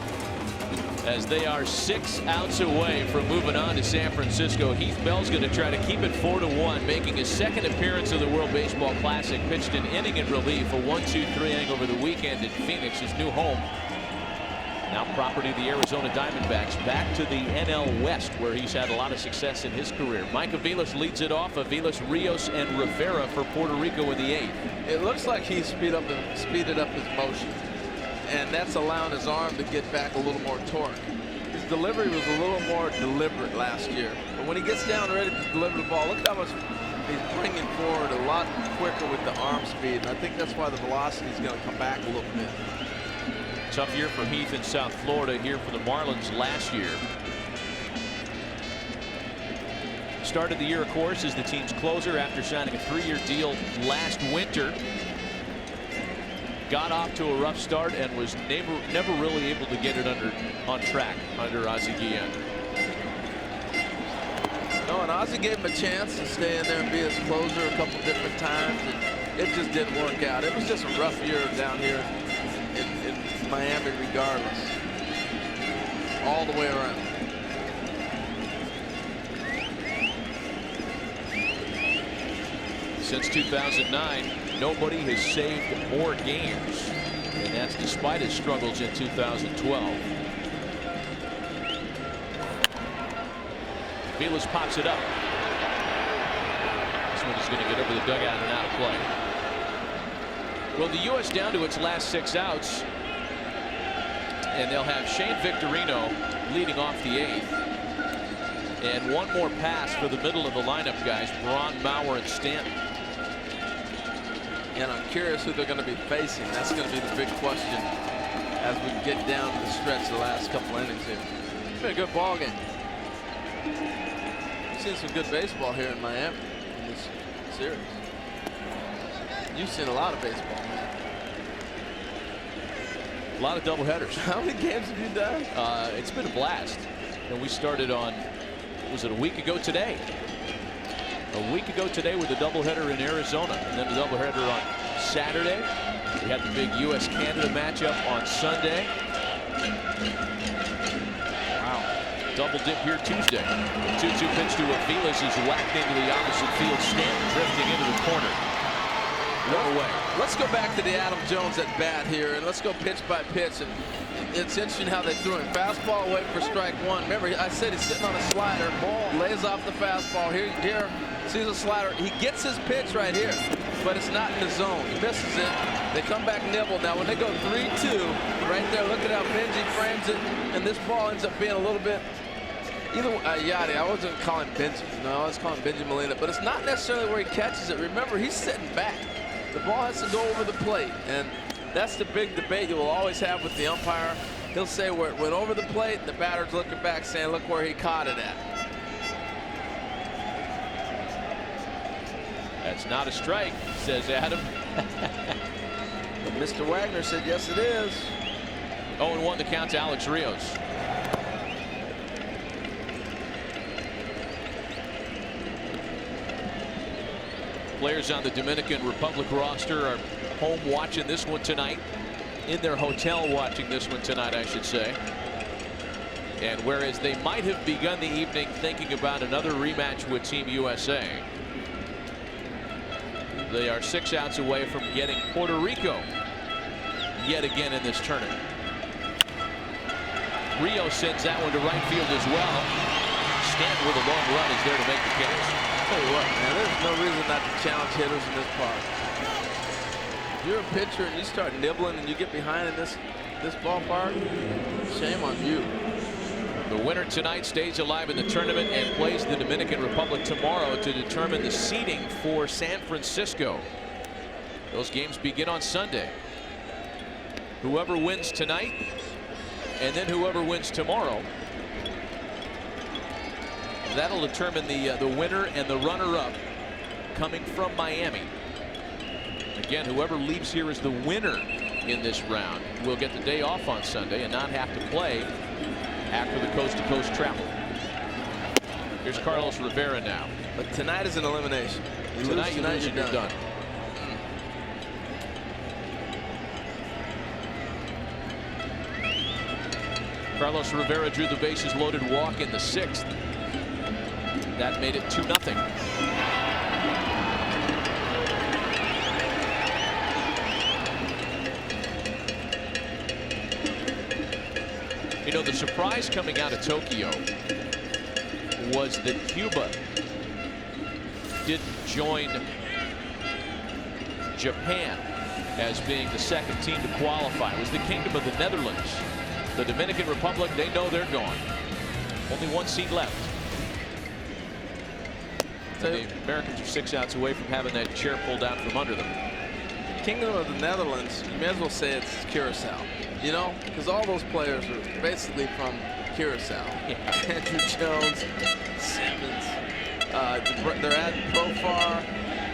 as they are 6 outs away from moving on to San Francisco. Heath Bell's going to try to keep it 4-1, making his 2nd appearance of the World Baseball Classic. Pitched an inning in relief, a 1-2-3 inning over the weekend in Phoenix, his new home. Now property of the Arizona Diamondbacks. Back to the NL West, where he's had a lot of success in his career. Mike Aviles leads it off. Aviles, Rios, and Rivera for Puerto Rico in the 8th. It looks like he speeded up his motion, and that's allowing his arm to get back a little more torque. He's delivery was a little more deliberate last year. But when he gets down ready to deliver the ball, look how much he's bringing forward a lot quicker with the arm speed. And I think that's why the velocity is going to come back a little bit. Tough year for Heath in South Florida here for the Marlins last year. Started the year, of course, as the team's closer after signing a 3-year deal last winter. Got off to a rough start and was never really able to get it on track under Ozzie Guillen. No, and Ozzie gave him a chance to stay in there and be his closer a couple different times, and it just didn't work out. It was just a rough year down here in Miami regardless. All the way around. Since 2009, nobody has saved more games, and that's despite his struggles in 2012. Vilas pops it up. This one is going to get over the dugout and out of play. Well, the U.S. down to its last 6 outs, and they'll have Shane Victorino leading off the 8th. And one more pass for the middle of the lineup guys, Braun, Mauer, and Stanton. And I'm curious who they're going to be facing. That's going to be the big question as we get down to the stretch the last couple innings here. It's been a good ball game. We've seen some good baseball here in Miami in this series. You've seen a lot of baseball, man. A lot of doubleheaders. How many games have you done? It's been a blast. And we started on, was it a week ago today? A week ago today with a doubleheader in Arizona, and then a doubleheader on Saturday. We had the big U.S.-Canada matchup on Sunday. Wow. Double dip here Tuesday. The 2-2 pitch to Vilas is whacked into the opposite field stand, drifting into the corner. No way. Let's go back to the Adam Jones at bat here, and let's go pitch by pitch. And it's interesting how they threw him. Fastball away for strike 1. Remember, I said he's sitting on a slider. Ball lays off the fastball. Here, sees a slider. He gets his pitch right here, but it's not in the zone. He misses it. They come back nibble. Now, when they go 3-2, right there, look at how Benji frames it, and this ball ends up being a little bit. Either Yadi, I wasn't calling Benji. No, I was calling Benji Molina, but it's not necessarily where he catches it. Remember, he's sitting back. The ball has to go over the plate, and that's the big debate you will always have with the umpire. He'll say where it went over the plate, and the batter's looking back saying, look where he caught it at. That's not a strike, says Adam. But Mr. Wagner said, yes, it is. 0-1 the count to Alex Rios. Players on the Dominican Republic roster are home watching this one tonight. In their hotel watching this one tonight, I should say. And whereas they might have begun the evening thinking about another rematch with Team USA, they are 6 outs away from getting Puerto Rico yet again in this tournament. Rios sends that one to right field as well. Stanton with a long run is there to make the catch. Tell you what, man, there's no reason not to challenge hitters in this park. If you're a pitcher and you start nibbling and you get behind in this ballpark, shame on you. The winner tonight stays alive in the tournament and plays the Dominican Republic tomorrow to determine the seeding for San Francisco. Those games begin on Sunday. Whoever wins tonight and then whoever wins tomorrow, that'll determine the winner and the runner-up coming from Miami. Again, whoever leaves here as the winner in this round will get the day off on Sunday and not have to play after the coast-to-coast travel. Here's Carlos Rivera now. But tonight is an elimination. Tonight you lose and you're done. Carlos Rivera drew the bases loaded walk in the 6th. That made it 2-0. You know, the surprise coming out of Tokyo was that Cuba didn't join Japan as being the second team to qualify. It was the Kingdom of the Netherlands. The Dominican Republic, they know they're gone. Only one seat left. The Americans are 6 outs away from having that chair pulled out from under them. Kingdom of the Netherlands, you may as well say it's Curacao, you know, because all those players are basically from Curacao. Yeah. Andrew Jones, Simmons, they're adding Profar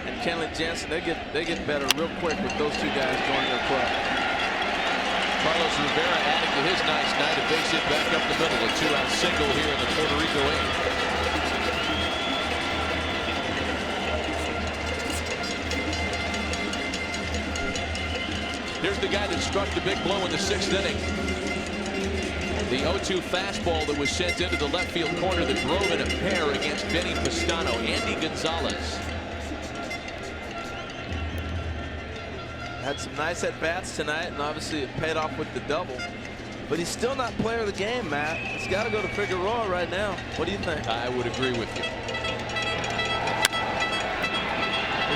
and Kenley Jansen. They get better real quick with those two guys joining their club. Carlos Rivera adding to his nice night, a base hit back up the middle, a 2-out single here in the Puerto Rico 8th. Here's the guy that struck the big blow in the 6th inning. The 0-2 fastball that was sent into the left field corner that drove in a pair against Benny Pastano. Andy Gonzalez. Had some nice at-bats tonight, and obviously it paid off with the double. But he's still not player of the game, Matt. It's got to go to Figueroa right now. What do you think? I would agree with you.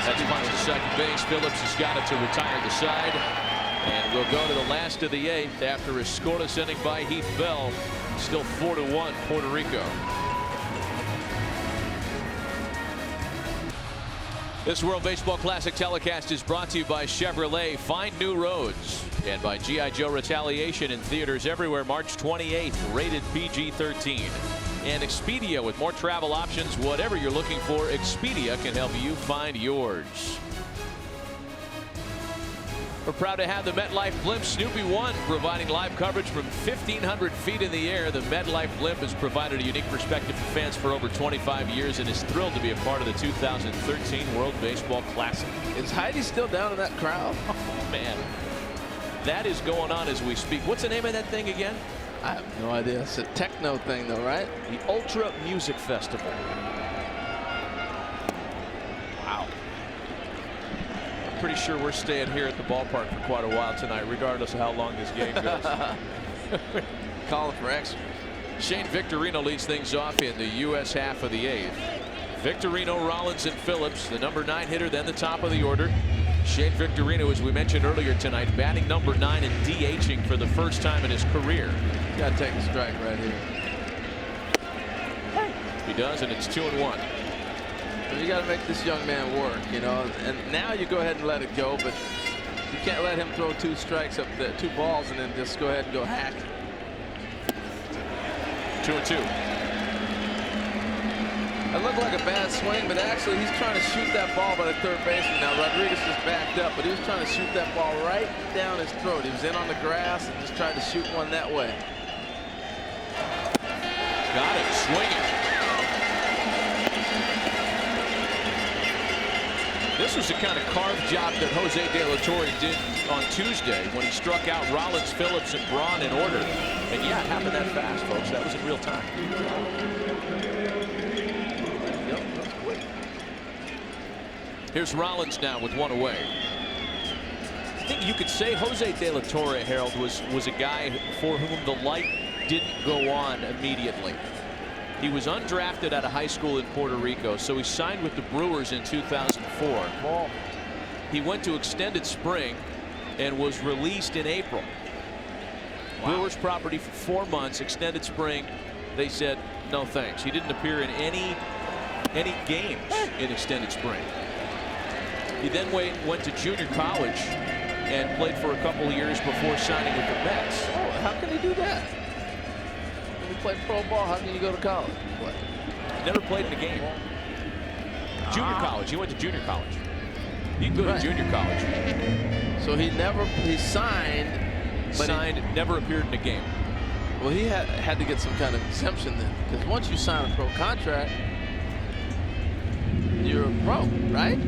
That's punched to second base. Phillips has got it to retire the side. And we'll go to the last of the 8th after a scoreless inning by Heath Bell. Still 4-1 Puerto Rico. This World Baseball Classic telecast is brought to you by Chevrolet. Find new roads. And by G.I. Joe Retaliation in theaters everywhere March 28th. Rated PG-13. And Expedia, with more travel options. Whatever you're looking for, Expedia can help you find yours. We're proud to have the MetLife Blimp Snoopy 1 providing live coverage from 1,500 feet in the air. The MetLife Blimp has provided a unique perspective for fans for over 25 years and is thrilled to be a part of the 2013 World Baseball Classic. Is Heidi still down in that crowd? Oh, man. That is going on as we speak. What's the name of that thing again? I have no idea. It's a techno thing, though, right? The Ultra Music Festival. Wow. I'm pretty sure we're staying here at the ballpark for quite a while tonight, regardless of how long this game goes. Calling for extra. Shane Victorino leads things off in the U.S. half of the 8th. Victorino, Rollins, and Phillips, the number 9 hitter, then the top of the order. Shane Victorino, as we mentioned earlier tonight, batting number 9 and DHing for the first time in his career. Got to take a strike right here. He does, and it's 2-1. You got to make this young man work, you know. And now you go ahead and let it go, but you can't let him throw 2 strikes up the 2 balls and then just go ahead and go hack. 2-2. It looked like a bad swing, but actually he's trying to shoot that ball by the third baseman. Now Rodriguez is backed up, but he was trying to shoot that ball right down his throat. He was in on the grass and just tried to shoot one that way. Got it, swinging. This was the kind of carved job that Jose De La Torre did on Tuesday when he struck out Rollins, Phillips, and Braun in order. And yeah, it happened that fast, folks. That was in real time. Here's Rollins now with 1 away. I think you could say Jose De La Torre, Harold, was a guy for whom the light didn't go on immediately. He was undrafted out of high school in Puerto Rico, so he signed with the Brewers in 2004. He went to extended spring and was released in April. Wow. Brewers property for 4 months, extended spring. They said no thanks. He didn't appear in any games in extended spring. He then went to junior college and played for a couple of years before signing with the Mets. Oh, how can he do that? When he played pro ball, how can you go to college? What? Never played in a game. Junior college. He went to junior college. You can go to junior college. So he signed, but never appeared in a game. Well, he had to get some kind of exemption then, because once you sign a pro contract, you're a pro, right?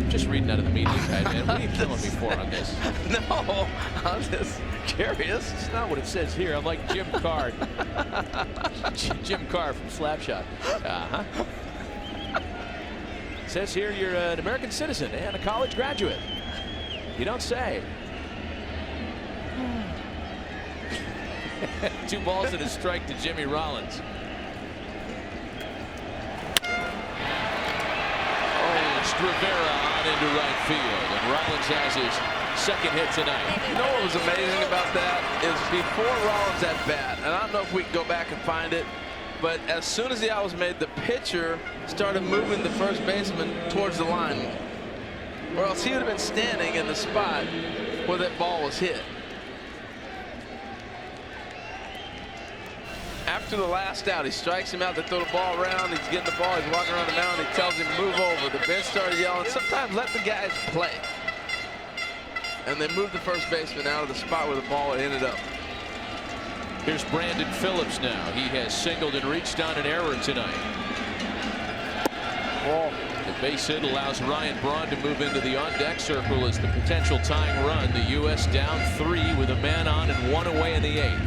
Just reading out of the media guide, man. What are you killing me for on this? No, I'm just curious. It's not what it says here. I'm like Jim Carr. Jim Carr from Slapshot. It says here you're an American citizen and a college graduate. You don't say. 2 balls and a strike to Jimmy Rollins. Rivera on into right field, and Rollins has his second hit tonight. You know what was amazing about that is before Rollins at bat, and I don't know if we can go back and find it, but as soon as the out was made, the pitcher started moving the first baseman towards the line, or else he would have been standing in the spot where that ball was hit. After the last out, he strikes him out to throw the ball around. He's getting the ball. He's walking around the mound. He tells him, move over. The bench started yelling, sometimes let the guys play. And they moved the first baseman out of the spot where the ball ended up. Here's Brandon Phillips now. He has singled and reached on an error tonight. Ball. The base hit allows Ryan Braun to move into the on-deck circle as the potential tying run. The U.S. down 3 with a man on and 1 away in the 8th.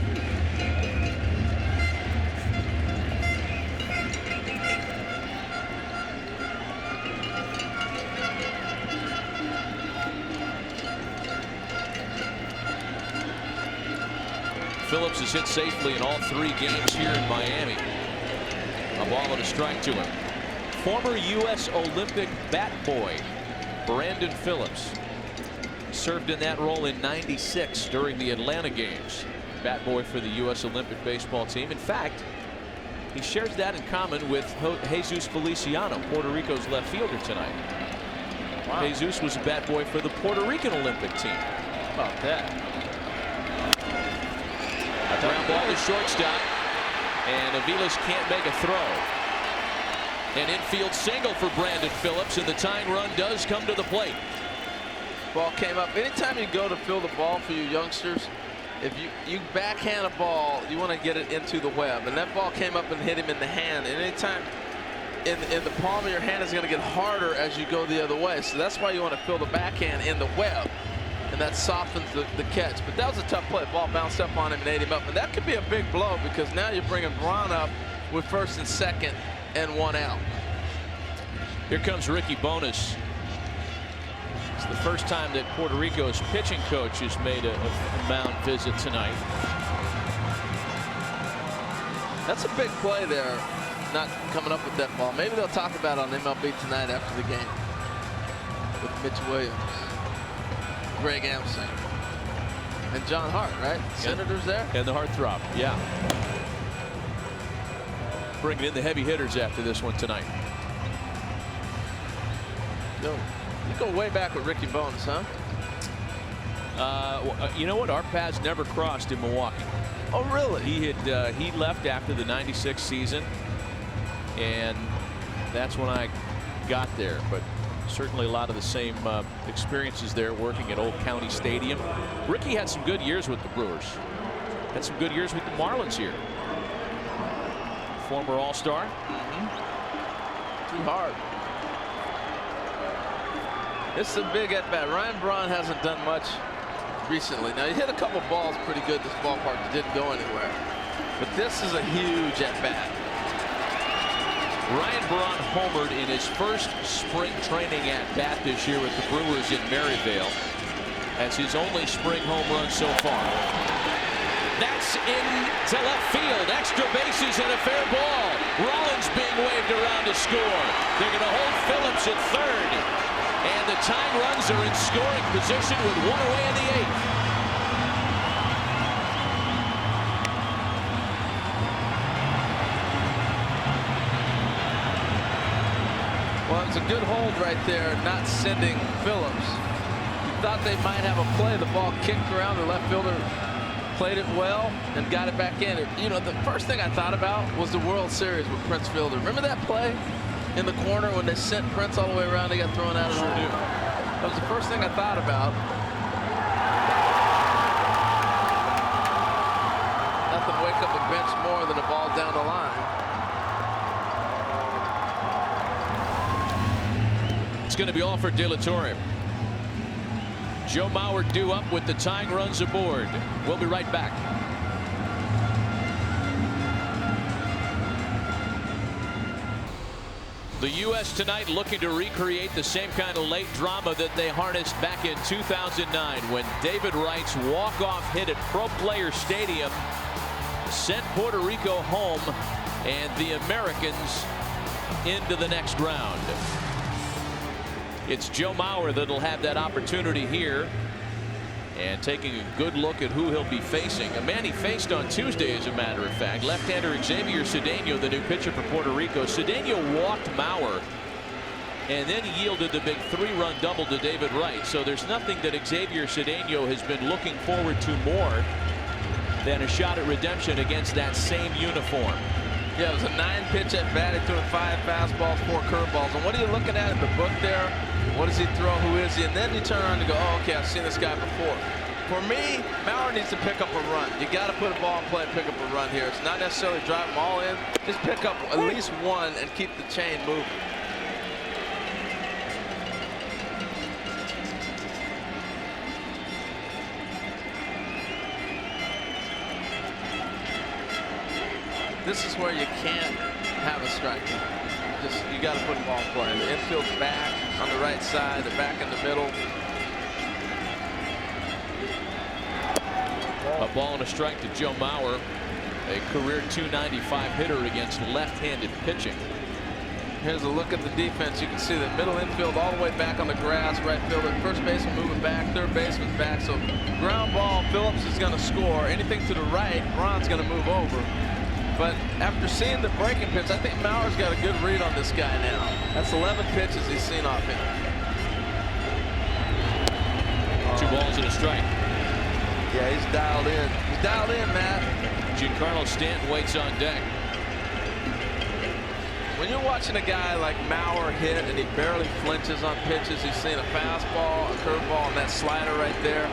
Phillips has hit safely in all 3 games here in Miami. A ball and a strike to him. Former U.S. Olympic bat boy Brandon Phillips served in that role in '96 during the Atlanta games. Bat boy for the U.S. Olympic baseball team. In fact, he shares that in common with Jesus Feliciano, Puerto Rico's left fielder tonight. Wow. Jesus was a bat boy for the Puerto Rican Olympic team. How about that? A ground ball to shortstop, and Aviles can't make a throw. An infield single for Brandon Phillips, and the tying run does come to the plate. Ball came up. Anytime you go to field the ball for you youngsters, if you backhand a ball, you want to get it into the web, and that ball came up and hit him in the hand. And anytime in the palm of your hand is going to get harder as you go the other way, so that's why you want to field the backhand in the web. And that softens the catch. But that was a tough play. Ball bounced up on him and ate him up. And that could be a big blow because now you're bringing Braun up with first and second and 1 out. Here comes Ricky Bonas. It's the first time that Puerto Rico's pitching coach has made a mound visit tonight. That's a big play there, not coming up with that ball. Maybe they'll talk about it on MLB tonight after the game with Mitch Williams, Greg Amson, and John Hart, right? Senators there? And the heartthrob, yeah. Bringing in the heavy hitters after this one tonight. Yo, you go way back with Ricky Bonas, huh? You know what? Our paths never crossed in Milwaukee. Oh, really? He left after the '96 season, and that's when I got there. But certainly a lot of the same experiences there working at Old County Stadium. Ricky had some good years with the Brewers. Had some good years with the Marlins here. Former All-Star. Too hard. It's a big at-bat. Ryan Braun hasn't done much recently. Now, he hit a couple balls pretty good this ballpark that didn't go anywhere. But this is a huge at-bat. Ryan Braun homered in his first spring training at-bat this year with the Brewers in Maryvale. That's his only spring home run so far. That's into left field. Extra bases and a fair ball. Rollins being waved around to score. They're going to hold Phillips at third. And the tying runs are in scoring position with 1 away in the 8th. Well, it's a good hold right there, not sending Phillips. You thought they might have a play. The ball kicked around. The left fielder played it well and got it back in. You know, the first thing I thought about was the World Series with Prince Fielder. Remember that play in the corner when they sent Prince all the way around? They got thrown out of the room. That was the first thing I thought about. Nothing wake up a bench more than a ball down the line. It's going to be all for De La Torre. Joe Mauer due up with the tying runs aboard. We'll be right back. The U.S. tonight looking to recreate the same kind of late drama that they harnessed back in 2009 when David Wright's walk-off hit at Pro Player Stadium sent Puerto Rico home and the Americans into the next round. It's Joe Mauer that'll have that opportunity here. And taking a good look at who he'll be facing. A man he faced on Tuesday, as a matter of fact. Left-hander Xavier Cedeno, the new pitcher for Puerto Rico. Cedeno walked Mauer, and then he yielded the big 3-run double to David Wright. So there's nothing that Xavier Cedeno has been looking forward to more than a shot at redemption against that same uniform. Yeah, it was a 9-pitch at bat. He threw 5 fastballs, 4 curveballs. And what are you looking at in the book there? What does he throw? Who is he? And then you turn around and go, oh, okay, I've seen this guy before. For me, Mauer needs to pick up a run. You got to put a ball in play and pick up a run here. It's not necessarily drive them all in. Just pick up at least one and keep the chain moving. This is where you can't have a strike. You got to put a ball in play. The infield's back on the right side. They're back in the middle. A ball and a strike to Joe Mauer, a career .295 hitter against left-handed pitching. Here's a look at the defense. You can see the middle infield all the way back on the grass. Right fielder, first baseman moving back, third baseman's back. So ground ball, Phillips is going to score. Anything to the right, Ron's going to move over. But after seeing the breaking pitch, I think Mauer's got a good read on this guy now. That's 11 pitches he's seen off him. 2 balls and a strike. Yeah, he's dialed in. He's dialed in, Matt. Giancarlo Stanton waits on deck. When you're watching a guy like Mauer hit and he barely flinches on pitches, he's seen a fastball, a curveball, and that slider right there.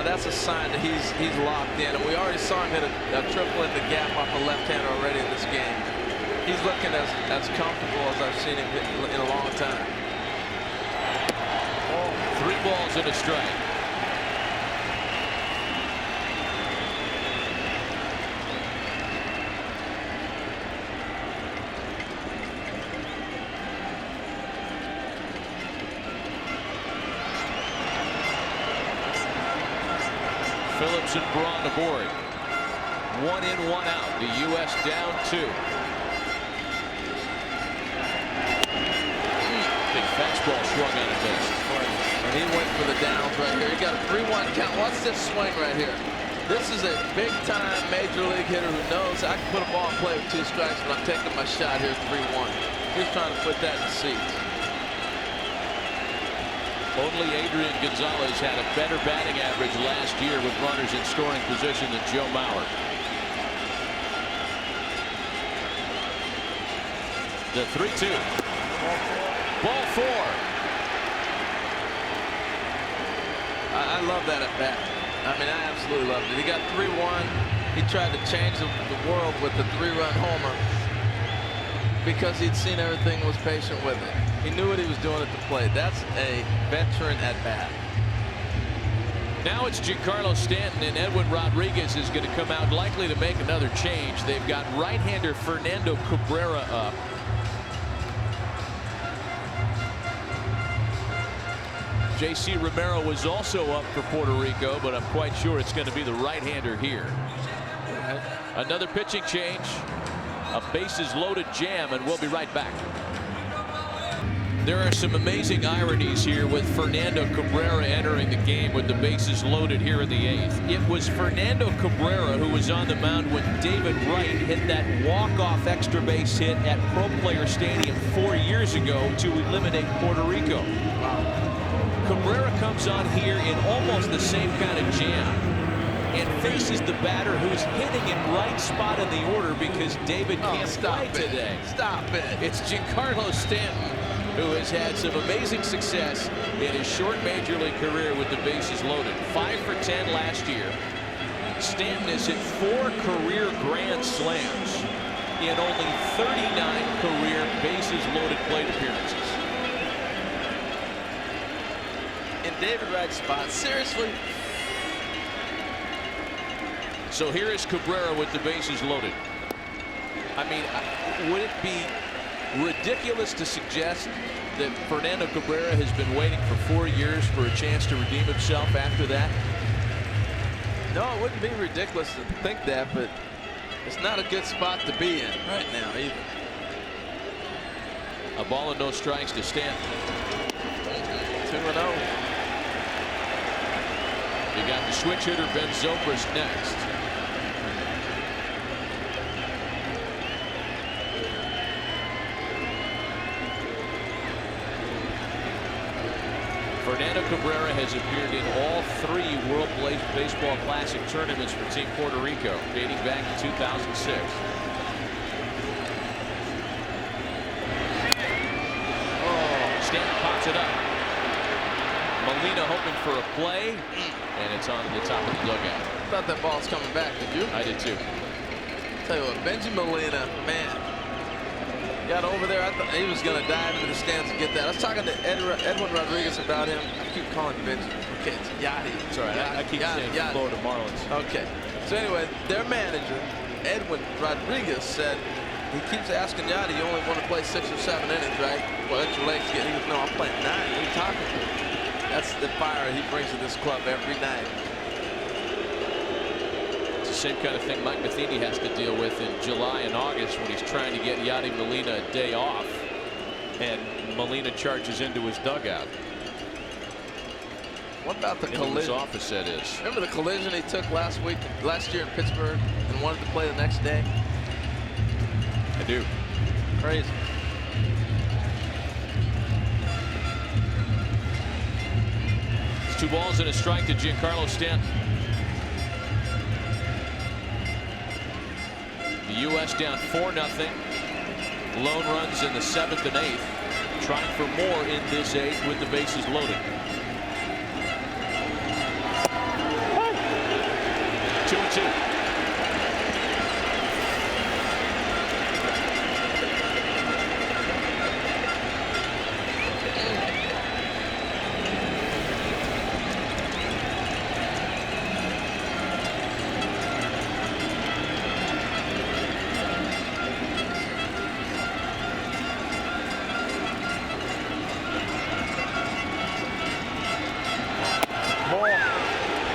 That's a sign that he's locked in, and we already saw him hit a triple in the gap off a left-hander already in this game. He's looking as comfortable as I've seen him hit in a long time. 3 balls and a strike. Phillips and Braun aboard. 1 in, 1 out. The U.S. down 2. Big fastball swung on a miss. And he went for the downs right here. He got a 3-1 count. Watch this swing right here. This is a big-time major league hitter who knows I can put a ball in play with 2 strikes, but I'm taking my shot here 3-1. He's trying to put that in the seats. Only Adrian Gonzalez had a better batting average last year with runners in scoring position than Joe Mauer. The 3-2. Ball 4. I love that at bat. I mean, I absolutely loved it. He got 3-1. He tried to change the world with the 3-run homer because he'd seen everything and was patient with it. He knew what he was doing at the plate. That's a veteran at bat. Now it's Giancarlo Stanton, and Edwin Rodriguez is going to come out, likely to make another change. They've got right-hander Fernando Cabrera up. J.C. Romero was also up for Puerto Rico, but I'm quite sure it's going to be the right-hander here. Another pitching change, a bases-loaded jam, and we'll be right back. There are some amazing ironies here with Fernando Cabrera entering the game with the bases loaded here in the 8th. It was Fernando Cabrera who was on the mound when David Wright hit that walk-off extra base hit at Pro Player Stadium 4 years ago to eliminate Puerto Rico. Cabrera comes on here in almost the same kind of jam and faces the batter who's hitting in right spot in the order because David can't play today. Stop it. It's Giancarlo Stanton, who has had some amazing success in his short major league career with the bases loaded. 5 for 10 last year. Stanton has hit 4 career grand slams in only 39 career bases loaded plate appearances. In David Wright's spot, seriously? So here is Cabrera with the bases loaded. I mean, would it be ridiculous to suggest that Fernando Cabrera has been waiting for 4 years for a chance to redeem himself after that? No, it wouldn't be ridiculous to think that, but it's not a good spot to be in right now either. A ball and no strikes to Stanton. 2-0. You got the switch hitter Ben Zobrist next. Fernando Cabrera has appeared in all 3 World Baseball Classic tournaments for Team Puerto Rico, dating back to 2006. Stanton pops it up. Molina hoping for a play, and it's on the top of the dugout. I thought that ball was coming back. Did you? I did too. Tell you what, Molina, man, got over there. I thought he was going to dive into the stands and get that. I was talking to Edwin Rodriguez about him. I keep calling him Benji. Okay, it's Yadi. It's all right. I keep saying Florida Marlins. Okay. So anyway, their manager, Edwin Rodriguez, said he keeps asking Yadi, you only want to play 6 or 7 innings, right? Well, that's your legs get. He goes, no, I'm playing 9. What are you talking about? That's the fire he brings to this club every night. It's the same kind of thing Mike Matheny has to deal with in July and August when he's trying to get Yadi Molina a day off, and Molina charges into his dugout. What about the collision? His office, that is. Remember the collision he took last year in Pittsburgh and wanted to play the next day? I do. Crazy. It's 2 balls and a strike to Giancarlo Stanton. The U.S. down 4-0. Lone runs in the 7th and 8th. Trying for more in this 8th with the bases loaded. 2-2.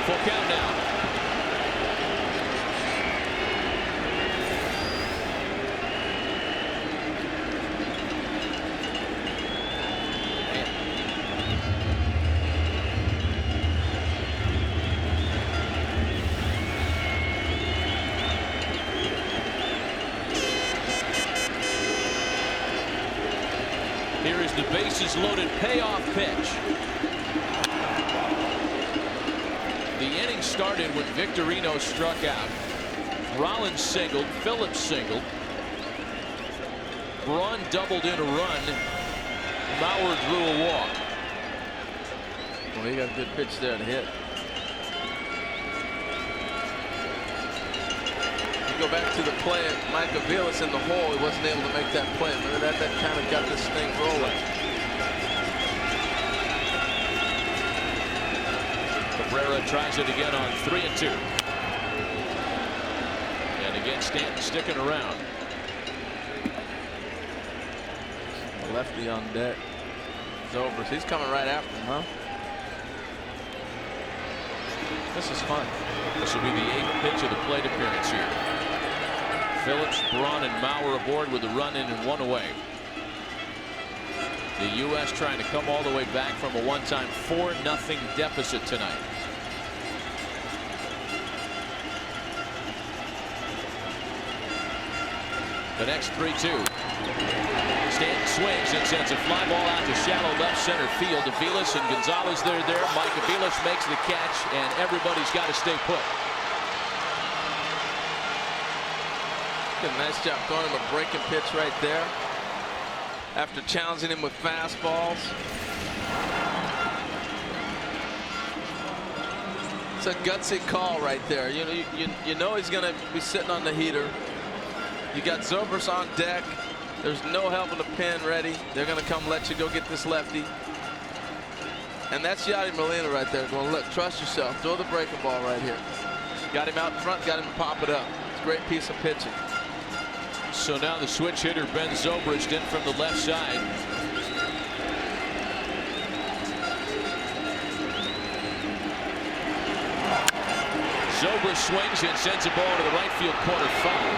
Full count now. Here is the bases loaded payoff pitch. The inning started when Victorino struck out. Rollins singled, Phillips singled. Braun doubled in a run. Mauer drew a walk. Well, he got a good pitch there to hit. You go back to the play at Mike Aviles in the hole. He wasn't able to make that play. Remember that kind of got this thing rolling. Cabrera tries it again on 3-2. And again, Stanton sticking around. Lefty on deck. Zobrist. He's coming right after him, huh? This is fun. This will be the 8th pitch of the plate appearance here. Phillips, Braun, and Mauer aboard with a run in and 1 away. The U.S. trying to come all the way back from a one-time 4-0 deficit tonight. The next 3-2. Stanton swings and sends a fly ball out to shallow left center field. Aviles and Gonzalez, they're there. Mike Aviles makes the catch, and everybody's got to stay put. Did a nice job throwing him a breaking pitch right there after challenging him with fastballs. It's a gutsy call right there. You know he's going to be sitting on the heater. You got Zobrist on deck. There's no help in the pen ready. They're going to come let you go get this lefty. And that's Yadi Molina right there going, look, trust yourself. Throw the breaking ball right here. Got him out in front, got him to pop it up. It's a great piece of pitching. So now the switch hitter Ben Zobrist in from the left side. Zobrist swings and sends a ball to the right field corner foul.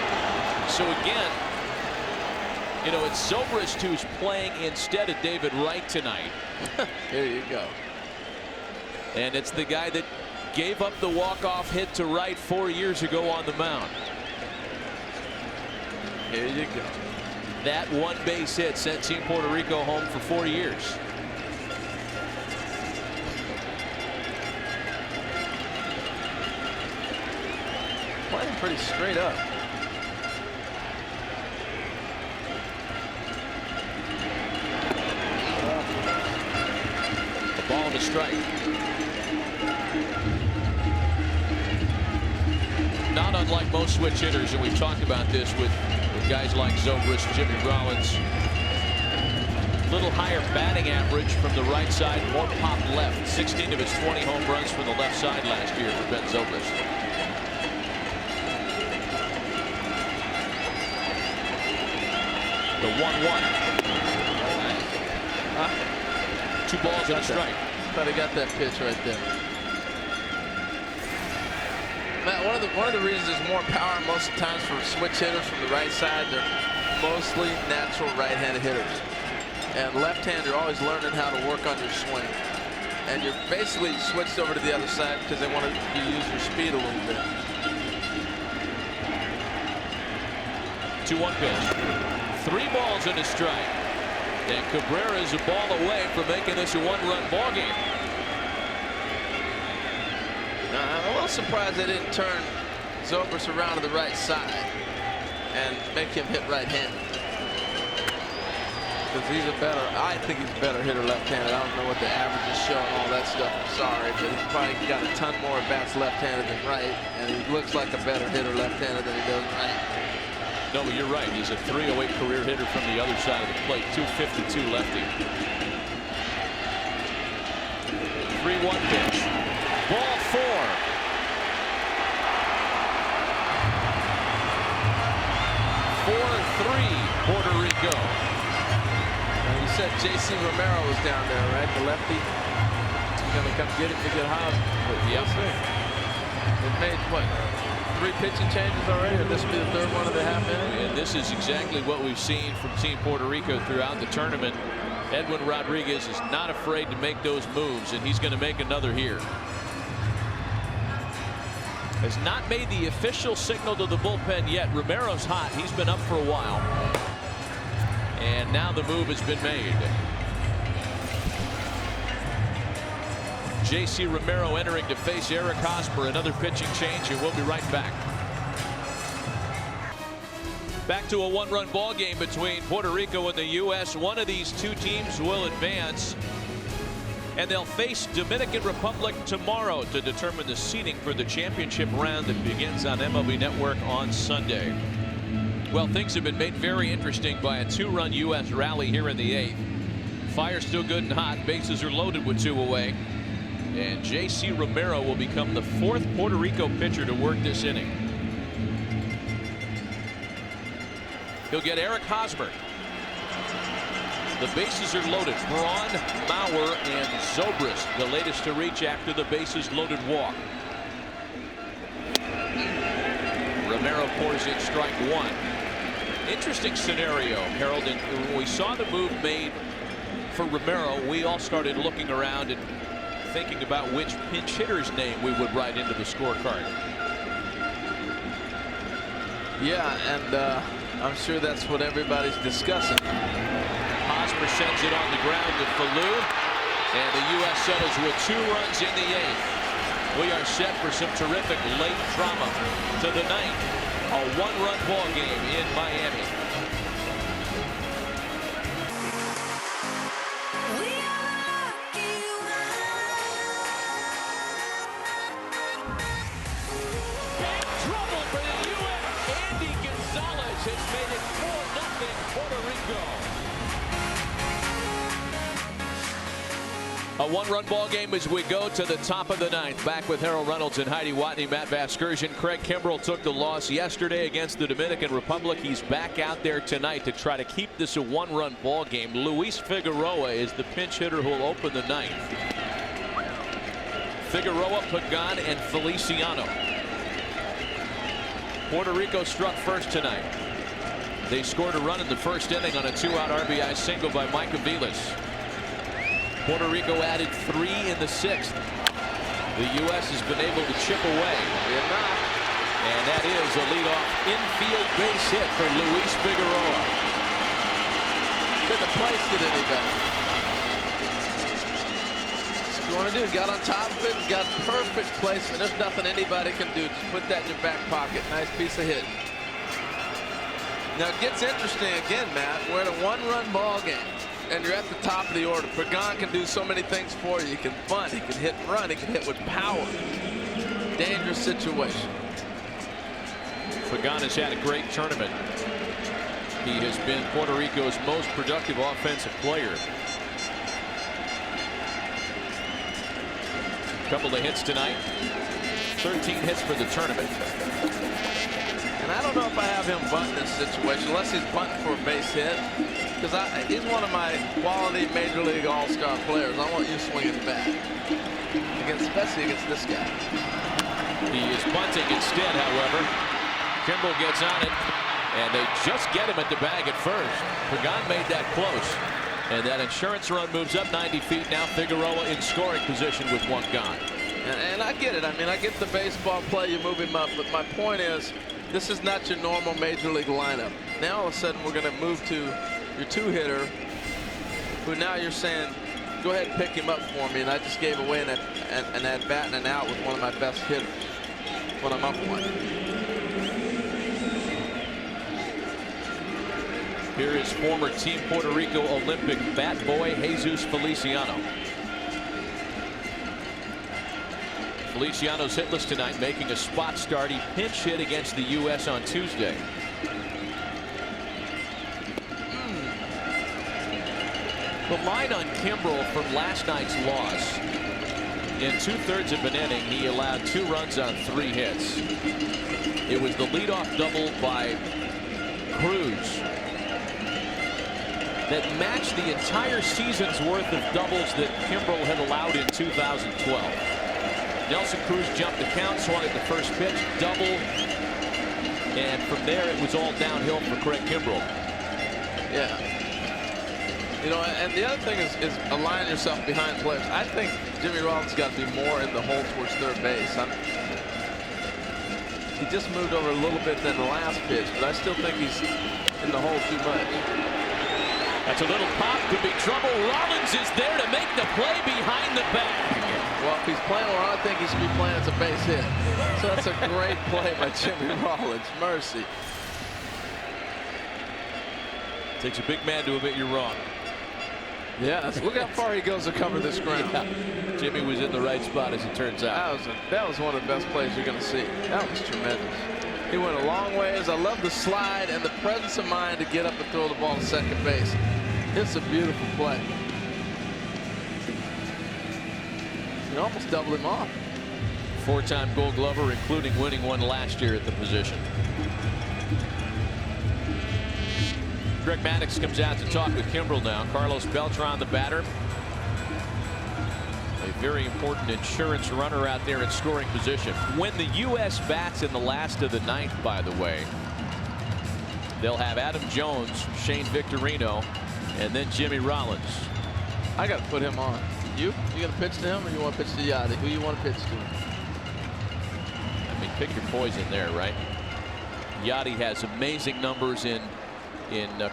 So again, you know, it's Zobrist who's playing instead of David Wright tonight. Here you go. And it's the guy that gave up the walk-off hit to Wright 4 years ago on the mound. Here you go. That one base hit sent Team Puerto Rico home for 4 years. Playing pretty straight up. A ball and a strike. Not unlike most switch hitters, and we've talked about this with guys like Zobrist, Jimmy Rollins. Little higher batting average from the right side, more pop left. 16 of his 20 home runs from the left side last year for Ben Zobrist. The 1-1. 2 balls and a strike. Thought he got that pitch right there. Matt, one of the reasons there's more power most of the times for switch hitters from the right side, they're mostly natural right-handed hitters. And left-hand, you're always learning how to work on your swing. And you're basically switched over to the other side because they want you to use your speed a little bit. 2-1 pitch. 3 balls and a strike. And Cabrera is a ball away from making this a 1-run ball game. I'm a little surprised they didn't turn Zobrist around to the right side and make him hit right-handed. Because he's a better, I think he's a better hitter left-handed. I don't know what the averages show and all that stuff. I'm sorry, but he's probably got a ton more at-bats left-handed than right, and he looks like a better hitter left-handed than he does right. No, but you're right. He's a .308 career hitter from the other side of the plate. .252 lefty. 3-1 pitch. Ball 4. 4-3 Puerto Rico. And you said J.C. Romero was down there, right? The lefty. He's going to come get him to get Haas. Yep. They've made, what, 3 pitching changes already, or this will be the 3rd one of the half inning? And this is exactly what we've seen from Team Puerto Rico throughout the tournament. Edwin Rodriguez is not afraid to make those moves, and he's going to make another here. Has not made the official signal to the bullpen yet. Romero's hot. He's been up for a while. And now the move has been made. J.C. Romero entering to face Eric Hosmer. Another pitching change, and we'll be right back. Back to a 1-run ball game between Puerto Rico and the U.S. One of these 2 teams will advance, and they'll face Dominican Republic tomorrow to determine the seeding for the championship round that begins on MLB Network on Sunday. Well, things have been made very interesting by a 2-run U.S. rally here in the 8th. Fire's still good and hot. Bases are loaded with 2 away. And J.C. Romero will become the 4th Puerto Rico pitcher to work this inning. He'll get Eric Hosmer. The bases are loaded. Braun, Mauer, and Zobrist, the latest to reach after the bases loaded walk. Romero pours in strike 1. Interesting scenario, Harold. And when we saw the move made for Romero, we all started looking around and thinking about which pinch hitter's name we would write into the scorecard. Yeah, and I'm sure that's what everybody's discussing. Hosmer sends it on the ground to Falou, and the U.S. settles with 2 runs in the 8th. We are set for some terrific late drama to the 9th. A 1-run ball game in Miami. A 1-run ball game as we go to the top of the 9th. Back with Harold Reynolds and Heidi Watney. Matt Vasgersian. Craig Kimbrell took the loss yesterday against the Dominican Republic. He's back out there tonight to try to keep this a 1-run ball game. Luis Figueroa is the pinch hitter who will open the 9th. Figueroa, Pagan, and Feliciano. Puerto Rico struck first tonight. They scored a run in the first inning on a 2-out RBI single by Mike Aviles. Puerto Rico added 3 in the 6th. The U.S. has been able to chip away. They're not. And that is a leadoff infield base hit for Luis Figueroa. Couldn't have placed it any better. That's what you want to do. Got on top of it, got perfect placement. There's nothing anybody can do. Just put that in your back pocket. Nice piece of hit. Now it gets interesting again, Matt. We're at a one-run ball game, and you're at the top of the order. Pagan can do so many things for you. He can bunt, he can hit and run, he can hit with power. Dangerous situation. Pagan has had a great tournament. He has been Puerto Rico's most productive offensive player. A couple of hits tonight. 13 hits for the tournament. And I don't know if I have him bunting this situation, unless he's bunting for a base hit. Because he's one of my quality Major League All-Star players. I want you swinging the bat. Especially against this guy. He is bunting instead, however. Kimbrel gets on it, and they just get him at the bag at first. Pagan made that close. And that insurance run moves up 90 feet. Now Figueroa in scoring position with one gone. And I get it. I mean, I get the baseball play. You move him up. But my point is, this is not your normal Major League lineup. Now all of a sudden we're going to move to your two-hitter, who now you're saying, go ahead and pick him up for me. And I just gave away an at-bat and an out with one of my best hitters when I'm up one. Here is former Team Puerto Rico Olympic bat boy Jesus Feliciano. Feliciano's hitless tonight, making a spot start. He pinch hit against the U.S. on Tuesday. The line on Kimbrel from last night's loss. In 2/3 of an inning, he allowed 2 runs on 3 hits. It was the leadoff double by Cruz that matched the entire season's worth of doubles that Kimbrel had allowed in 2012. Nelson Cruz jumped the count, swung at the first pitch, double, and from there it was all downhill for Craig Kimbrel. Yeah. You know, and the other thing is align yourself behind players. I think Jimmy Rollins got to be more in the hole towards third base. He just moved over a little bit than the last pitch, but I still think he's in the hole too much. That's a little pop, could be trouble. Rollins is there to make the play behind the back. Well, if he's playing where I think he should be playing, it's a base hit. So that's a great play by Jimmy Rollins. Mercy. Takes a big man to admit you're wrong. Yeah, look how far he goes to cover this ground. Yeah. Jimmy was in the right spot, as it turns out. That was one of the best plays you're going to see. That was tremendous. He went a long ways. I love the slide and the presence of mind to get up and throw the ball to second base. It's a beautiful play. You almost doubled him off. 4-time Gold Glover, including winning one last year at the position. Greg Maddux comes out to talk with Kimbrel now. Carlos Beltran, the batter. A very important insurance runner out there in scoring position. When the U.S. bats in the last of the ninth, by the way, they'll have Adam Jones, Shane Victorino, and then Jimmy Rollins. I got to put him on. You going to pitch to him, or you want to pitch to Yadi? Who you want to pitch to? I mean, pick your poison there, right? Yadi has amazing numbers in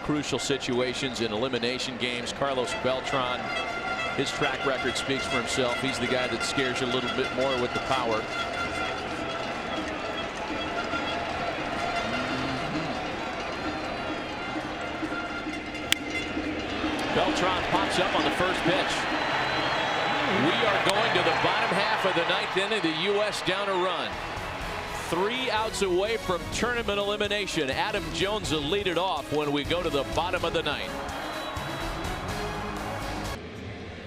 crucial situations, in elimination games. Carlos Beltran, his track record speaks for himself. He's the guy that scares you a little bit more with the power. Beltran pops up on the first pitch. We are going to the bottom half of the ninth inning. The U.S. down a run. 3 outs away from tournament elimination. Adam Jones will lead it off when we go to the bottom of the ninth.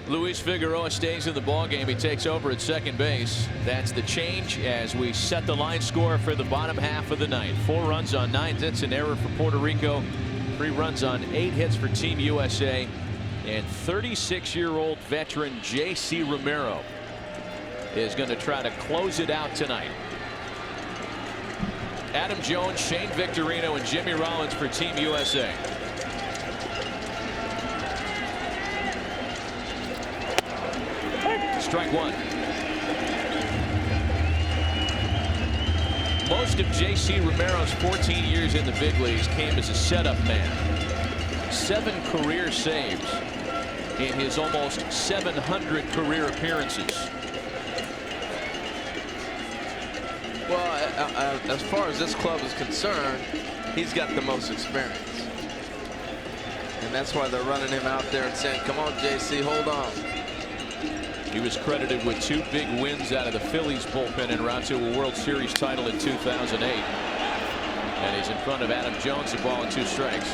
Luis Figueroa stays in the ballgame. He takes over at second base. That's the change as we set the line score for the bottom half of the ninth. 4 runs on 9 hits, an error for Puerto Rico. 3 runs on 8 hits for Team USA. And 36-year-old veteran J.C. Romero is going to try to close it out tonight. Adam Jones, Shane Victorino, and Jimmy Rollins for Team USA. Strike 1. Most of J.C. Romero's 14 years in the big leagues came as a setup man. 7 career saves in his almost 700 career appearances. Well, as far as this club is concerned, he's got the most experience. And that's why they're running him out there and saying, come on, JC, hold on. He was credited with 2 big wins out of the Phillies bullpen en route to a World Series title in 2008. And he's in front of Adam Jones, a ball and 2 strikes.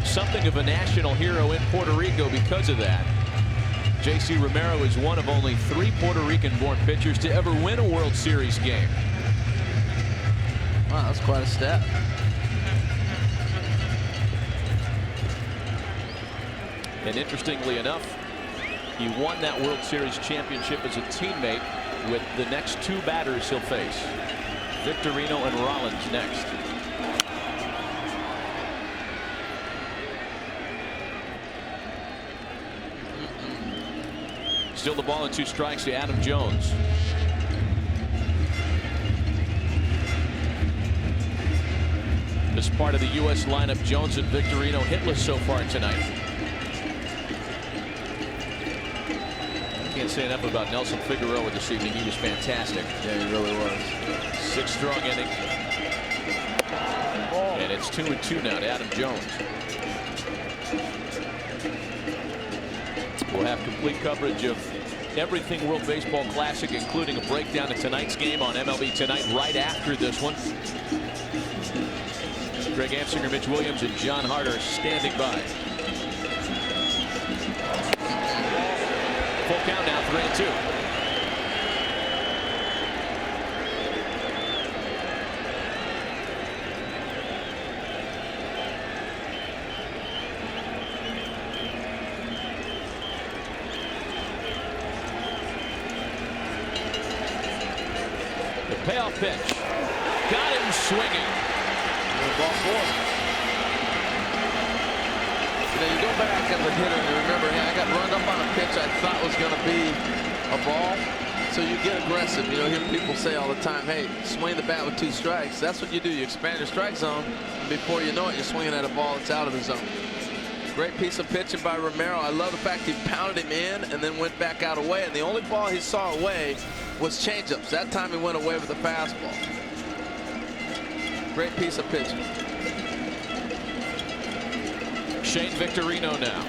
Something of a national hero in Puerto Rico because of that. J.C. Romero is one of only 3 Puerto Rican-born pitchers to ever win a World Series game. Wow, that's quite a stat. And interestingly enough, he won that World Series championship as a teammate with the next 2 batters he'll face. Victorino and Rollins next. Still the ball and 2 strikes to Adam Jones. As part of the U.S. lineup, Jones and Victorino hitless so far tonight. Can't say enough about Nelson Figueroa this evening. He was fantastic. Yeah, he really was. 6 strong inning. And it's 2-2 now to Adam Jones. We'll have complete coverage of everything World Baseball Classic, including a breakdown of tonight's game on MLB Tonight right after this one. Greg Amsinger, Mitch Williams, and John Hart are standing by. Full count now, 3-2. The payoff pitch. Got him swinging. Ball 4. You know, you go back as a hitter and you remember, hey, I got run up on a pitch I thought was going to be a ball. So you get aggressive. You know, hear people say all the time, hey, swing the bat with 2 strikes. That's what you do. You expand your strike zone. And before you know it, you're swinging at a ball that's out of the zone. Great piece of pitching by Romero. I love the fact he pounded him in and then went back out away. And the only ball he saw away was changeups. That time he went away with a fastball. Great piece of pitching. Shane Victorino now.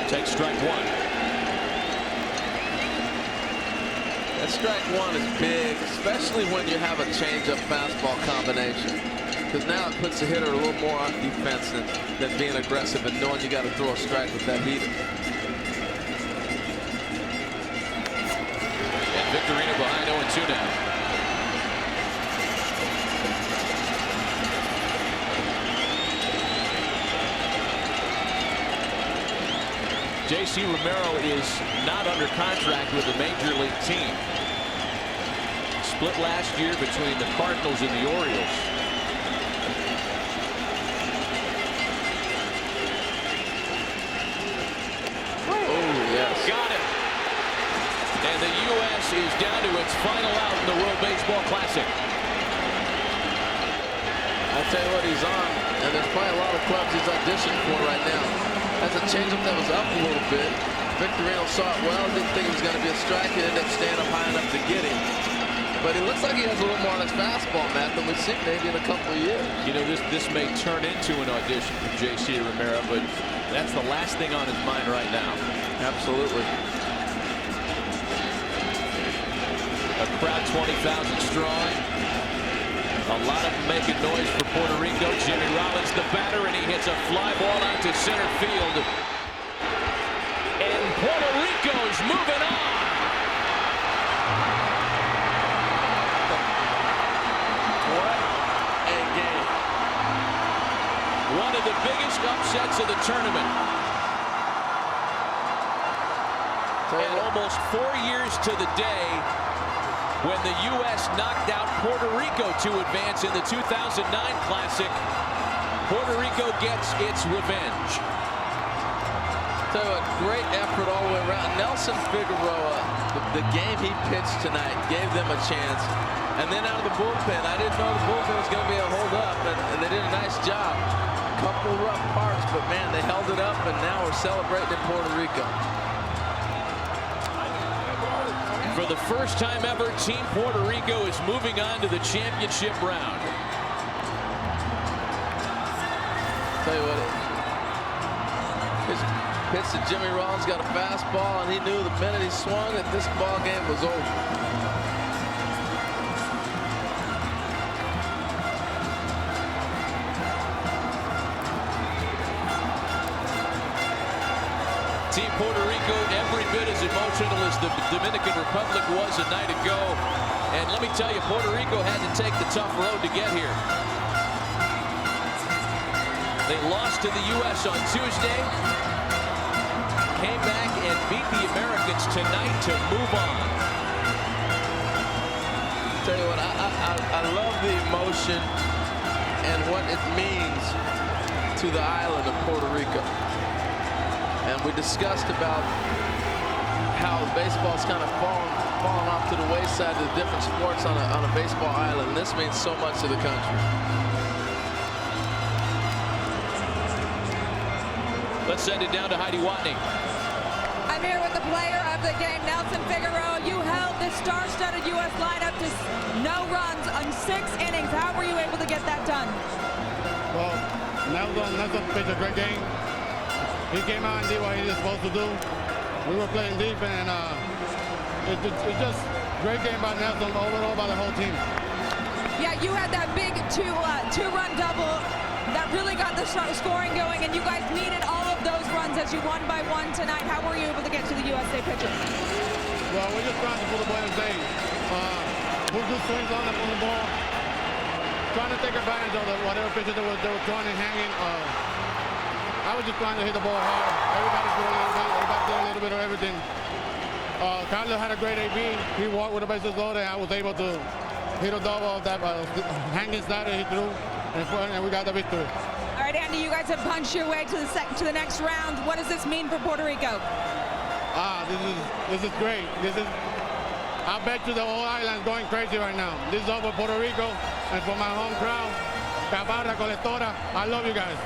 Takes strike 1. That strike 1 is big, especially when you have a changeup fastball combination. Because now it puts the hitter a little more on defense than being aggressive and knowing you got to throw a strike with that heater. Victorino behind 0-2 now. J.C. Romero is not under contract with a major league team. Split last year between the Cardinals and the Orioles. Oh, yes. Got it. And the U.S. is down to its final out in the World Baseball Classic. I'll tell you what, he's on, and there's probably a lot of clubs he's auditioning for right now. Has a changeup that was up a little bit. Victorino saw it well, didn't think it was going to be a strike. He ended up staying up high enough to get him. But it looks like he has a little more on his fastball, Matt, than we've seen maybe in a couple of years. You know, this may turn into an audition for J.C. Romero, but that's the last thing on his mind right now. Absolutely. A crowd 20,000 strong. A lot of them making noise for Puerto Rico. Jimmy Rollins, the batter, and he hits a fly ball out to center field. And Puerto Rico's moving on. What a game. One of the biggest upsets of the tournament. And almost 4 years to the day when the U.S. knocked out Puerto Rico to advance in the 2009 Classic. Puerto Rico gets its revenge. Tell you what, great effort all the way around. Nelson Figueroa, the game he pitched tonight gave them a chance. And then out of the bullpen, I didn't know the bullpen was going to be a hold up, and they did a nice job. Couple rough parts, but man, they held it up, and now we're celebrating in Puerto Rico. For the first time ever, Team Puerto Rico is moving on to the championship round. Tell you what, his pitch to Jimmy Rollins got a fastball, and he knew the minute he swung that this ball game was over. Team Puerto Rico every bit as emotional as the Dominican Republic was a night ago. And let me tell you, Puerto Rico had to take the tough road to get here. They lost to the U.S. on Tuesday, came back and beat the Americans tonight to move on. Tell you what, I love the emotion and what it means to the island of Puerto Rico. And we discussed about how baseball's kind of fallen off to the wayside of the different sports on a baseball island. And this means so much to the country. Let's send it down to Heidi Watney. I'm here with the player of the game, Nelson Figueroa. You held this star-studded U.S. lineup to no runs on 6 innings. How were you able to get that done? Well, Nelson pitched a great game. He came out and did what he was supposed to do. We were playing deep, and it's just great game by Nelson, overall by the whole team. Yeah, you had that big two-run double that really got the scoring going, and you guys needed all of those runs as you one by one tonight. How were you able to get to the USA pitchers? Well, we're just trying to pull the ball in day. Put good swings on the ball. Trying to take advantage of whatever pitches they were throwing and hanging. I was just trying to hit the ball hard. Everybody's doing a little bit. Everybody's doing a little bit of everything. Carlos had a great AB. He walked with the bases loaded. I was able to hit a double of that hanging slider he threw, and we got the victory. All right, Andy, you guys have punched your way to the next round. What does this mean for Puerto Rico? This is great. I bet you the whole island's going crazy right now. This is all for Puerto Rico and for my home crowd. Cabarra, Colectora, I love you guys.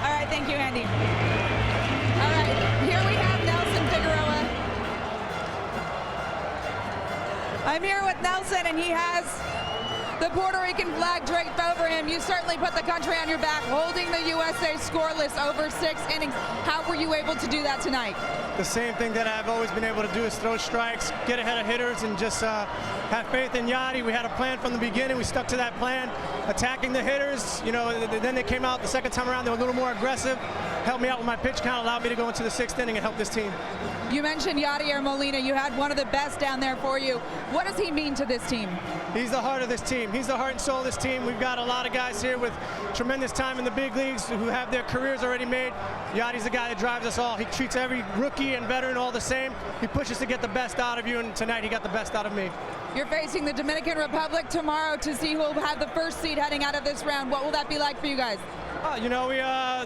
All right, thank you, Andy. All right, here we have Nelson Figueroa. I'm here with Nelson, and he has the Puerto Rican flag draped over him. You certainly put the country on your back, holding the USA scoreless over 6 innings. How were you able to do that tonight? The same thing that I've always been able to do is throw strikes, get ahead of hitters, and just have faith in Yadi. We had a plan from the beginning. We stuck to that plan, attacking the hitters. You know, then they came out the second time around. They were a little more aggressive, helped me out with my pitch count, allowed me to go into the 6th inning and help this team. You mentioned Yadi Molina. You had one of the best down there for you. What does he mean to this team? He's the heart of this team. He's the heart and soul of this team. We've got a lot of guys here with tremendous time in the big leagues who have their careers already made. Yadi's the guy that drives us all. He treats every rookie and veteran all the same. He pushes to get the best out of you, and tonight he got the best out of me. You're facing the Dominican Republic tomorrow to see who will have the first seed heading out of this round. What will that be like for you guys? You know,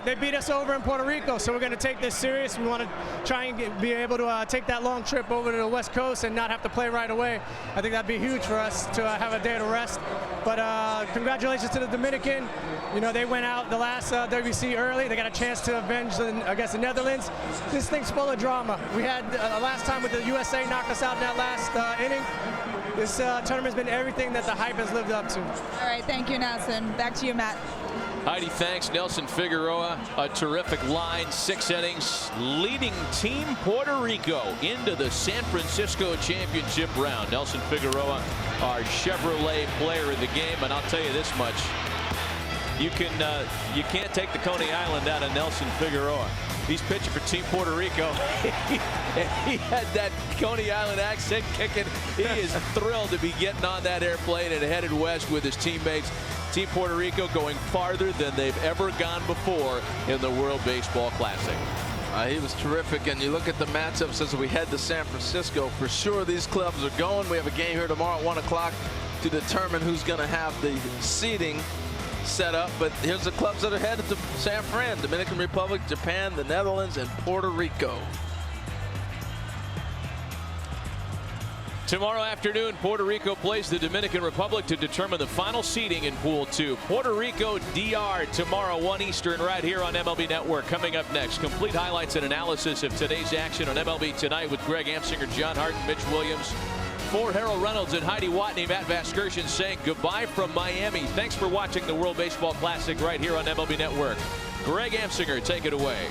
they beat us over in Puerto Rico, so we're going to take this serious. We want to try and be able to take that long trip over to the West Coast and not have to play right away. I think that'd be huge for us to have a day to rest. But congratulations to the Dominican. You know, they went out the last WBC early. They got a chance to avenge against the Netherlands. This thing's full of drama. We had last time with the USA knock us out in that last inning. This tournament's been everything that the hype has lived up to. All right, thank you, Nelson. Back to you, Matt. Heidi, thanks. Nelson Figueroa, a terrific line, 6 innings, leading Team Puerto Rico into the San Francisco championship round. Nelson Figueroa, our Chevrolet player of the game, and I'll tell you this much. You can't take the Coney Island out of Nelson Figueroa. He's pitching for Team Puerto Rico. He had that Coney Island accent kicking. He is thrilled to be getting on that airplane and headed west with his teammates. Team Puerto Rico going farther than they've ever gone before in the World Baseball Classic. He was terrific, and you look at the matchups as we head to San Francisco. For sure, these clubs are going. We have a game here tomorrow at 1 o'clock to determine who's going to have the seeding set up. But here's the clubs that are headed to San Fran: Dominican Republic, Japan, the Netherlands, and Puerto Rico. Tomorrow afternoon, Puerto Rico plays the Dominican Republic to determine the final seeding in Pool 2. Puerto Rico DR tomorrow, 1 Eastern, right here on MLB Network. Coming up next, complete highlights and analysis of today's action on MLB Tonight with Greg Amsinger, John Hart, and Mitch Williams. For Harold Reynolds and Heidi Watney, Matt Vasgersian saying goodbye from Miami. Thanks for watching the World Baseball Classic right here on MLB Network. Greg Amsinger, take it away.